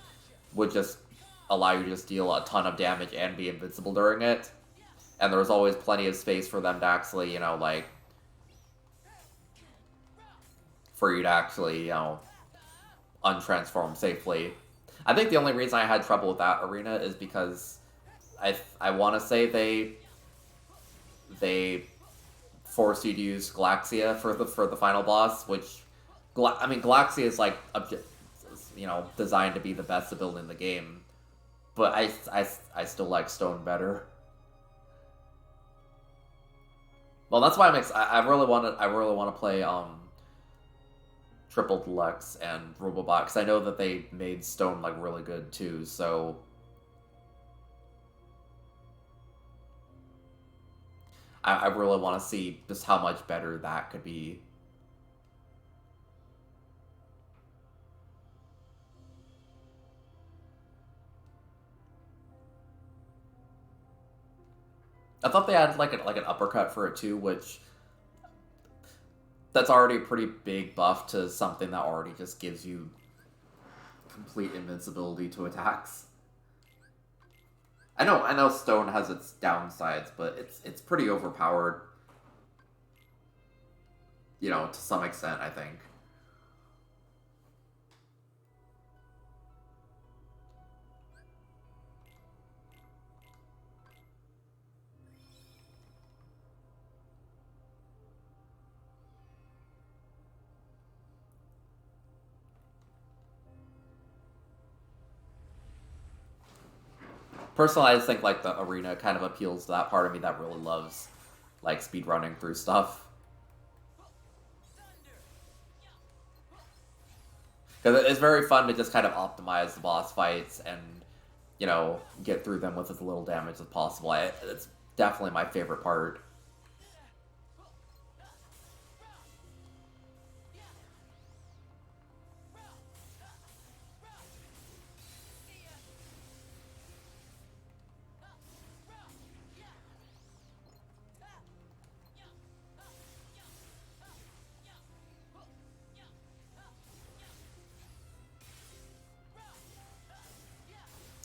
would just allow you to just deal a ton of damage and be invincible during it. And there was always plenty of space for them to actually, for you to actually, untransform safely. I think the only reason I had trouble with that arena is because I want to say they force you to use Galaxia for the final boss, which Galaxia is designed to be the best ability in the game, but I still like Stone better. Well, that's why I really want to play Triple Deluxe and Robobot because I know that they made Stone really good too. So I really want to see just how much better that could be. I thought they had an uppercut for it too, which that's already a pretty big buff to something that already just gives you complete invincibility to attacks. I know Stone has its downsides, but it's pretty overpowered. To some extent, I think. Personally, I just think like the arena kind of appeals to that part of me that really loves like speedrunning through stuff. Because it's very fun to just kind of optimize the boss fights and, you know, get through them with as little damage as possible. It's definitely my favorite part.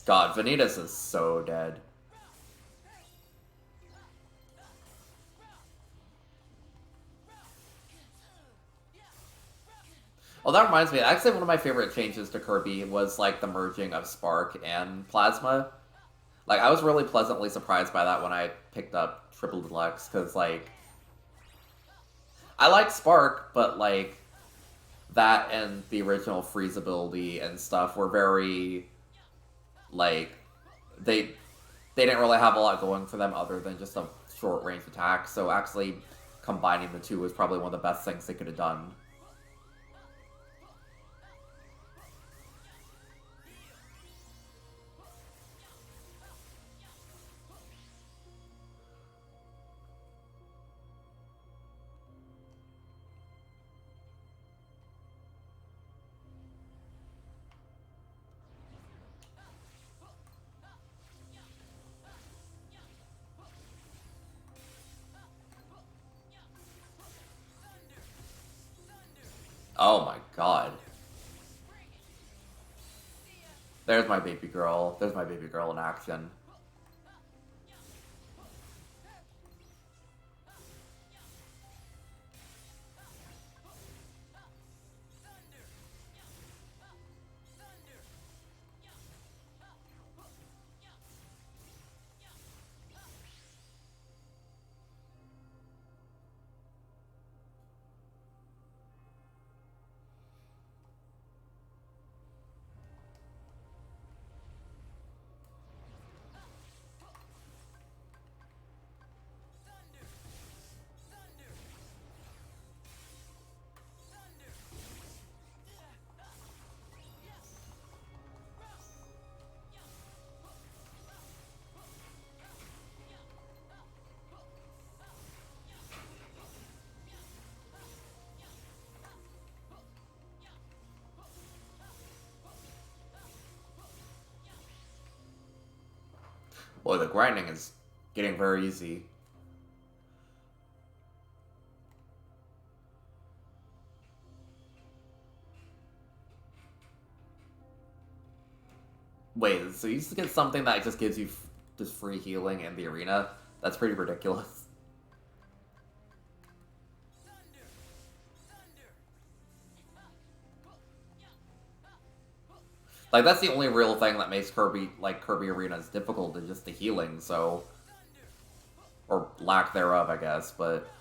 God, Vanitas is so dead. Well, that reminds me, actually one of my favorite changes to Kirby was, like, the merging of Spark and Plasma. Like, I was really pleasantly surprised by that when I picked up Triple Deluxe, because, like, I like Spark, but, like, that and the original Freeze ability and stuff were very, like, they didn't really have a lot going for them other than just a short-range attack, so actually combining the two was probably one of the best things they could have done. Oh my god. There's my baby girl. There's my baby girl in action. Boy, the grinding is getting very easy. Wait, so you used to get something that just gives you just free healing in the arena? That's pretty ridiculous. Like, that's the only real thing that makes Kirby, like, Kirby Arenas difficult is just the healing, so... Or lack thereof, I guess, but...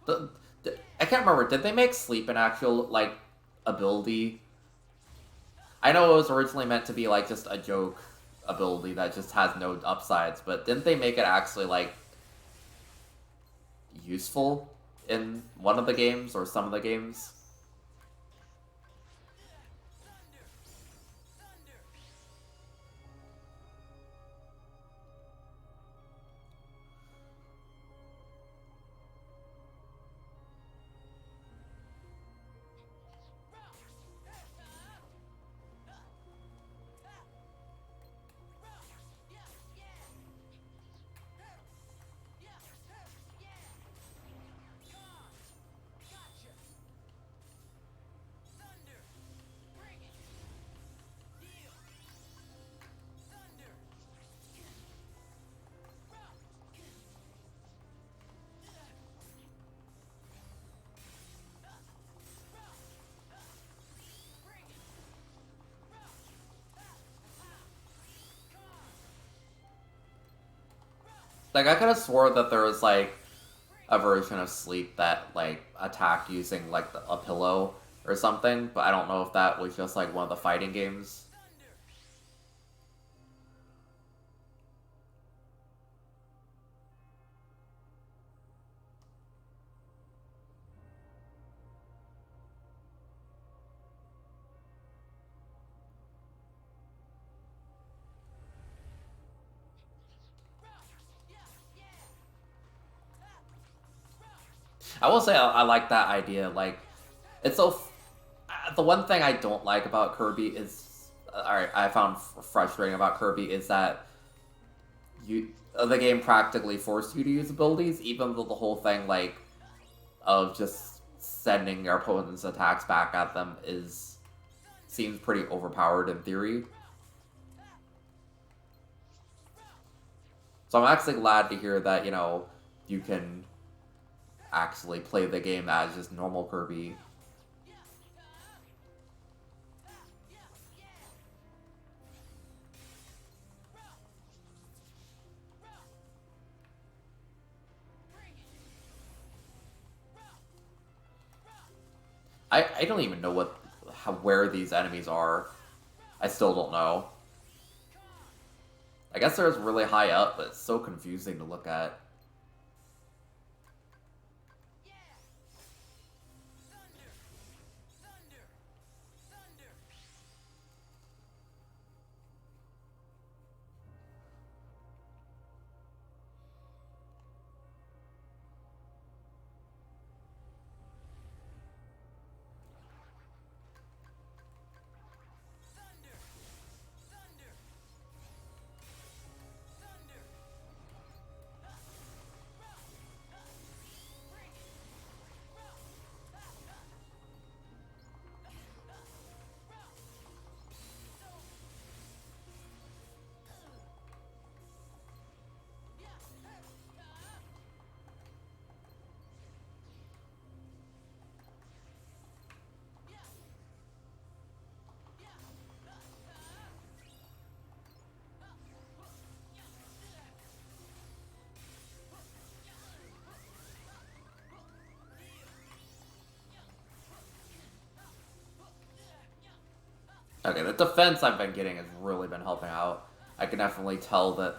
I can't remember, did they make Sleep an actual, like, ability? I know it was originally meant to be, like, just a joke ability that just has no upsides, but didn't they make it actually, like, useful in one of the games, or some of the games? Like, I could have swore that there was, like, a version of Sleep that, like, attacked using, like, a pillow. or something, but I don't know if that was just like one of the fighting games. I will say I like that idea. Like, it's so. The one thing I don't like about Kirby is, alright, I found frustrating about Kirby is that the game practically forced you to use abilities, even though the whole thing like of just sending your opponent's attacks back at them seems pretty overpowered in theory. So I'm actually glad to hear that you can actually play the game as just normal Kirby. I don't even know where these enemies are. I still don't know. I guess they're really high up, but it's so confusing to look at. Okay, the defense I've been getting has really been helping out. I can definitely tell that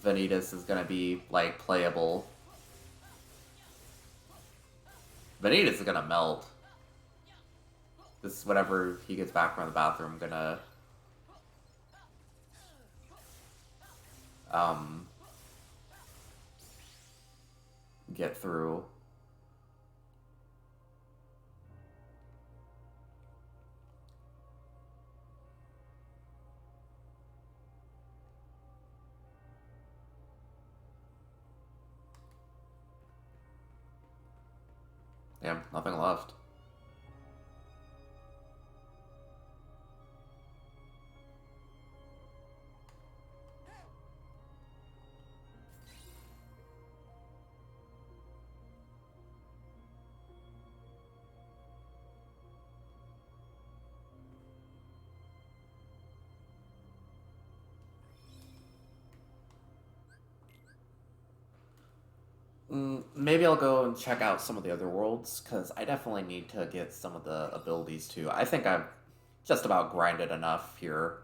Vanitas is gonna be, like, playable. Vanitas is gonna melt. This is whenever he gets back from the bathroom, I'm gonna get through. Damn, nothing left. Maybe I'll go and check out some of the other worlds, because I definitely need to get some of the abilities too. I think I've just about grinded enough here.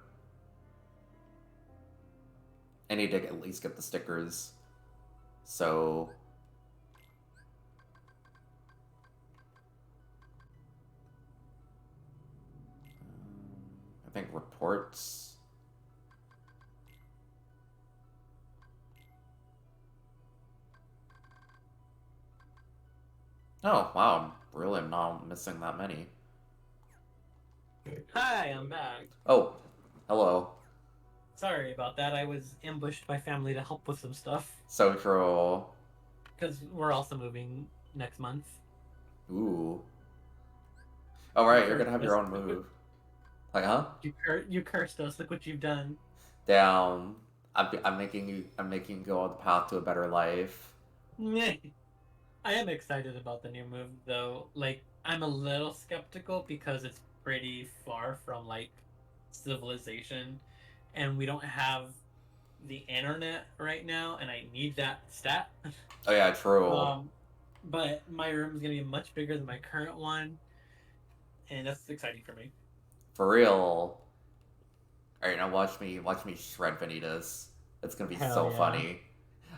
I need to at least get the stickers. So I think reports. Oh, wow, I'm really not missing that many. Hi, I'm back. Oh, hello. Sorry about that. I was ambushed by family to help with some stuff. So true. Because we're also moving next month. Ooh. Alright, you're gonna have your own move. Like, huh? You cursed us. Look what you've done. Down. I'm making you go on the path to a better life. I am excited about the new move, though. Like, I'm a little skeptical because it's pretty far from, like, civilization. And we don't have the internet right now, and I need that stat. Oh yeah, true. But my room is going to be much bigger than my current one. and that's exciting for me. For real. Alright, now watch me shred Vanitas. It's gonna be Hell so yeah. funny.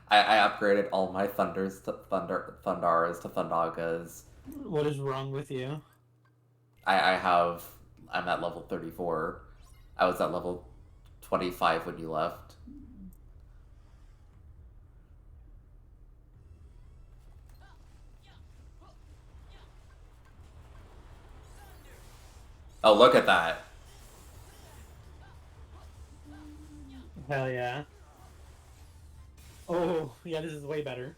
I upgraded all my Thundaras to Thundagas. What is wrong with you? I'm at level 34. I was at level 25 when you left. Oh, look at that. Hell yeah. Oh, yeah, this is way better.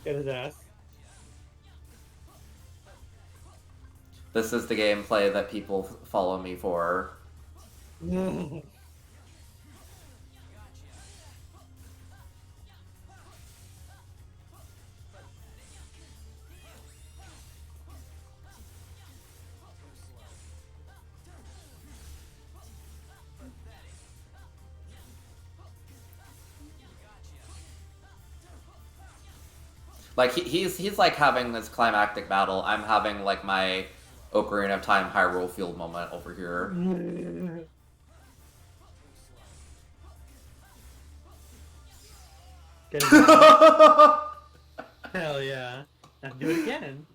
Get his ass. This is the gameplay that people follow me for. Like he's like having this climactic battle. I'm having like my Ocarina of Time Hyrule Field moment over here. Get his ass. Hell yeah. Now do it again.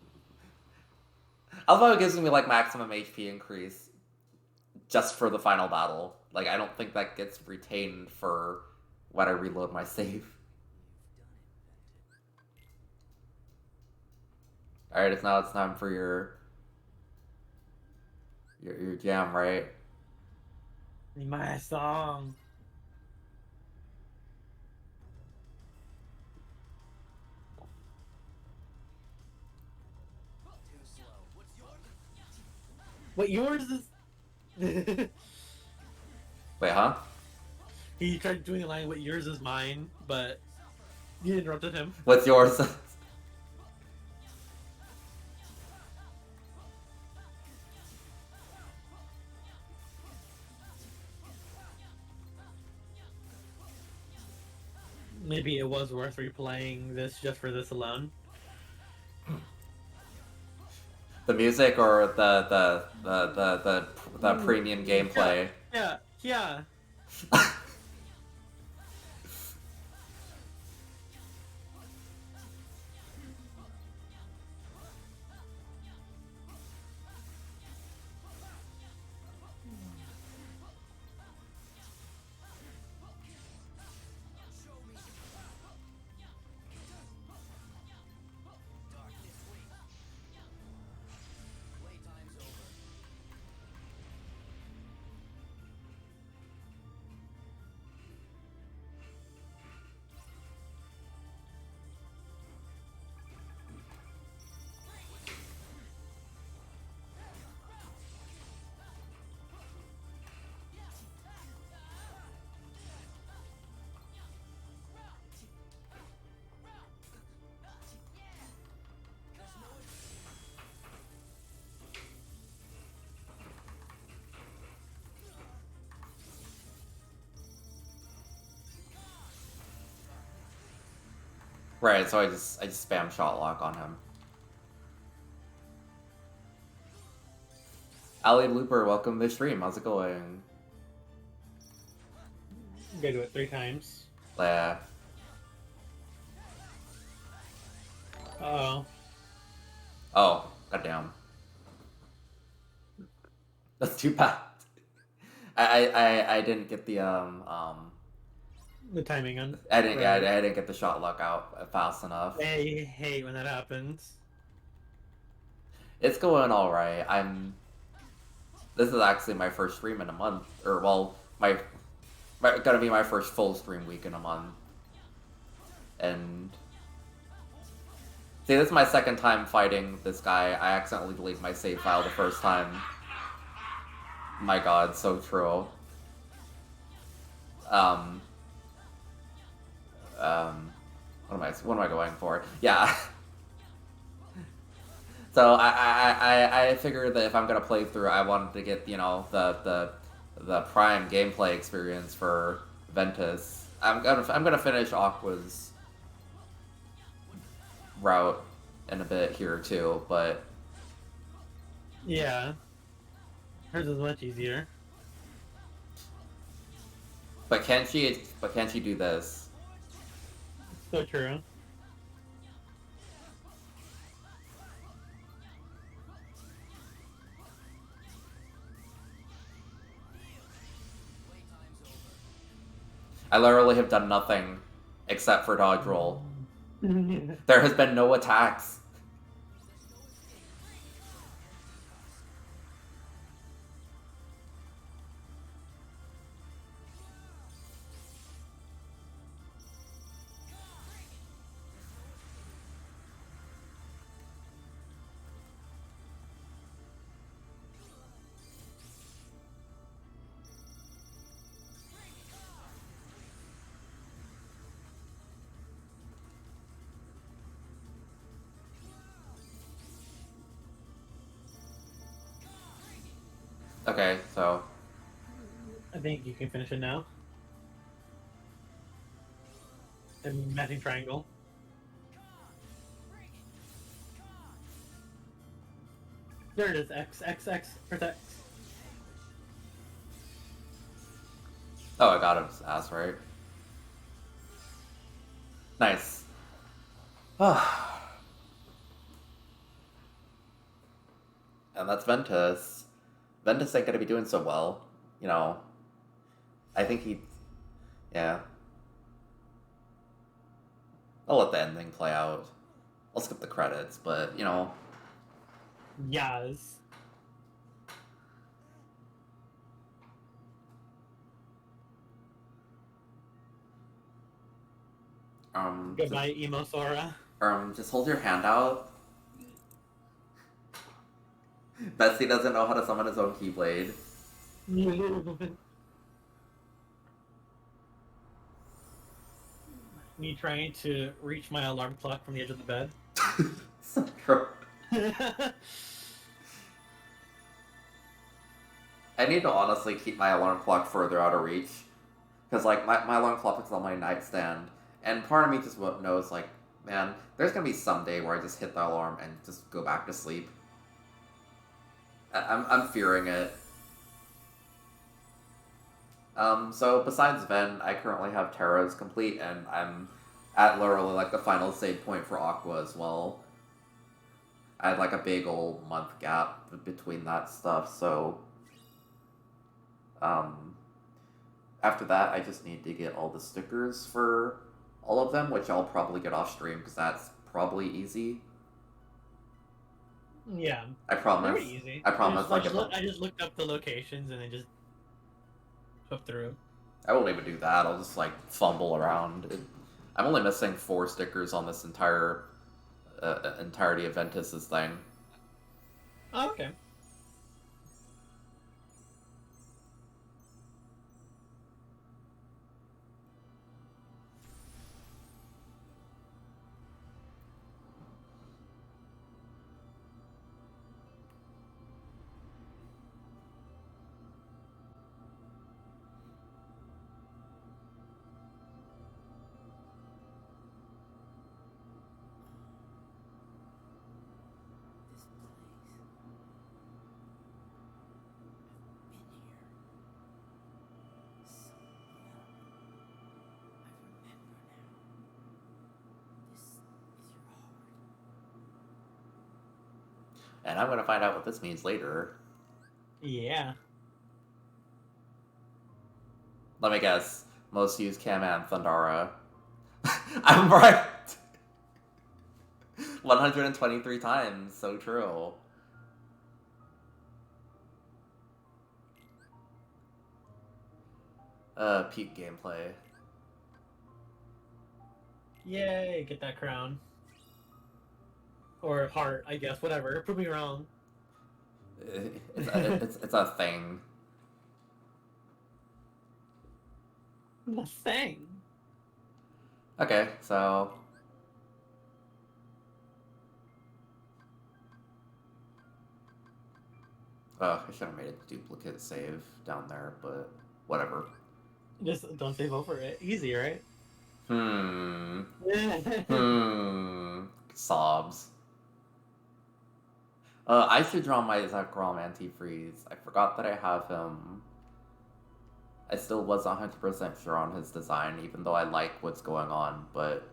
Although it gives me like maximum HP increase just for the final battle. Like I don't think that gets retained for when I reload my save. Alright, it's time for your jam, right? My song. What yours is? Wait, huh? He tried doing a line. What yours is mine, but you interrupted him. What's yours? Maybe it was worth replaying this just for this alone. The music or the premium gameplay? Yeah. Right, so I just spam shot lock on him. Ali Looper, welcome to the stream. How's it going? You gotta do it 3 times. Yeah. Uh-oh. Oh, goddamn. That's too bad. I didn't get the The timing on. I didn't get the shot luck out fast enough. I hate when that happens. It's going all right. This is actually my first stream in a month, or well, gonna be my first full stream week in a month. And see, this is my second time fighting this guy. I accidentally deleted my save file the first time. My God, so true. What am I going for? Yeah. So I figured that if I'm gonna play through, I wanted to get the prime gameplay experience for Ventus. I'm gonna finish Aqua's route in a bit here too, but Yeah, hers is much easier. but can't she do this? So true. I literally have done nothing except for dodge roll. There has been no attacks. Okay, so I think you can finish it now. And matching triangle. There it is. X, X, X. Protect. oh, I got his ass right. Nice. And that's Ventus. Ventus ain't gonna be doing so well. You know, I think he. Yeah. I'll let the ending play out. I'll skip the credits, but, Yes. Goodbye, emo Sora. just hold your hand out. Betsy doesn't know how to summon his own Keyblade. Me trying to reach my alarm clock from the edge of the bed. So true. I need to honestly keep my alarm clock further out of reach. Because, like, my alarm clock is on my nightstand. And part of me just knows, like, man, there's gonna be some day where I just hit the alarm and just go back to sleep. I'm fearing it. So besides Ven, I currently have Terra's complete, and I'm at literally, like, the final save point for Aqua as well. I had, like, a big old month gap between that stuff, so... After that, I just need to get all the stickers for all of them, which I'll probably get off stream, because that's probably easy. Yeah. I promise. Very easy. I promise. I just looked up the locations and then just flipped through. I won't even do that. I'll just, like, fumble around. I'm only missing 4 stickers on this entire entirety of Ventus's thing. Oh, okay. And I'm gonna find out what this means later. Yeah. Let me guess. Most used Kaman Thundara. I'm right! 123 times. So true. Peak gameplay. Yay, get that crown. Or heart, I guess. Whatever. Prove me wrong. It's a thing. The thing. Okay, so... I should have made a duplicate save down there, but whatever. Just don't save over it. Easy, right? Hmm. Yeah. Sobs. I should draw my Zekrom antifreeze. I forgot that I have him. I still wasn't 100% sure on his design, even though I like what's going on, but...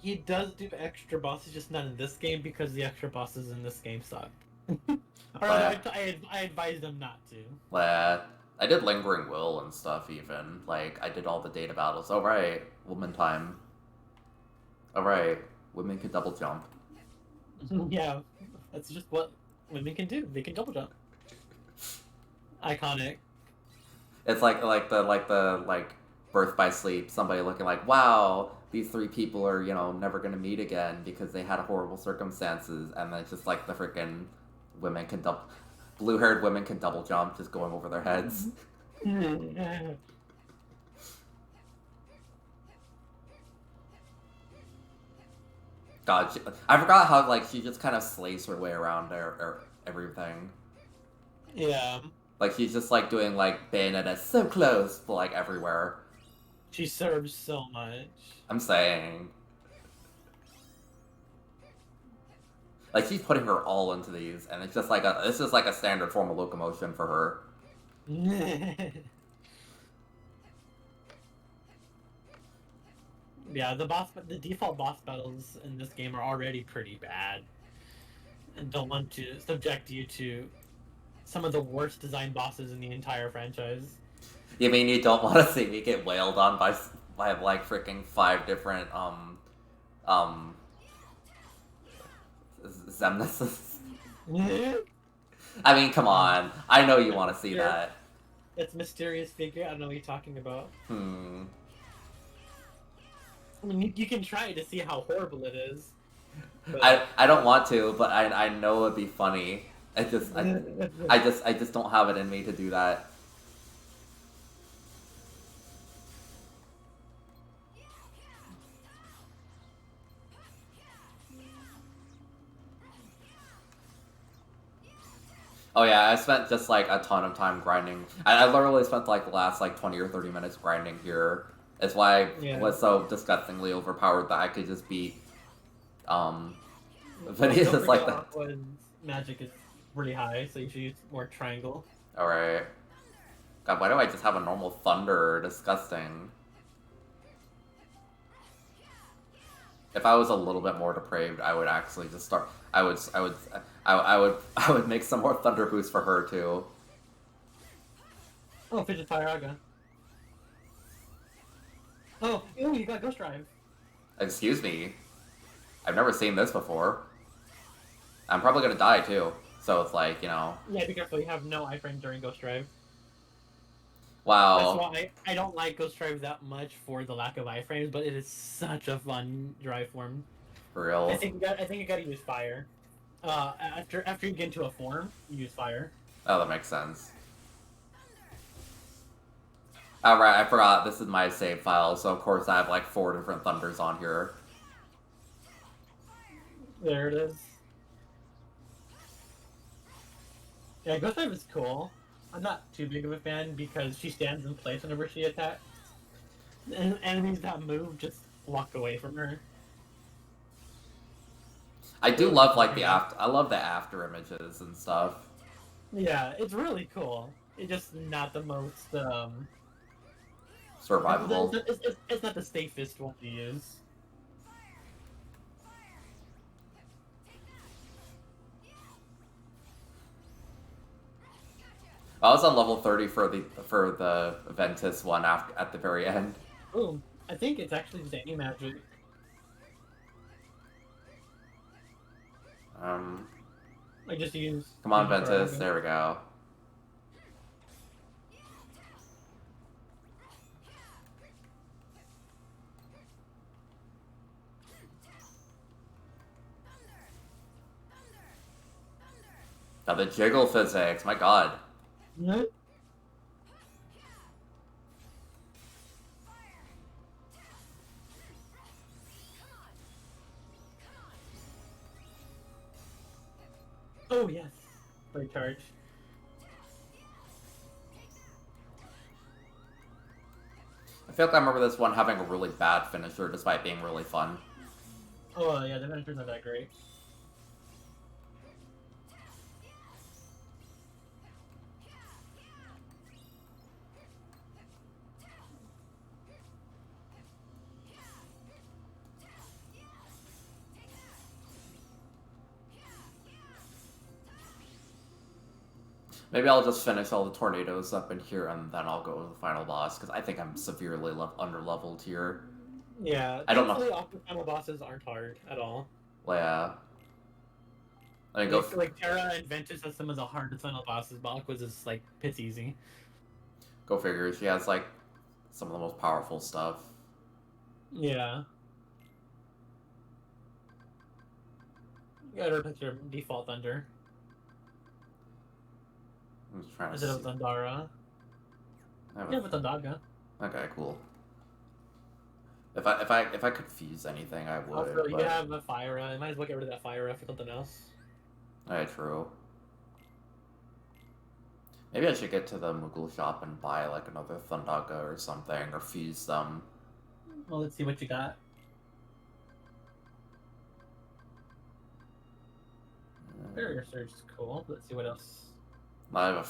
He does do extra bosses, just not in this game because the extra bosses in this game suck. Or I advise them not to. I did Lingering Will and stuff, even. Like, I did all the data battles. Oh, right. Woman time. Oh, right. Women can double jump. Yeah, that's just what women can do. They can double jump. Iconic. It's like the Birth by Sleep. Somebody looking like, wow, these three people are, never gonna meet again because they had horrible circumstances, and then it's just like the freaking women can blue-haired women can double jump, just going over their heads. God, I forgot how like she just kind of slays her way around everything. Yeah. Like she's just like doing like Bayonetta so close, but like everywhere. She serves so much. I'm saying. Like she's putting her all into these, and it's just like this is like a standard form of locomotion for her. Yeah, the default boss battles in this game are already pretty bad, and don't want to subject you to some of the worst design bosses in the entire franchise. You mean you don't want to see me get wailed on by like freaking 5 different Zemnises? I mean, come on. I know you want to see that. It's mysterious figure. I don't know what you're talking about. I mean, you can try to see how horrible it is. But... I don't want to, but I know it'd be funny. I just don't have it in me to do that. Oh yeah, I spent just like a ton of time grinding. I literally spent like the last like 20 or 30 minutes grinding here. It's why I was so disgustingly overpowered that I could just beat videos like that. Magic is really high, so you should use more triangle. Alright. God, why do I just have a normal thunder? Disgusting. If I was a little bit more depraved, I would actually just start. I would make some more thunder boosts for her too. Oh, Fidget Fire Aga. Oh, ew, you got Ghost Drive. Excuse me. I've never seen this before. I'm probably gonna die too. So it's like, Yeah, be careful. You have no iframe during Ghost Drive. Wow. That's why I don't like Ghost Drive that much for the lack of iframes, but it is such a fun drive form. For real. I think you gotta use fire. After you get into a form, you use fire. Oh, that makes sense. Alright, I forgot this is my save file, so of course I have like 4 different thunders on here. There it is. Yeah, Ghost Drive is cool. I'm not too big of a fan because she stands in place whenever she attacks. And enemies that move just walk away from her. I do love like I love the after images and stuff. Yeah, it's really cool. It's just not the most survivable. It's not the safest one to use. I was on level 30 for the Ventus one at the very end. Ooh, I think it's actually just any magic. I just use. Come on, Ventus. There we go. Now the jiggle physics. My God. What? Oh yes. Play charge. I feel like I remember this one having a really bad finisher despite being really fun. Oh yeah, the finisher's not that great. Maybe I'll just finish all the tornadoes up in here and then I'll go to the final boss, because I think I'm severely under-leveled here. Yeah, I don't know. All the final bosses aren't hard at all. Well, yeah. I mean, like Terra and Ventus has some of the hardest final bosses, but Aqua's is like it's easy. Go figure. She has like some of the most powerful stuff. Yeah. You gotta pick your default Thunder. I'm just trying to Instead of Thundara. Yeah, but Thundaga. Okay, cool. If I could fuse anything, I would. Also, you have a Fire. I might as well get rid of that Fire for something else. Alright, true. Maybe I should get to the Moogle shop and buy like another Thundaga or something, or fuse them. Well, let's see what you got. Barrier Surge is cool. Let's see what else. I have a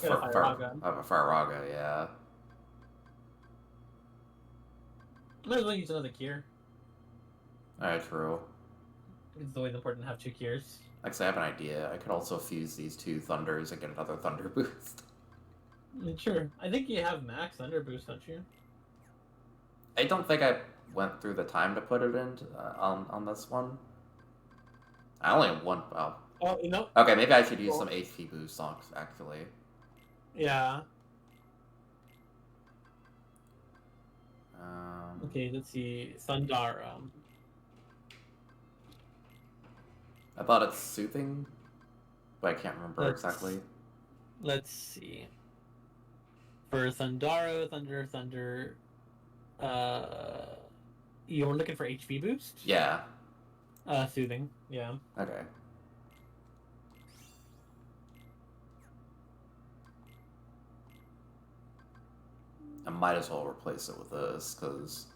Faraga, yeah. Might as well use another cure. Alright, true. It's always important to have 2 cures. Actually, I have an idea. I could also fuse these 2 Thunders and get another Thunder boost. Sure. I think you have max Thunder boost, don't you? I don't think I went through the time to put it in on this one. I only have one. Oh, you know. Okay, maybe I should use some HP boost songs, actually. Yeah. Okay, let's see. Thundara. I thought it's soothing, but I can't remember exactly. Let's see. For Thundara, Thunder. You were looking for HP boost? Yeah. Soothing. Yeah. Okay. I might as well replace it with this, because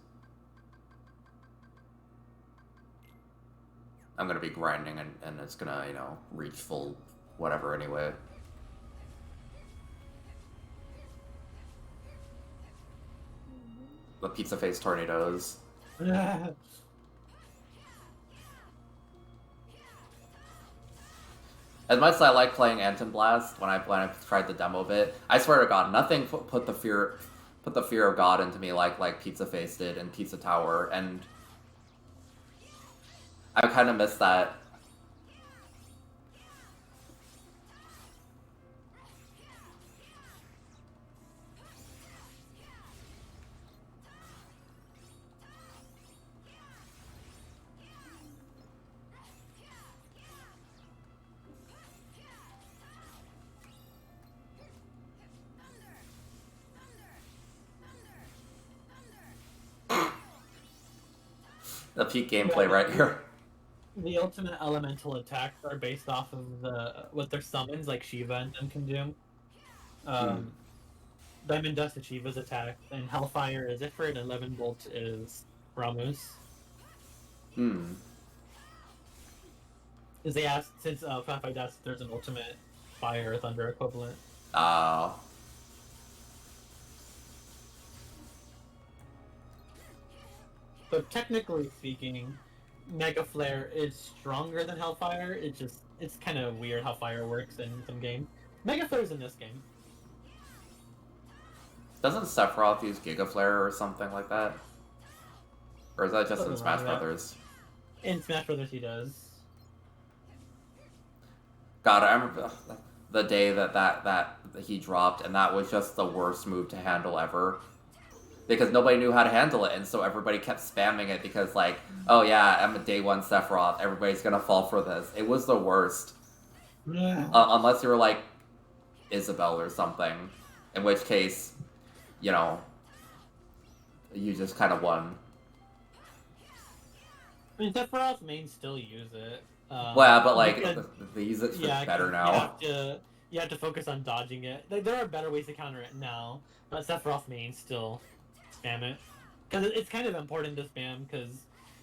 I'm going to be grinding and it's going to, you know, reach full whatever anyway. The pizza face tornadoes. As much as I like playing Anton Blast, when I tried the demo of it, I swear to God, nothing put the fear of God into me like Pizza Face did in Pizza Tower, and I kind of miss that. The peak gameplay right here. The ultimate elemental attacks are based off of what their summons, like Shiva and them can do. Diamond Dust is Shiva's attack, and Hellfire is Ifrit, and 11 Bolt is Ramu's. Because they asked, since Five Dust, there's an ultimate Fire or Thunder equivalent. Oh. So technically speaking, Mega Flare is stronger than Hellfire. It's kind of weird how Fire works in some games. Mega Flare's in this game. Doesn't Sephiroth use Giga Flare or something like that? Or is that just in Smash Brothers? In Smash Brothers he does. God, I remember the day that he dropped, and that was just the worst move to handle ever. Because nobody knew how to handle it, and so everybody kept spamming it because, like, oh yeah, I'm a day 1 Sephiroth, everybody's gonna fall for this. It was the worst. Unless you were, like, Isabelle or something. In which case, you know, you just kind of won. I mean, Sephiroth's mains still use it. Well, but, like, they use it better now. You have to focus on dodging it. There are better ways to counter it now. But Sephiroth main still spam it. Because it's kind of important to spam, because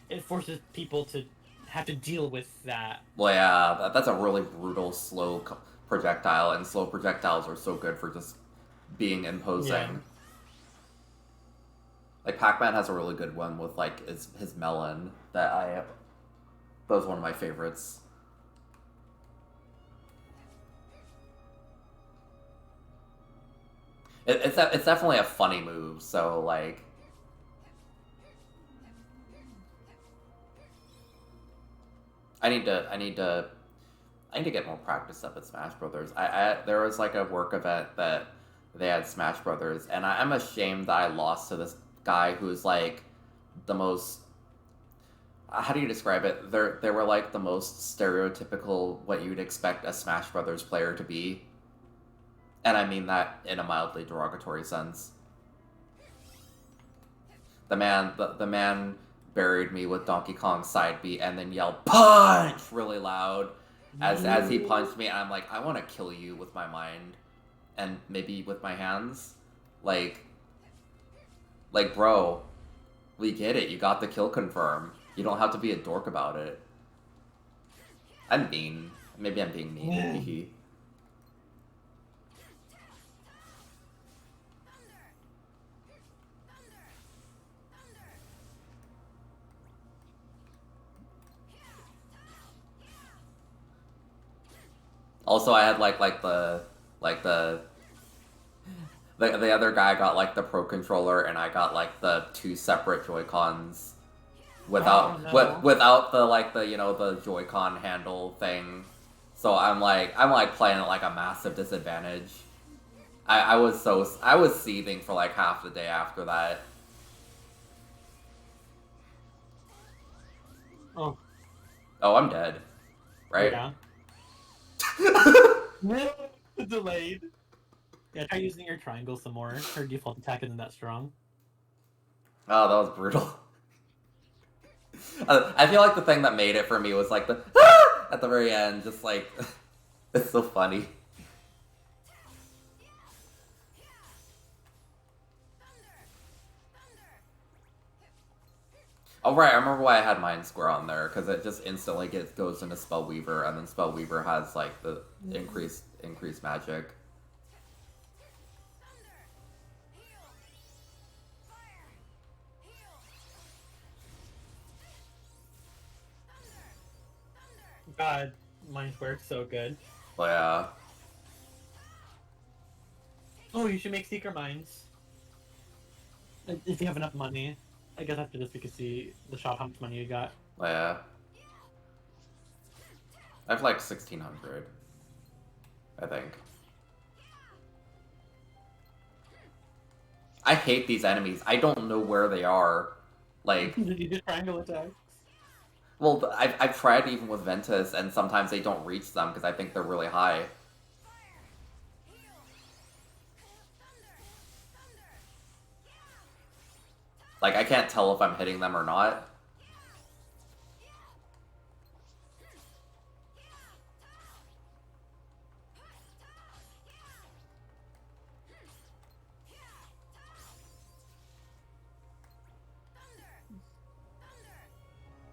it forces people to have to deal with that. Well, yeah, that's a really brutal, slow projectile, and slow projectiles are so good for just being imposing. Yeah. Like, Pac-Man has a really good one with, like, his melon that was one of my favorites. It's definitely a funny move, so, like... I need to get more practice up at Smash Brothers. There was like a work event that they had Smash Brothers, and I'm ashamed that I lost to this guy who's like the most. How do you describe it? They were like the most stereotypical what you'd expect a Smash Brothers player to be, and I mean that in a mildly derogatory sense. The man buried me with Donkey Kong's side B and then yelled "punch" really loud as he punched me, and I'm like, I want to kill you with my mind and maybe with my hands. Like bro, we get it. You got the kill confirm. You don't have to be a dork about it. I'm mean. Maybe I'm being mean. Also, I had the other guy got like the Pro Controller, and I got like the two separate Joy-Cons without the like the the Joy-Con handle thing. So I'm playing at like a massive disadvantage. I was seething for like half the day after that. Oh. Oh, I'm dead. Right? Yeah. Delayed. Yeah, try using your triangle some more. Her default attack isn't that strong. Oh, that was brutal. I feel like the thing that made it for me was like the at the very end, just like it's so funny. Oh right, I remember why I had Mind Square on there, because it just instantly goes into Spellweaver, and then Spellweaver has like the increased magic. God, Mind Square's so good. But yeah. Oh, you should make Seeker Mines. If you have enough money. I guess after this we can see the shop how much money you got. But yeah. I have like 1,600. I think. I hate these enemies. I don't know where they are. Like... Did you do triangle attacks? Well, I've tried even with Ventus, and sometimes they don't reach them because I think they're really high. Like, I can't tell if I'm hitting them or not.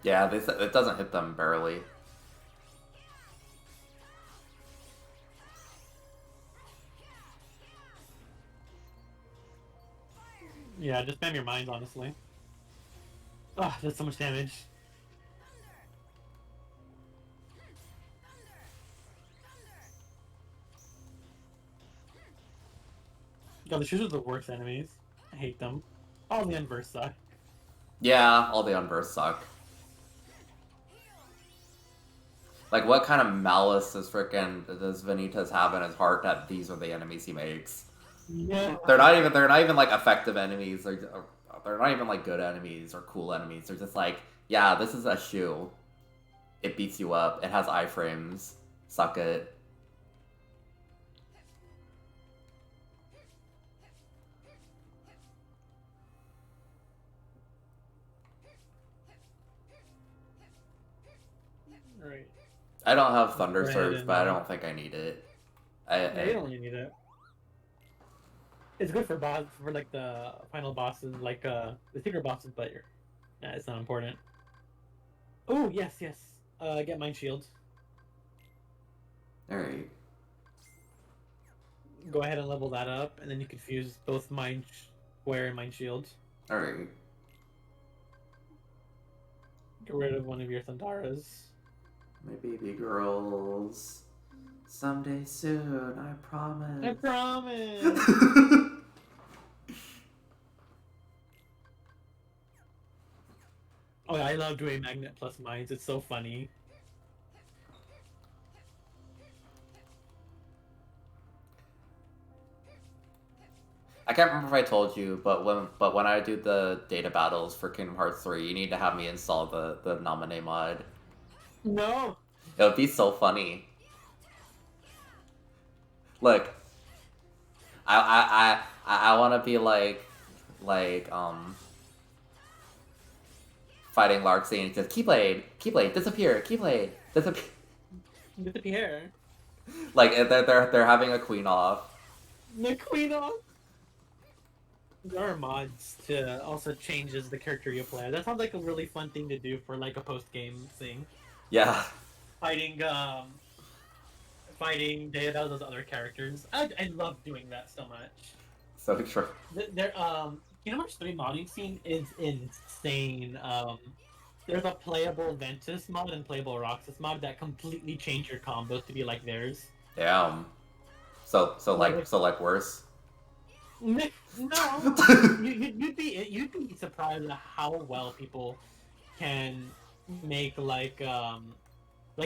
Yeah, it doesn't hit them barely. Yeah, just spam your mines, honestly. Oh, that's so much damage. God, the shoes are the worst enemies. I hate them. All the unversed suck. Yeah, all the unbursts suck. Like, what kind of malice does Vanitas have in his heart that these are the enemies he makes? Yeah. They're not even like effective enemies. They're not even like good enemies or cool enemies. They're just like, yeah, this is a shoe. It beats you up. It has iframes. Suck it. Right. I don't have Thunder Right, Surge, and, but I don't think I need it. Yeah, you don't really need it. It's good for like the final bosses, like the secret bosses, but it's not important. Oh yes, yes. Get Mind Shield. Alright. Go ahead and level that up, and then you can fuse both Mind Square and Mind Shield. Alright. Get rid of one of your Thandaras. My baby girls. Someday soon, I promise. I promise! Oh, yeah, I love doing Magnet plus Mines. It's so funny. I can't remember if I told you, but when I do the data battles for Kingdom Hearts 3, you need to have me install the Nominee mod. No! It would be so funny. Look, I want to be like fighting Larxene and just Keyblade, disappear, Keyblade, disappear. Disappear. Like they're having a queen off. The Queen of. There are mods to also changes the character you play. That sounds like a really fun thing to do for like a post game thing. Yeah. Fighting data battles with other characters. I love doing that so much. So true. There Kingdom Hearts 3 modding scene is insane. There's a playable Ventus mod and playable Roxas mod that completely change your combos to be like theirs. Damn. So like worse. No, you'd be surprised at how well people can make like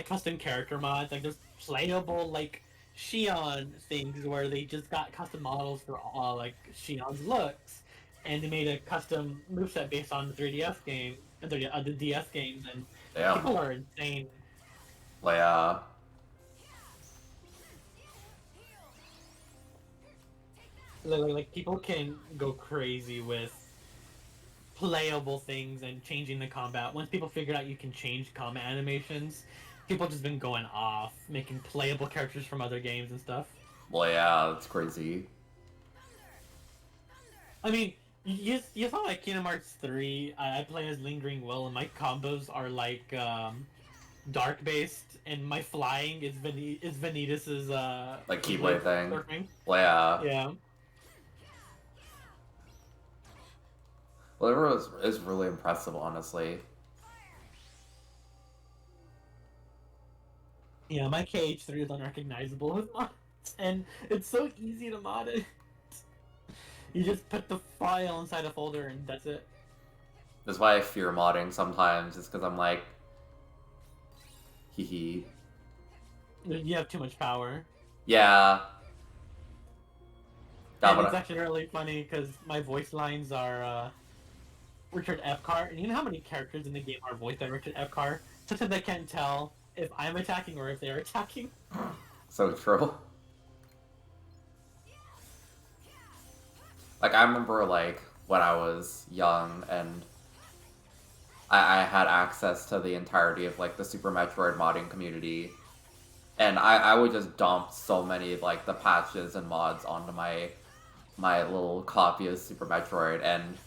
custom character mods. Like there's playable like Shion things where they just got custom models for all like Shion's looks, and they made a custom moveset based on the 3DS game and the DS games, and Damn. people are insane. Yeah. Like people can go crazy with playable things and changing the combat. Once people figured out you can change combat animations, people just been going off, making playable characters from other games and stuff. Well, yeah, that's crazy. I mean, you saw like Kingdom Hearts 3, I play as Lingering Will, and my combos are like dark based, and my flying is Vanitas's Like Keyblade thing. Surfing. Well, yeah. Yeah. Well, it is really impressive, honestly. Yeah, my KH3 is unrecognizable with mods, and it's so easy to mod it. You just put the file inside a folder and that's it. That's why I fear modding sometimes, is because I'm like, hee hee. You have too much power. Yeah. And it's actually really funny because my voice lines are Richard Epcar, and you know how many characters in the game are voiced by Richard Epcar? Sometimes I can't tell if I'm attacking or if they're attacking. So true. Like, I remember, like, when I was young and I had access to the entirety of, like, the Super Metroid modding community. And I would just dump so many, like, the patches and mods onto my little copy of Super Metroid, and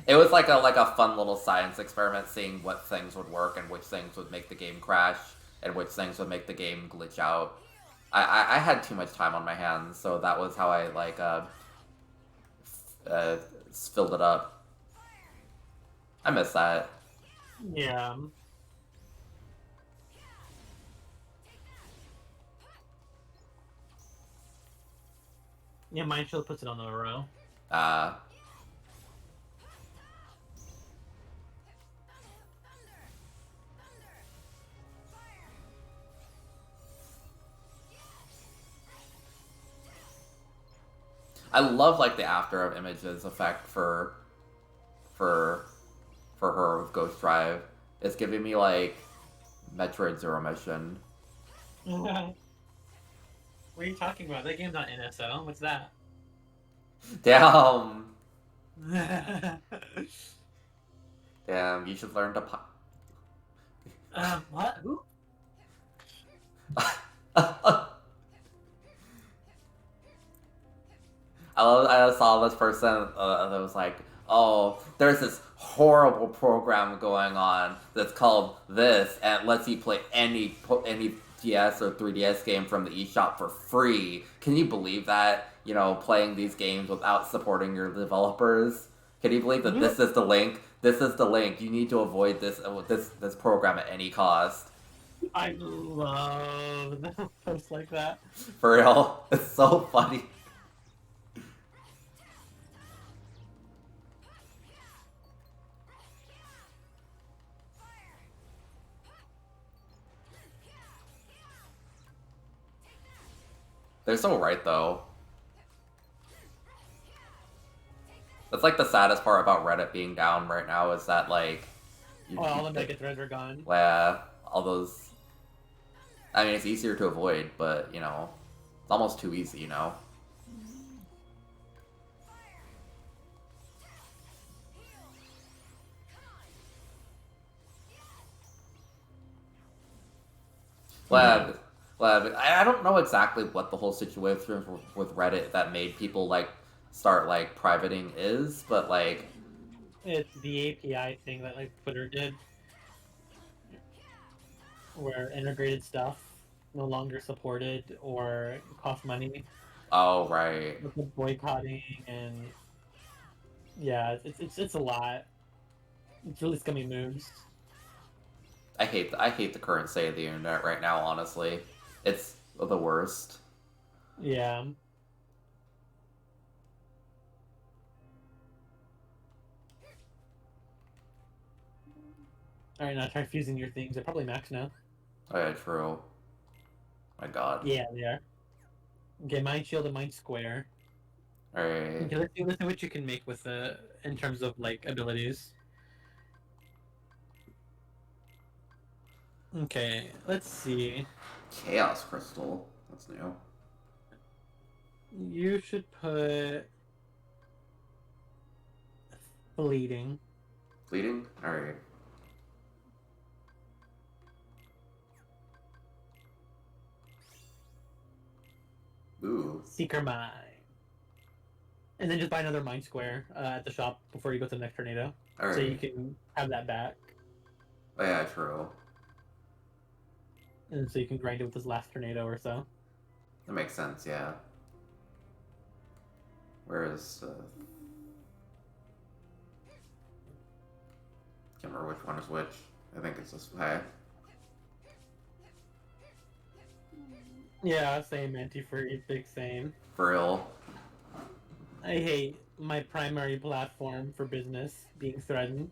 it was like a fun little science experiment, seeing what things would work and which things would make the game crash and which things would make the game glitch out. I had too much time on my hands, so that was how I like filled it up. I miss that. Yeah. Yeah, Mind Shield puts it on the row. I love like the after of images effect for her with Ghost Drive. It's giving me like Metroid Zero Mission. What are you talking about? That game's not NSO. What's that? Damn. Damn, you should learn to What? Who? I saw this person that was like, "Oh, there's this horrible program going on that's called this, and it lets you play any DS or 3DS game from the eShop for free. Can you believe that? You know, playing these games without supporting your developers. Can you believe that this is the link? This is the link. You need to avoid this program at any cost." I love posts like that. For real, it's so funny. They're so right though. That's like the saddest part about Reddit being down right now is that like, All the mega threads are gone. yeah, all those. I mean, it's easier to avoid, but you know, it's almost too easy, you know. Lab, I don't know exactly what the whole situation with Reddit that made people like start like privating is, but like, It's the API thing that like Twitter did, where integrated stuff no longer supported or cost money. oh right, With the boycotting and yeah, it's a lot. It's really scummy moves. I hate the current state of the internet right now. Honestly, it's the worst. Yeah. All right, now try fusing your things. They're probably max now. Oh yeah, true. My God. Yeah, they are. Get Mind Shield and Mind Square. All right. Okay, let's see what you can make with the in terms of like abilities. Okay, let's see. Chaos Crystal. That's new. You should put Fleeting. Fleeting? Alright. Ooh. Seeker Mine. And then just buy another Mind Square at the shop before you go to the next tornado. Alright. So you can have that back. Oh yeah, true. And so you can grind it with this last tornado or so. That makes sense, yeah. Where is... Can't remember which one is which. I think it's this way. Yeah, same anti-free, big same. For real. I hate my primary platform for business being threatened.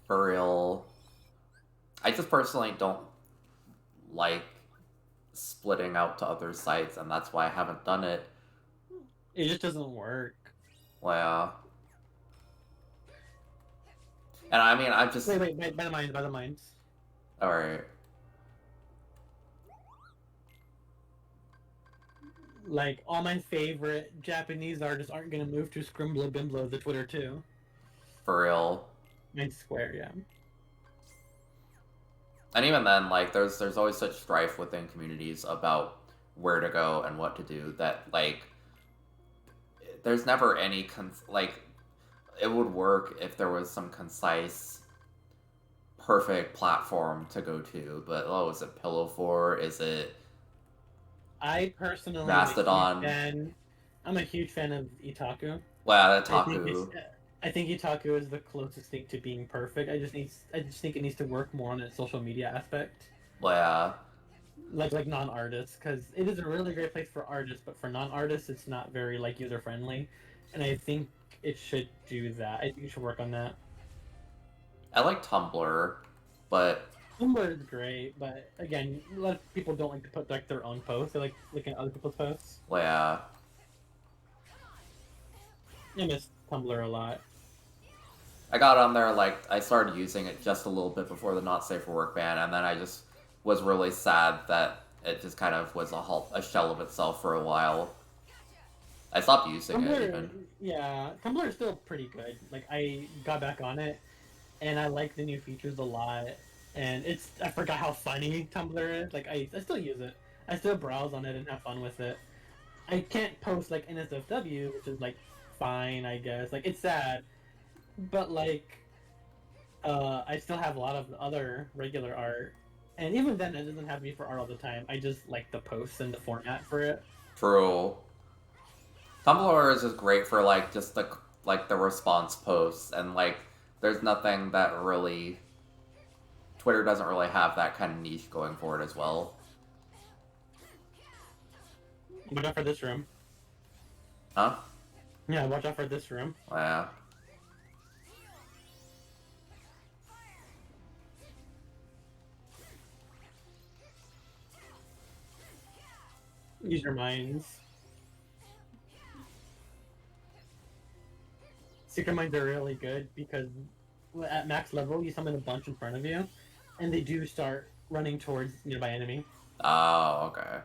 For real. I just personally don't like splitting out to other sites, and that's why I haven't done it. It just doesn't work. Well, and I mean, I'm just... Wait, by the mines. Alright. Like, all my favorite Japanese artists aren't gonna move to Scrimblow Bimblow, the Twitter too. For real. Mine Square, yeah. And even then, like, there's always such strife within communities about where to go and what to do that, like, there's never any, like, it would work if there was some concise, perfect platform to go to, but, oh, is it Pillow4? Is it I personally Mastodon? I'm a huge fan of Itaku. Well, Taku. I think Itaku is the closest thing to being perfect. I just think it needs to work more on its social media aspect. Well, yeah. Like non-artists, because it is a really great place for artists, but for non-artists, it's not very like user friendly, and I think it should do that. I think it should work on that. I like Tumblr, but Tumblr is great, but again, a lot of people don't like to put like their own posts. They like looking at other people's posts. well, yeah. I miss Tumblr a lot. I got on there, like, I started using it just a little bit before the not safe for work ban, and then I just was really sad that it just kind of was a shell of itself for a while. I stopped using Tumblr, it, even. yeah, Tumblr is still pretty good. Like, I got back on it, and I like the new features a lot. And I forgot how funny Tumblr is. Like, I still use it. I still browse on it and have fun with it. I can't post like NSFW, which is like fine, I guess. Like it's sad, but like I still have a lot of other regular art, and even then, it doesn't have me for art all the time. I just like the posts and the format for it. True. Tumblr is just great for like just the response posts and like there's nothing that really Twitter doesn't really have that kind of niche going for it as well. Watch out for this room. Huh? Yeah, watch out for this room. Yeah. Use your minds. Secret mines are really good because at max level, you summon a bunch in front of you, and they do start running towards nearby enemy, Oh, okay.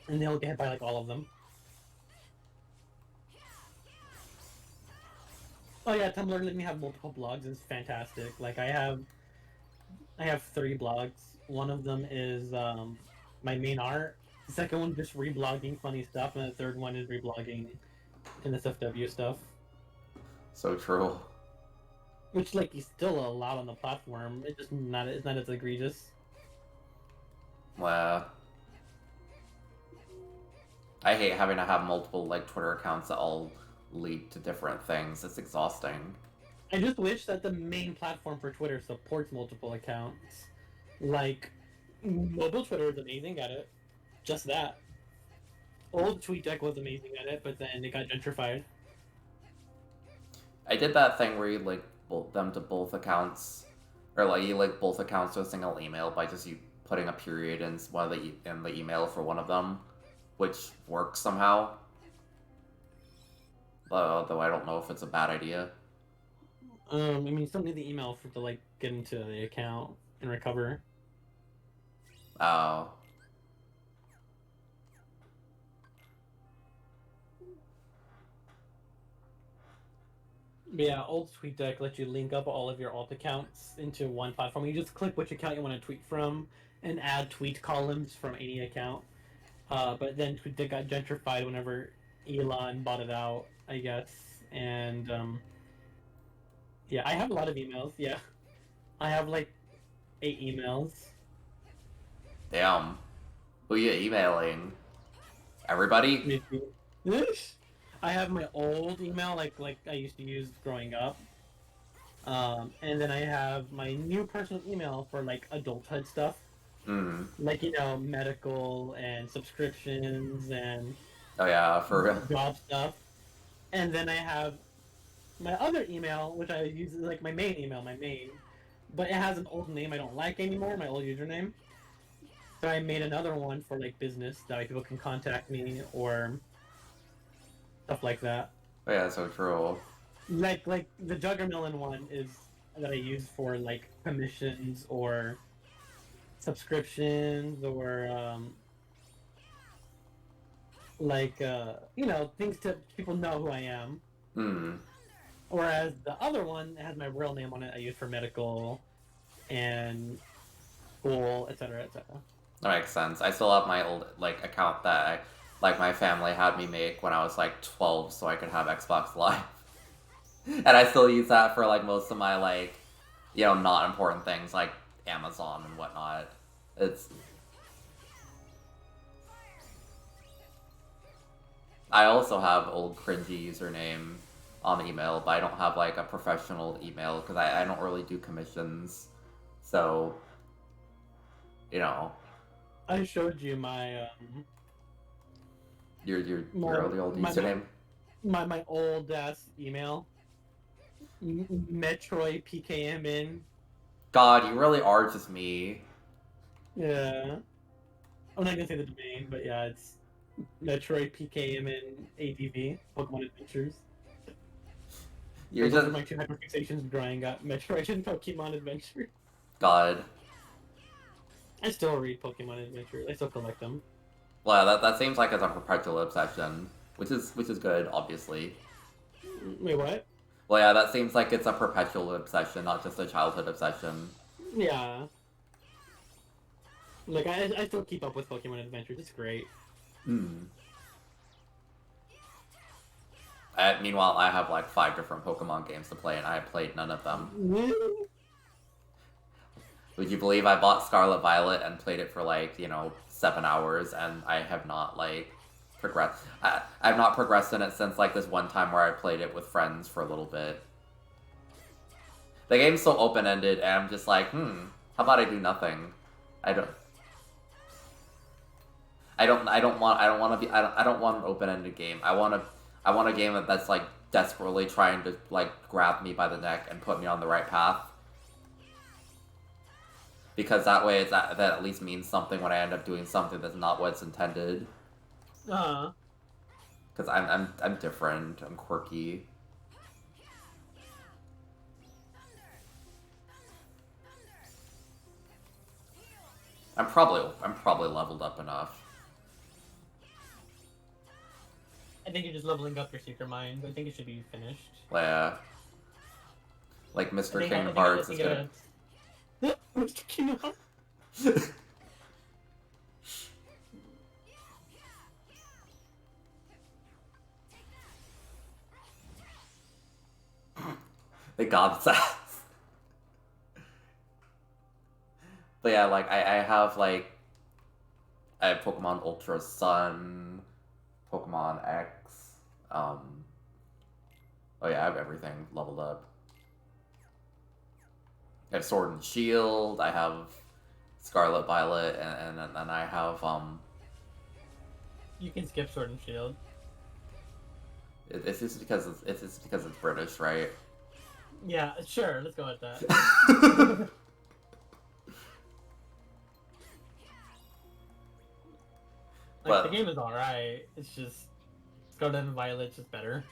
and they'll get hit by like all of them. Oh yeah, Tumblr let me have multiple blogs. It's fantastic. Like I have 3 blogs. One of them is my main art. The second one just reblogging funny stuff, and the third one is reblogging NSFW stuff. So true. Which like is still a lot on the platform. It's not as egregious. Well, I hate having to have multiple like Twitter accounts that all lead to different things. It's exhausting. I just wish that the main platform for Twitter supports multiple accounts. Like mobile Twitter is amazing at it. Just that. Old TweetDeck was amazing at it, but then it got gentrified. I did that thing where you like both them to both accounts, or like you like both accounts to a single email by just you putting a period in one of in the email for one of them, which works somehow. Though I don't know if it's a bad idea. I mean, you still need the email to like get into the account and recover. Oh. But yeah, old TweetDeck lets you link up all of your alt accounts into one platform. You just click which account you want to tweet from and add tweet columns from any account. But then TweetDeck got gentrified whenever Elon bought it out, I guess. And yeah, I have a lot of emails. Yeah, I have like 8 emails. Damn. Who you emailing? Everybody? Maybe. I have my old email, like I used to use growing up. And then I have my new personal email for like adulthood stuff, like medical and subscriptions and Oh yeah, for real. job stuff. And then I have my other email, which I use as like my main email, but it has an old name I don't like anymore, my old username. So I made another one for like business that way people can contact me or stuff like that. Oh yeah, so true. Like the Juggermelon one is that I use for like commissions or subscriptions or things to people know who I am. Whereas the other one has my real name on it. I use for medical and school, etc., etc. That makes sense. I still have my old like account that like my family had me make when I was like 12 so I could have Xbox Live. And I still use that for like most of my like not important things like Amazon and whatnot. It's I also have old cringy username on email, but I don't have like a professional email because I don't really do commissions. So I showed you my your really old username. My old ass email. Metroid PKMN. God, you really are just me. Yeah. I'm not gonna say the domain, but yeah, it's Metroid PKMN ADV Pokemon Adventures. You're Those just are my 2 hyperfixations growing up: Metroid and Pokemon Adventure. God. I still read Pokemon Adventures. I still collect them. Well, that seems like it's a perpetual obsession, which is good, obviously. Wait, what? Well, yeah, that seems like it's a perpetual obsession, not just a childhood obsession. Yeah. Like I still keep up with Pokemon Adventures. It's great. Meanwhile, I have like 5 different Pokemon games to play, and I have played none of them. Would you believe I bought Scarlet Violet and played it for like, 7 hours, and I have not like progressed. I've not progressed in it since like this one time where I played it with friends for a little bit. The game's so open-ended, and I'm just like, how about I do nothing? I don't. I don't want to be. I don't want an open-ended game. I want a game that's like desperately trying to like grab me by the neck and put me on the right path. Because that way, that at least means something when I end up doing something that's not what's intended. Uh-huh. Because I'm different. I'm quirky. I'm probably leveled up enough. I think you're just leveling up your Seeker Mind. I think it should be finished. Yeah. Like Mr. Kingdom Hearts is gonna. Mr. Kingdom Hearts. They got that. But yeah, like I have Pokemon Ultra Sun, Pokemon X, oh yeah, I have everything leveled up. I have Sword and Shield, I have Scarlet Violet, and I have You can skip Sword and Shield. It's just because it's British, right? Yeah, sure. Let's go with that. Like, the game is alright. It's just Scarlet and Violet's just better.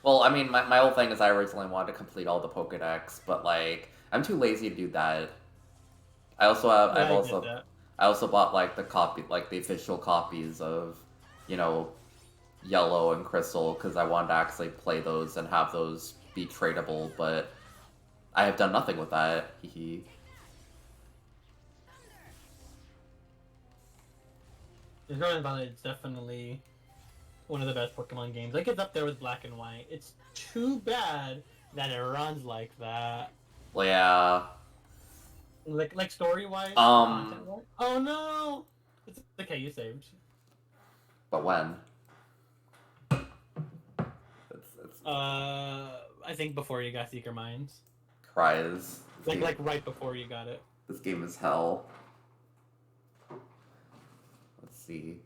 Well, I mean, my whole thing is I originally wanted to complete all the Pokédex, but like I'm too lazy to do that. I also have Yeah, I also bought like the official copies of, Yellow and Crystal because I wanted to actually play those and have those be tradable, but I have done nothing with that. Hehe. Scarlet and Violet is definitely one of the best Pokemon games. Like, it's up there with Black and White. It's too bad that it runs like that. Well, yeah. Like story-wise? Um. Oh no! It's okay, you saved. But when? I think before you got Seeker Minds. Cries. Like right before you got it. This game is hell. Let's see.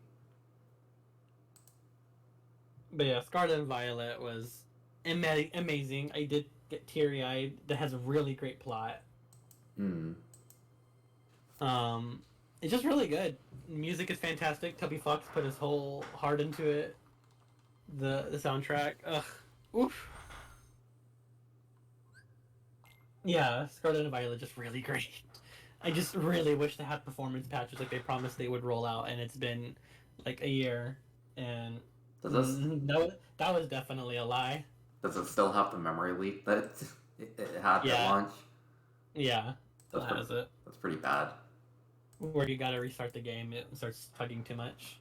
But yeah, Scarlet and Violet was amazing. I did get teary-eyed. That has a really great plot. It's just really good. Music is fantastic. Toby Fox put his whole heart into it. The soundtrack. Ugh. Oof. Yeah, Scarlet and Violet just really great. I just really wish they had performance patches like they promised they would roll out, and it's been like a year, and that was definitely a lie. Does it still have the memory leak that it had at launch? Yeah, still has it. That's pretty bad. Where you gotta restart the game, it starts tugging too much.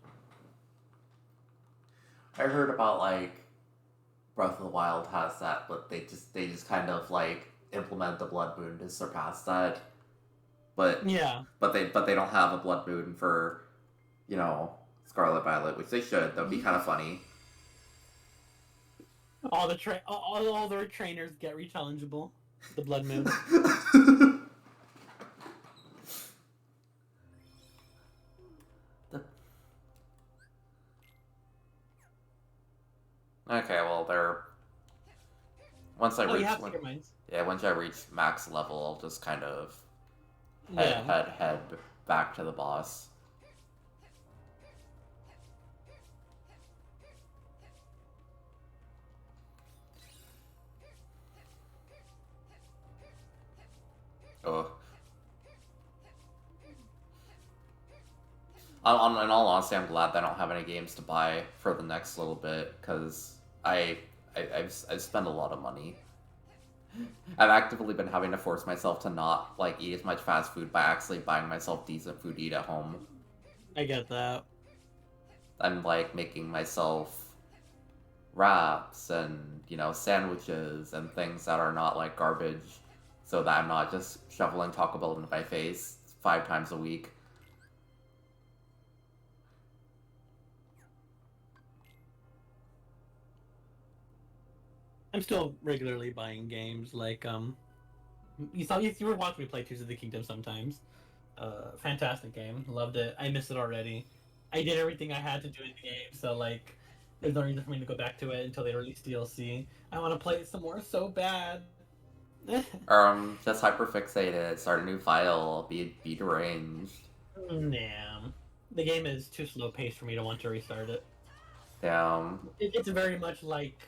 I heard about like Breath of the Wild has that, but they just kind of like implement the Blood Moon to surpass that. But yeah, but they don't have a Blood Moon for, Scarlet Violet, which they should. That would be kind of funny. All the trainers get rechallengeable. The Blood Moon. Okay, well, once I reach max level, I'll just kind of head back to the boss. Oh. In all honesty, I'm glad that I don't have any games to buy for the next little bit, because I've spent a lot of money. I've actively been having to force myself to not like eat as much fast food by actually buying myself decent food to eat at home. I get that. I'm like making myself wraps and, sandwiches and things that are not like garbage so that I'm not just shoveling Taco Bell into my face 5 times a week. I'm still regularly buying games like you were watching me play Tears of the Kingdom sometimes. Fantastic game, loved it. I miss it already. I did everything I had to do in the game, so like, there's no reason for me to go back to it until they release DLC. I want to play it some more so bad. Just hyperfixated, start a new file, be deranged. Damn, the game is too slow paced for me to want to restart it. Damn. It's very much like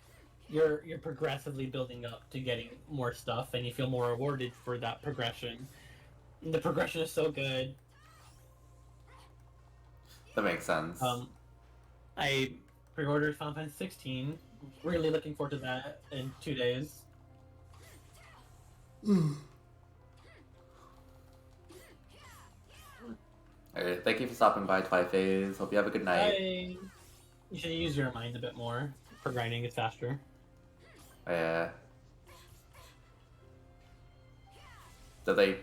you're progressively building up to getting more stuff, and you feel more rewarded for that progression. And the progression is so good. That makes sense. I pre-ordered Final Fantasy 16. Really looking forward to that in 2 days. Alright, thank you for stopping by, Twiphase. Hope you have a good night. You should use your mind a bit more for grinding. It's faster. Yeah. Do they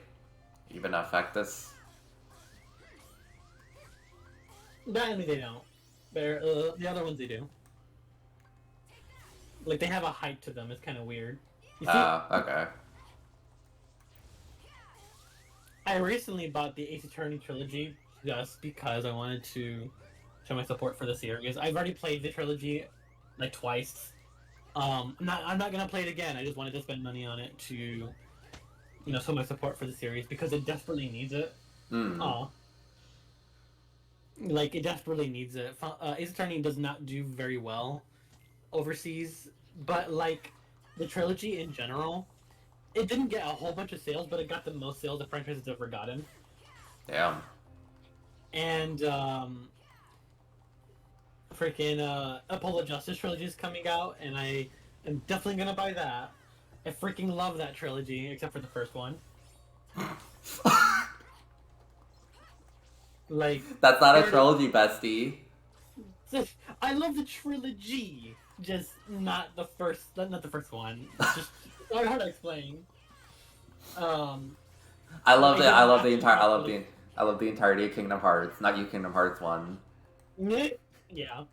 even affect this? That they don't. The other ones they do. Like they have a height to them. It's kind of weird. Okay. I recently bought the Ace Attorney trilogy just because I wanted to show my support for the series. I've already played the trilogy like twice. I'm not gonna play it again. I just wanted to spend money on it to, show my support for the series because it desperately needs it. Like it desperately needs it. Ace Attorney does not do very well overseas, but like the trilogy in general, it didn't get a whole bunch of sales, but it got the most sales the franchise has ever gotten. Damn. And freaking Apollo Justice trilogy is coming out, and I am definitely gonna buy that. I freaking love that trilogy, except for the first one. Like that's not a trilogy, bestie. I love the trilogy, just not the first one. It's just hard to explain. I love it. I love the entirety of Kingdom Hearts, not you Kingdom Hearts 1. Yeah.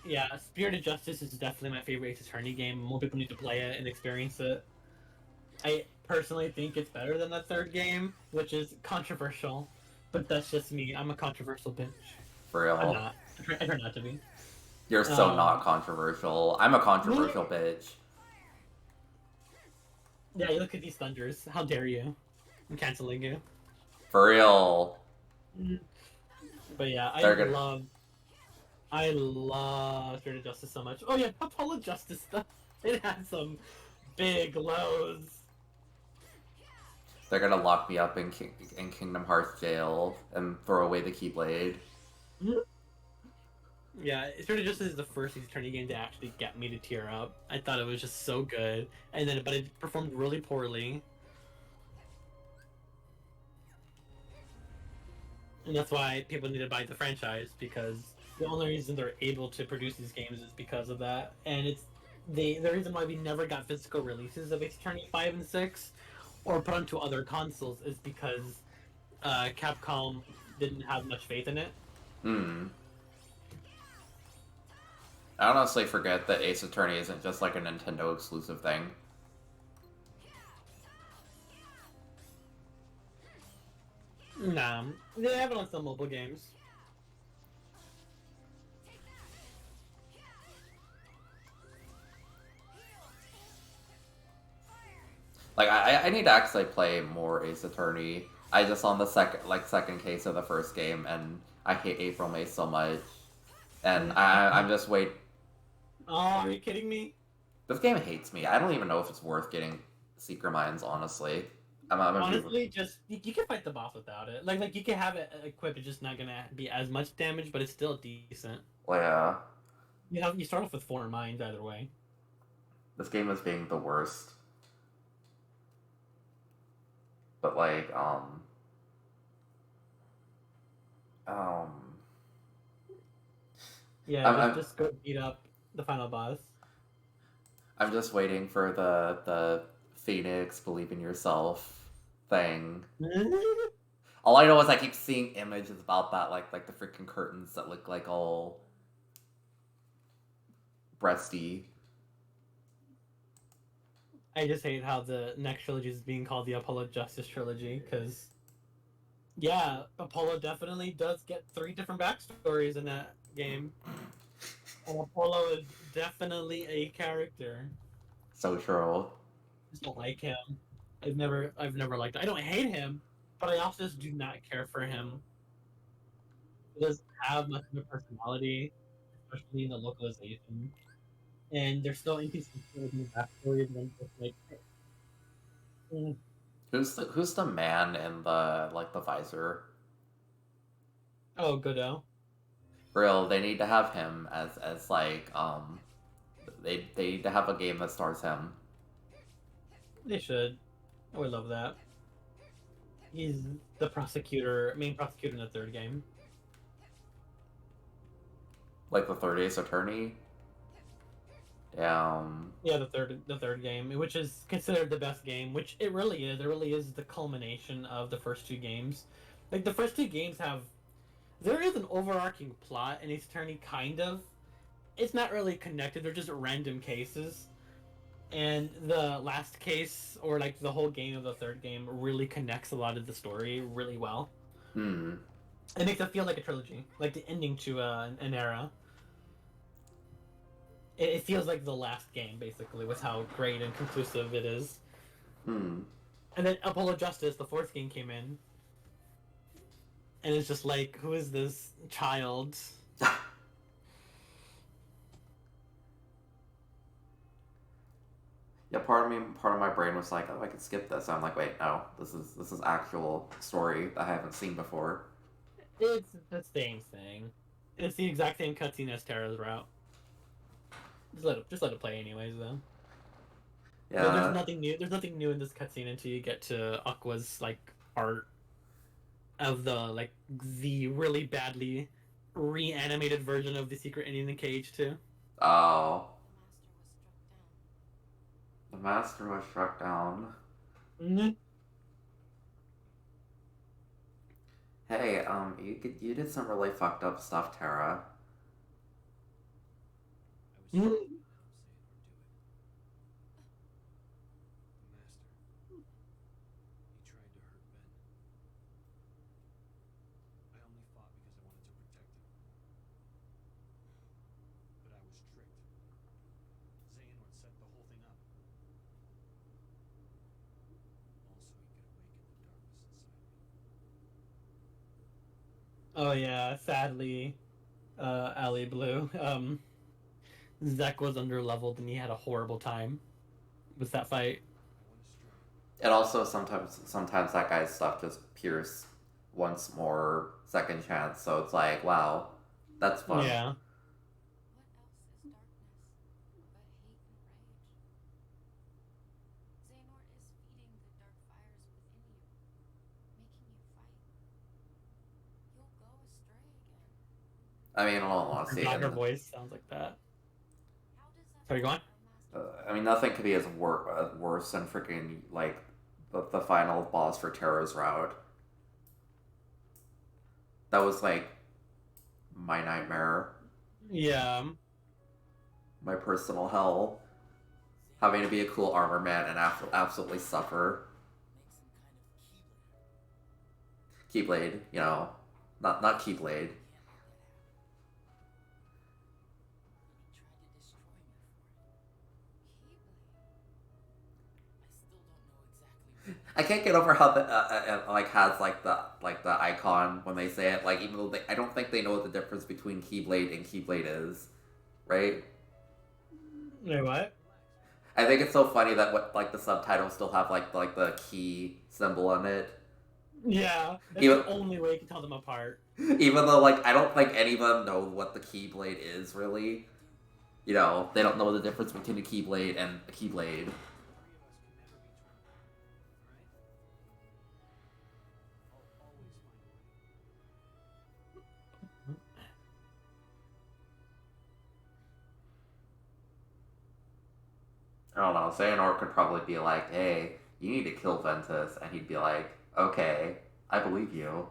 Yeah, Spirited Justice is definitely my favorite Ace Attorney game. More people need to play it and experience it. I personally think it's better than the third game, which is controversial, but that's just me. I'm a controversial bitch. For real. I'm not. I try not to be. You're so not controversial. I'm a controversial bitch. Yeah, you look at these thunders. How dare you? I'm canceling you. For real. But yeah, I love Spirit of Justice so much. Oh yeah, Apollo Justice stuff. It had some big lows. They're gonna lock me up in Kingdom Hearts jail and throw away the Keyblade. Yeah, Spirit of Justice is the first Ace Attorney game to actually get me to tear up. I thought it was just so good, but it performed really poorly. And that's why people need to buy the franchise, because the only reason they're able to produce these games is because of that. And it's the reason why we never got physical releases of Ace Attorney 5 and 6 or put onto other consoles is because Capcom didn't have much faith in it. I honestly forget that Ace Attorney isn't just like a Nintendo exclusive thing. Nah, they have it on some mobile games. Like I need to actually play more Ace Attorney. I just on the second case of the first game, and I hate April May so much, and I'm just wait. Oh, are you kidding me? This game hates me. I don't even know if it's worth getting Secret Minds, honestly. Honestly, just you can fight the boss without it. Like you can have it equipped. It's just not gonna be as much damage, but it's still decent. Well, yeah. You start off with 4 minds either way. This game is being the worst. But like, Yeah, I'm, just I'm just go beat up the final boss. I'm just waiting for the Phoenix believe in yourself thing. All I know is I keep seeing images about that, like the freaking curtains that look like all breasty. I just hate how the next trilogy is being called the Apollo Justice trilogy because yeah, Apollo definitely does get three different backstories in that game, and Apollo is definitely a character. So true. I just don't like him. I've never liked. I don't hate him, but I also just do not care for him. He doesn't have much of a personality, especially in the localization. And there's no inconsistency in the backstory. And I'm just like, mm. Who's the man in the visor? Oh, Godot. Real, they need to have him as like they need to have a game that stars him. They should. I would love that. He's the prosecutor, main prosecutor in the third game. Like the third Ace Attorney. Damn. Yeah, the third game, which is considered the best game, which it really is. It really is the culmination of the first two games. Like the first two games have, there is an overarching plot in Ace Attorney, kind of. It's not really connected. They're just random cases, and the last case or like the whole game of the third game really connects a lot of the story really well. Hmm. It makes it feel like a trilogy, like the ending to an era. It feels like the last game, basically, with how great and conclusive it is. Hmm. And then Apollo Justice, the fourth game, came in, and it's just like, who is this child? Yeah, part of my brain was like, oh, I could skip this. I'm like, wait, no, this is actual story that I haven't seen before. It's the same thing. It's the exact same cutscene as Terra's route. Just let it play anyways, though. There's Yeah. nothing new. There's nothing new in this cutscene until you get to Aqua's like art of the really badly reanimated version of the secret ending in the cage too. Oh, the master was struck down. Mm-hmm. Hey, you did some really fucked up stuff, Tara. Mm-hmm. Oh yeah, sadly, Ali Blue. Zek was under leveled and he had a horrible time with that fight. And also sometimes that guy's stuff just pierce once more second chance. So it's like, wow, that's fun. Yeah. I mean, I don't want to see it. Her voice sounds like that. Sorry, go on. I mean, nothing could be as worse than freaking like the final boss for Terra's route. That was like my nightmare, Yeah. my personal hell. Having to be a cool armor man and absolutely suffer. Keyblade, not Keyblade. I can't get over how the like has like the icon when they say it. Like even though I don't think they know what the difference between Keyblade and Keyblade is, right? Wait, what? I think it's so funny that what like the subtitles still have like the key symbol on it. Yeah, that's Even the only way you can tell them apart. even though like I don't think any of them know what the Keyblade is really. They don't know the difference between a Keyblade and a Keyblade. I don't know. Xehanort could probably be like, "Hey, you need to kill Ventus," and he'd be like, "Okay, I believe you."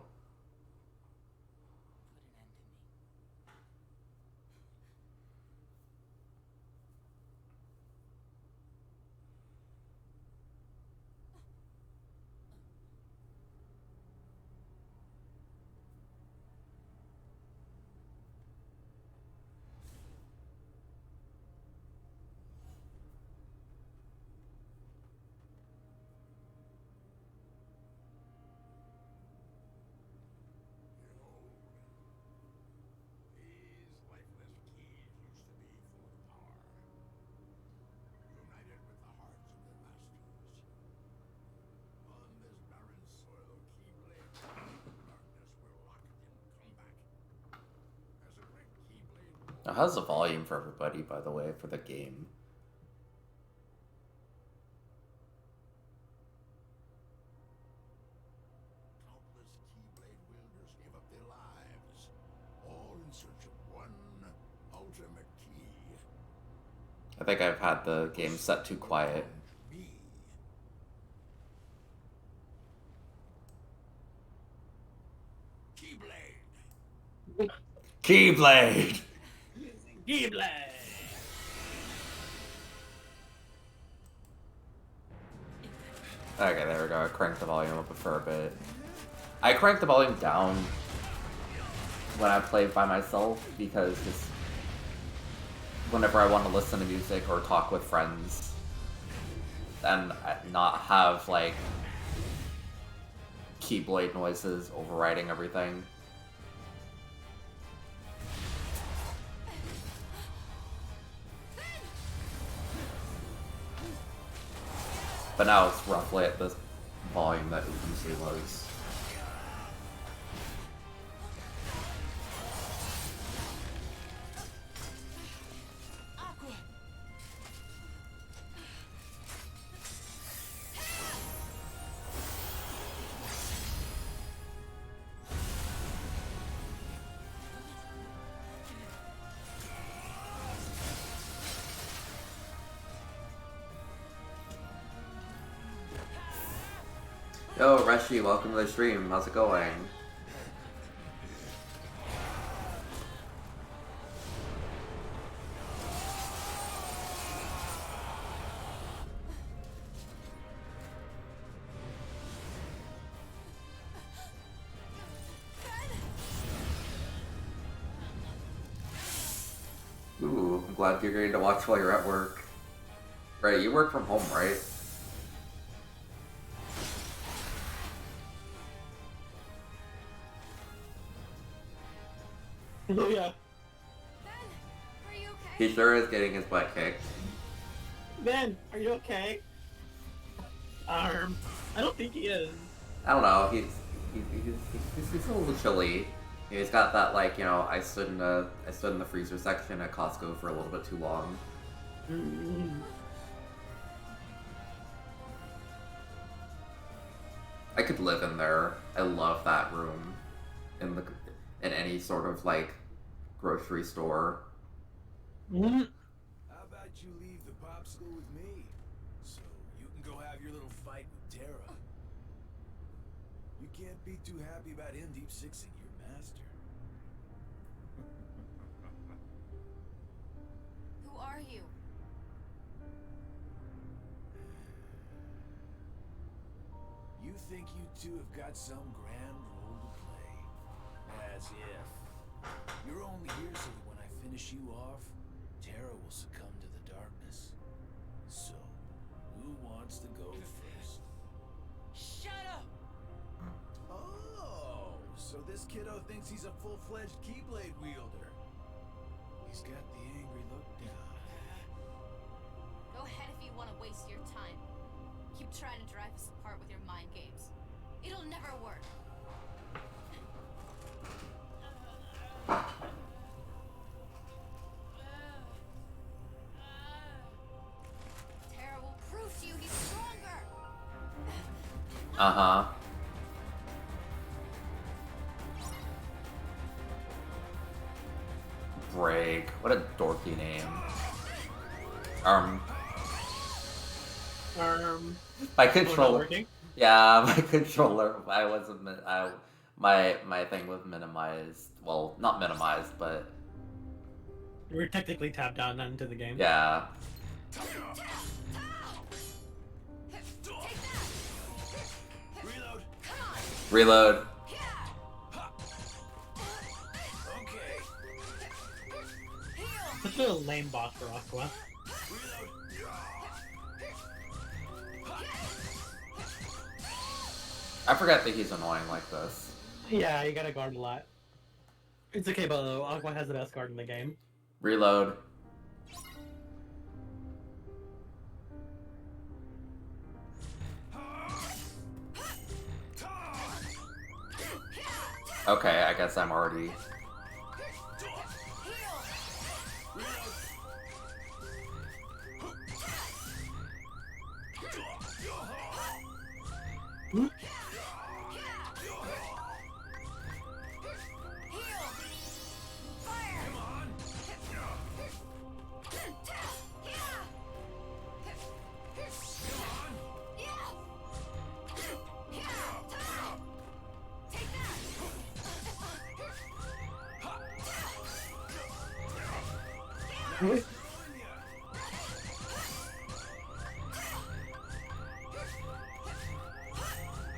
Now, how's the volume for everybody, by the way, for the game? I think I've had the game set too quiet. Keyblade! Keyblade! Okay, there we go. I cranked the volume up for a bit. I cranked the volume down when I play by myself because just whenever I want to listen to music or talk with friends and not have like Keyblade noises overriding everything. But now it's roughly at the volume that it usually was. Yo, Reshi, welcome to the stream. How's it going? Ooh, I'm glad you're getting to watch while you're at work. Right, you work from home, right? Oh yeah. Ben, are you okay? He sure is getting his butt kicked. Ben, are you okay? I don't think he is. I don't know, he's a little chilly. You know, he's got that, like, you know, I stood in the freezer section at Costco for a little bit too long. I could live in there. I love that room in any sort of like grocery store. How about you leave the popsicle with me, so you can go have your little fight with Terra? You can't be too happy about him deep sixing your master. Who are you? You think you two have got some grand role to play? As if. You're only here so that when I finish you off, Terra will succumb to the darkness. So, who wants to go first? Shut up! Oh, so this kiddo thinks he's a full-fledged Keyblade wielder. He's got the angry look down. Go ahead if you want to waste your time. Keep trying to drive us apart with your mind games. It'll never work. Terra will prove to you he's stronger. Uh-huh. Break. What a dorky name. My not controller. working. Yeah, my controller. I wasn't. My thing was minimized. Well, not minimized, but We're technically tapped out and into the game. yeah. Reload. Reload. Okay. Such a lame boss for Aqua. Reload. I forgot that he's annoying like this. Yeah, you gotta guard a lot. It's okay, but Aqua has the best guard in the game. Reload. Okay, I guess I'm already.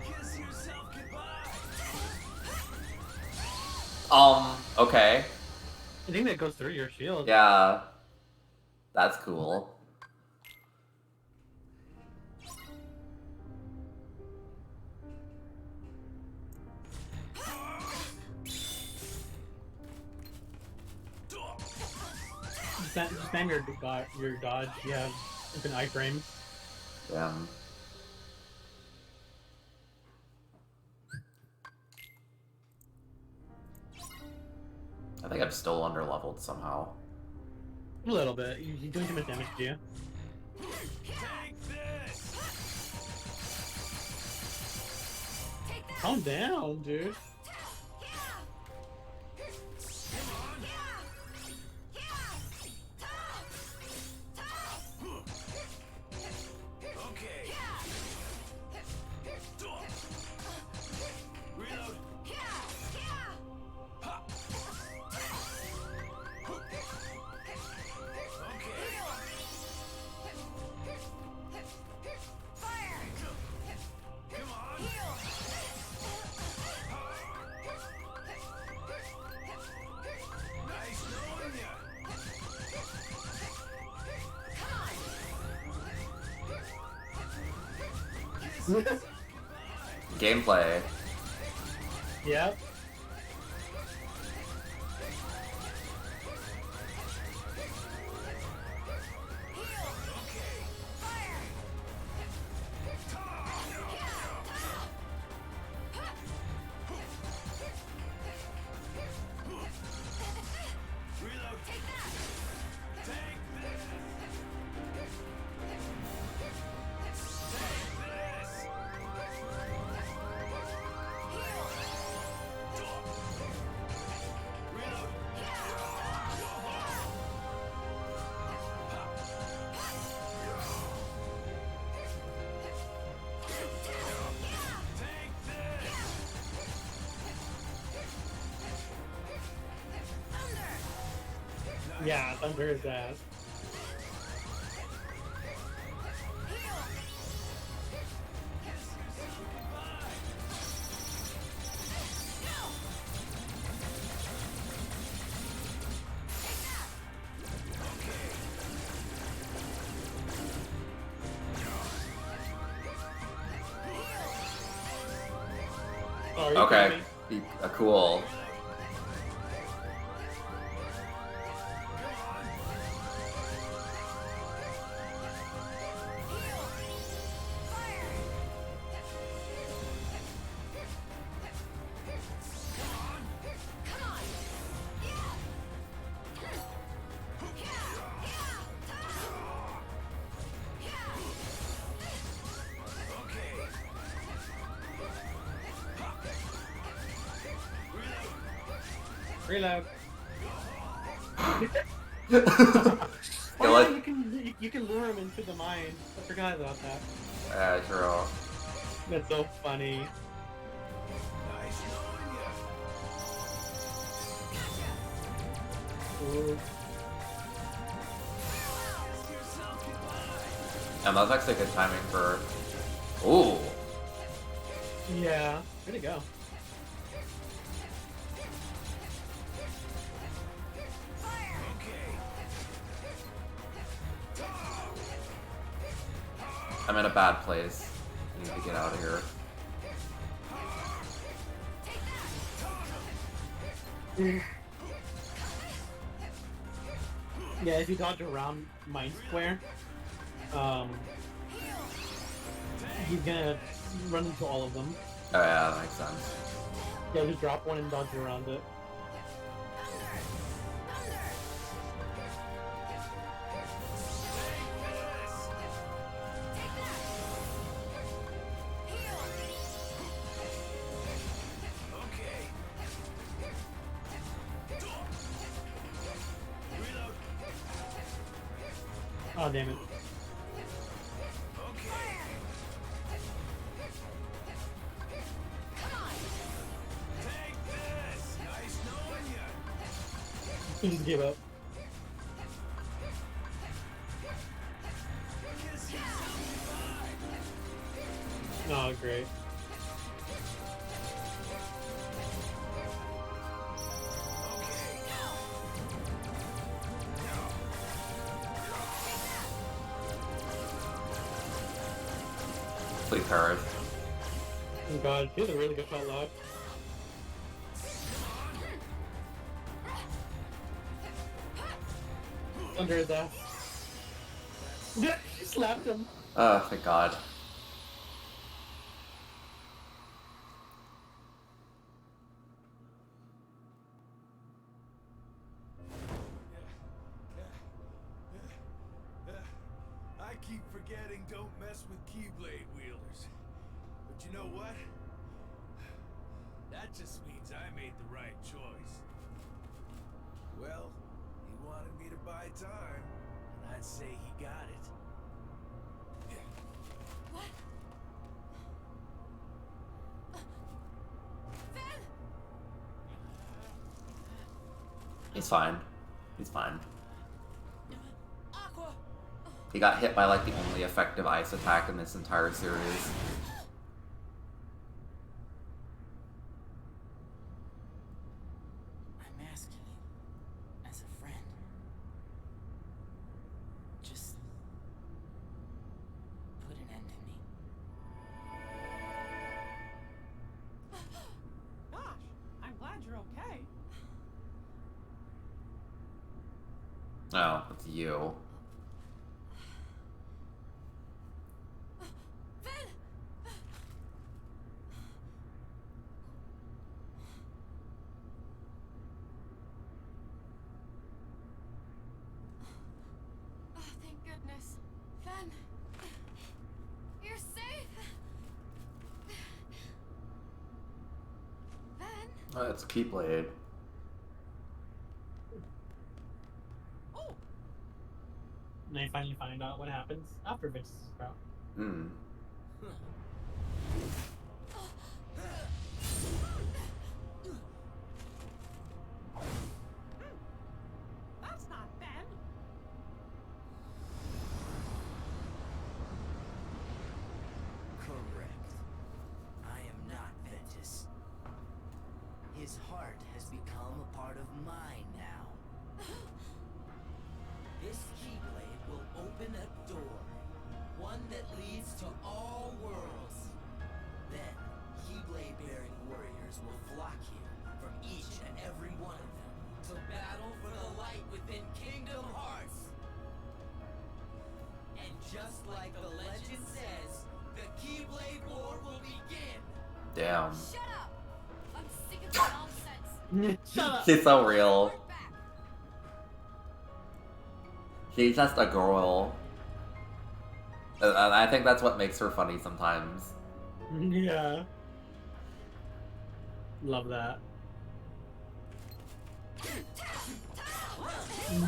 Kiss yourself goodbye. Okay. I think that goes through your shield. Yeah. That's cool. Spam your dodge. You have infinite iframe. Yeah. I think I'm still underleveled somehow. A little bit. You're doing too much damage to you. Take this. Calm down, dude. Okay. Reload. Come on. Nice knowing ya. Gameplay. Yep. Reload. Take this. Take this. Reload. Take this. Yeah, Thunder is ass. Oh, are you Okay. kidding me? Cool. Reload. Feel Oh, like- yeah, you can you can lure him into the mine. I forgot about that. Yeah, true. That's so funny. Nice knowing you. Ooh. Kiss yourself goodbye. And that's actually good timing for. Ooh. Yeah. Way to go. Okay. I'm in a bad place. I need to get out of here. Yeah, if you dodge around Mine Square, he's gonna run into all of them. Oh yeah, that makes sense. Yeah, just drop one and dodge around it. Okay. Reload. Oh, damn it. Okay. Take this. Nice knowing you. He just gave up. Kiss yourself goodbye. Oh, great. Please perish. Oh god, he has a really good shot lock. Under his ass. Yeah, she slapped him. Oh, thank God. I keep forgetting don't mess with Keyblade wielders. But you know what? That just means I made the right choice. Well, he wanted me to buy time, and I'd say he got it. What? Finn! He's fine. He's fine. Aqua! He got hit by like the only effective ice attack in this entire series. I'm asking you as a friend. Just put an end to me. Gosh, I'm glad you're okay. Oh, it's you. Finn! Oh, thank goodness. Finn! You're safe! Finn! Oh, it's Keyblade. Oh, And I finally find out what happens after Vince's sprout. Hmm. that's not Ben. Correct. I am not Ventus. His heart has become a part of mine now. This Keyblade will open a door, one that leads to all worlds. Then, Keyblade-bearing warriors will flock here from each and every one of them to battle for the light within Kingdom Hearts. And just like the legend says, the Keyblade War will begin. Damn. Shut up! I'm sick of the nonsense. Shut up! She's so real. Report back. She's just a girl. And I think that's what makes her funny sometimes. Yeah. Love that.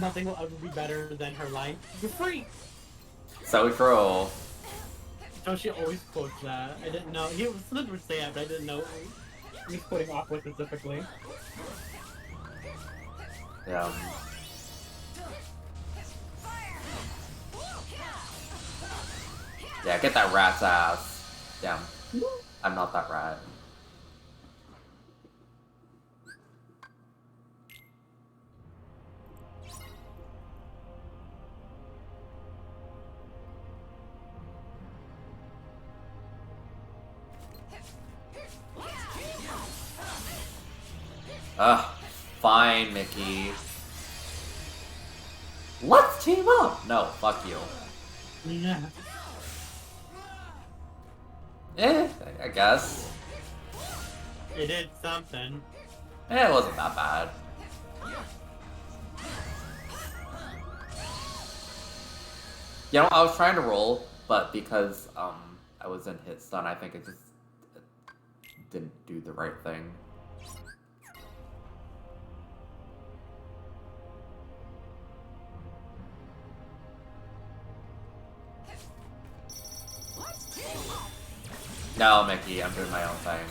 Nothing will ever be better than her line. You're free! So true. Toshi always quotes that. I didn't know. He was supposed to say it, but I didn't know he was quoting Aqua specifically. Yeah. Yeah, get that rat's ass. Damn. I'm not that rat. Ugh. Fine, Mickey. Let's team up! No, fuck you. Yeah. I guess. It did something. It wasn't that bad. You know, I was trying to roll, but because I was in hit stun, I think it didn't do the right thing. No, Mickey, I'm doing my own thing.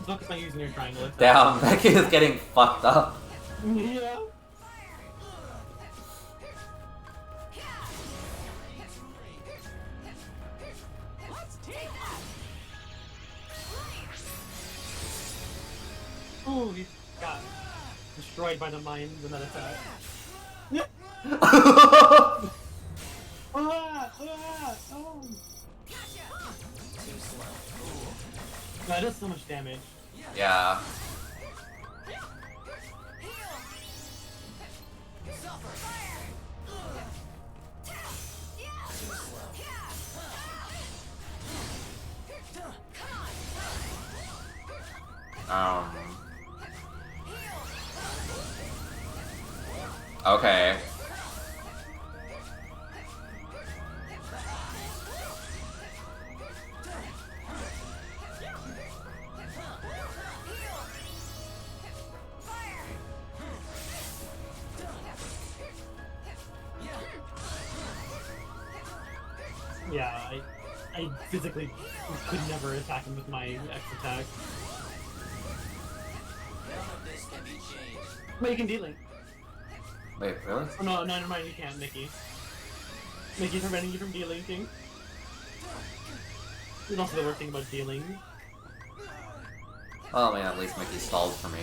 Focus on using your triangle attack. Damn, Mickey is getting fucked up. Yeah. Ooh, he got destroyed by the mines in that attack. Ah! Oh! That does so much damage. Yeah. Okay. Yeah, I physically could never attack him with my X attack. But you can D-Link. Wait, really? Oh no, never mind, you can't, Mickey. Mickey's preventing you from D-Linking. There's also the worst thing about D-Linking. Well, I mean, at least Mickey stalled for me.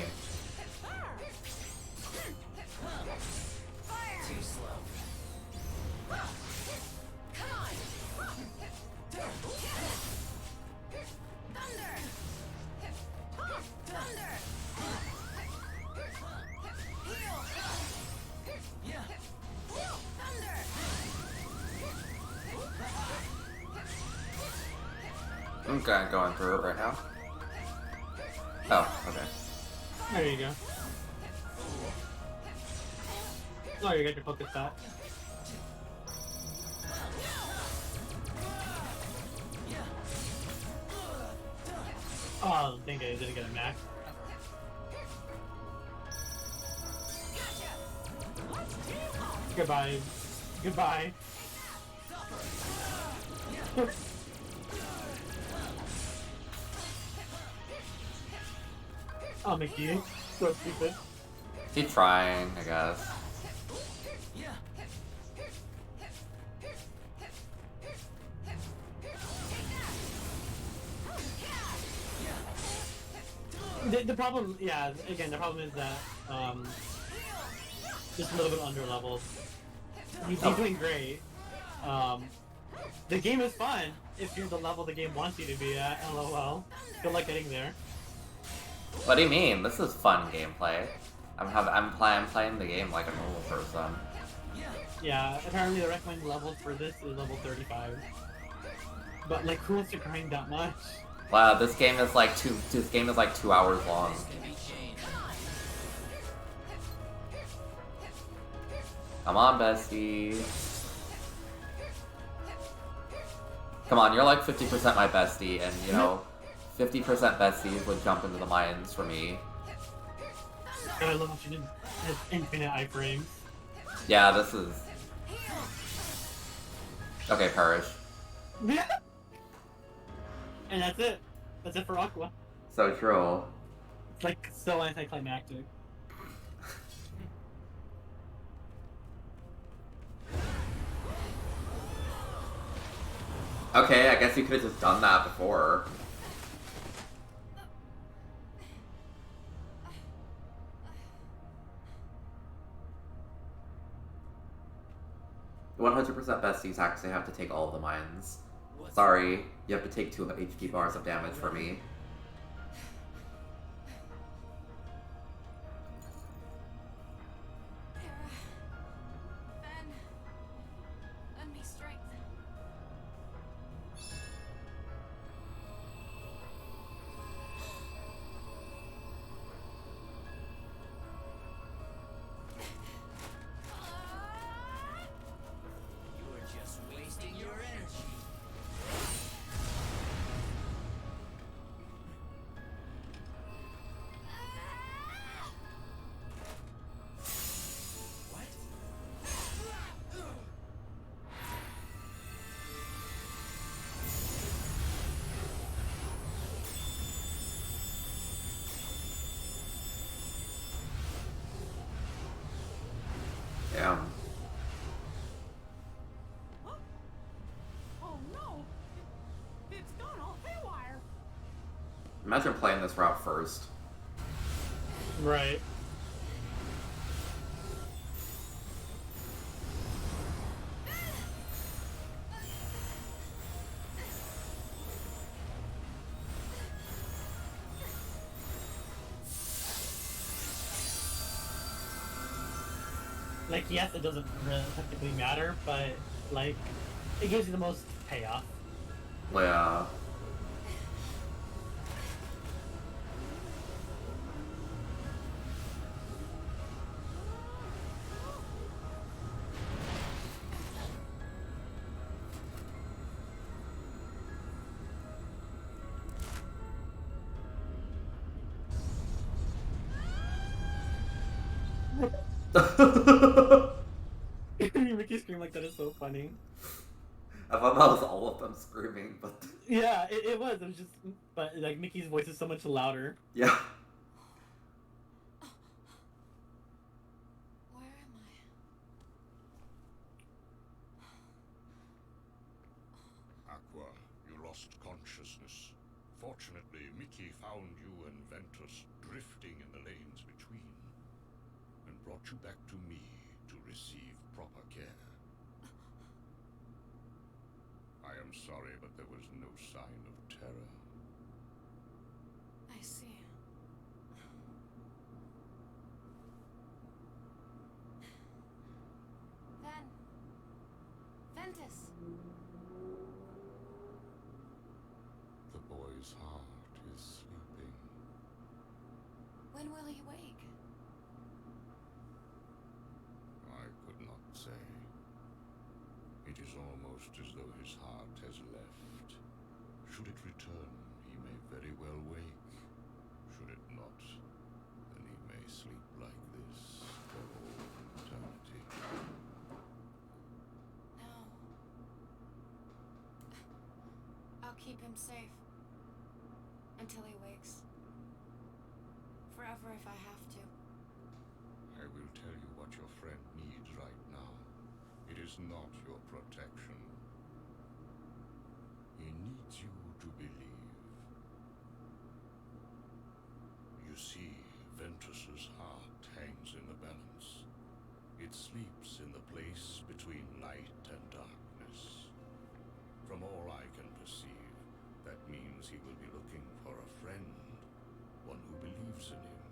I'm kind of going through it right now. Oh, okay. There you go. Oh, you got your focus back. Oh, dang it, I didn't get a max. Goodbye. Goodbye. Oh, Mickey. So stupid. Keep trying, I guess. The problem, yeah, again, the problem is that, just a little bit under leveled. He's doing great. The game is fun if you're the level the game wants you to be at, LOL. Good luck getting there. What do you mean? This is fun gameplay. I'm playing the game like a normal person. Yeah, apparently the recommended level for this is level 35. But like, who wants to grind that much? Wow, this game is like 2 hours long. Come on, bestie. Come on, you're like 50% my bestie, and you know, 50% besties would jump into the mines for me. God, I love how she did this infinite iframes. Yeah, this is... Okay, perish. And that's it. That's it for Aqua. So true. It's like so anticlimactic. Okay, I guess you could have just done that before. The 100% besties actually have to take all of the mines. Sorry, you have to take 2 HP bars of damage for me. Tara. Ben. Lend me strength. You're just wasting your energy. What? Damn. Oh no! It's gone all haywire! Imagine playing this route first. Right. Like, yes, it doesn't really technically matter, but like, it gives you the most payoff. Yeah. Mickey scream like that is so funny. I thought that was all of them screaming, but... Yeah, it was. It was just, but like Mickey's voice is so much louder. Yeah. Where am I? Aqua, you lost consciousness. Fortunately, Mickey found you and Ventus drifting in the lanes between, and brought you back to me to receive proper care. I am sorry, but there was no sign of terror. I see. Ventus. The boy's heart is sleeping. When will he wake? I could not say. It is almost as though his heart has left. Should it return, he may very well wake. Should it not, then he may sleep like this for all eternity. No. I'll keep him safe. Until he wakes. Forever if I have to. I will tell you what your friend needs right now. It is not your protection. He needs you to believe. You see, Ventus's heart hangs in the balance. It sleeps in the place between light and darkness. From all I can perceive, that means he will be looking for a friend, one who believes in him,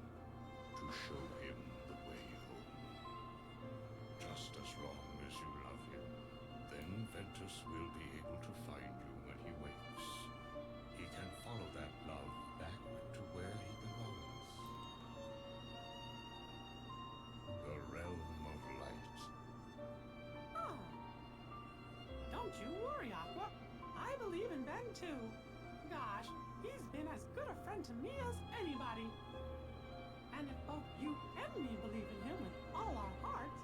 to show him the way home. Just as long as you too. Gosh, he's been as good a friend to me as anybody. And if both you and me believe in him with all our hearts,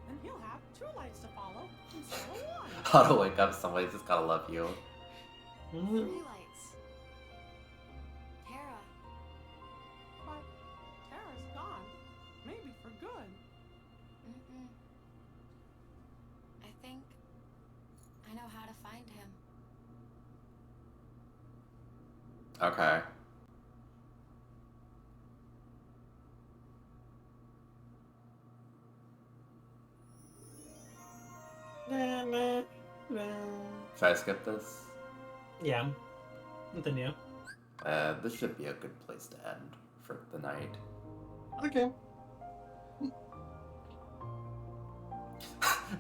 then he'll have 2 lights to follow instead of 1. How to wake up somebody just gotta love you. 3 lights. Tara. But Tara's gone. Maybe for good. Mm-mm. I think I know how to find him. Okay. Should I skip this? Yeah. Continue. This should be a good place to end for the night. Okay.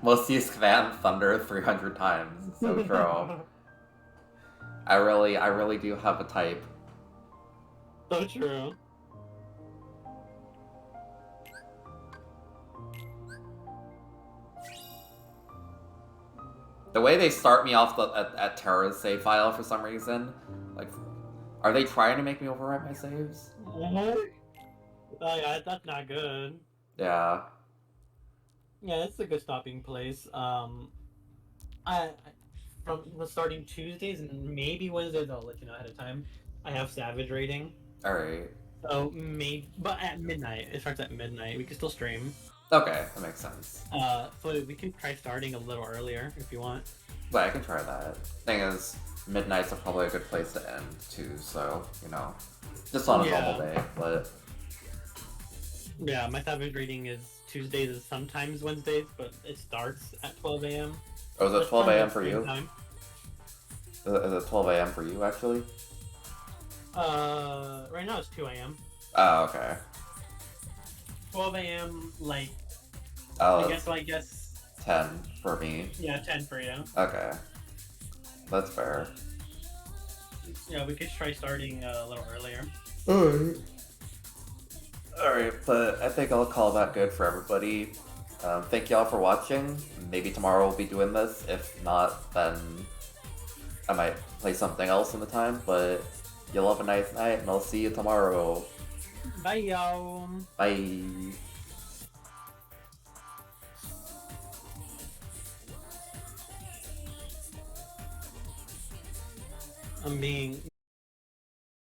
Most used command thunder 300 times. So true. I really do have a type. So true. The way they start me off at Terra's save file for some reason, like, are they trying to make me overwrite my saves? Oh yeah, that's not good. Yeah. Yeah, it's a good stopping place. I from starting Tuesdays and maybe Wednesdays, I'll let you know ahead of time. I have Savage rating, Alright. so maybe, but at midnight. It starts at midnight. We can still stream. Okay, that makes sense. So we can try starting a little earlier if you want. But I can try that. Thing is, midnights are probably a good place to end too, so, you know. Just on a Yeah. normal day, but Yeah, my Savage rating is Tuesdays and sometimes Wednesdays, but it starts at 12 a.m. oh, is it That's 12 fine, a.m. that's for stream you? time. Is it 12 a.m. for you, actually? Right now it's 2 a.m. Oh, okay. 12 a.m. like Oh, I guess 10 for me. yeah, 10 for you. Okay. That's fair. Yeah, we could try starting a little earlier. Alright, but I think I'll call that good for everybody. Thank y'all for watching. Maybe tomorrow we'll be doing this. If not, then I might play something else in the time, but you'll have a nice night, and I'll see you tomorrow. Bye, y'all. Bye. I'm being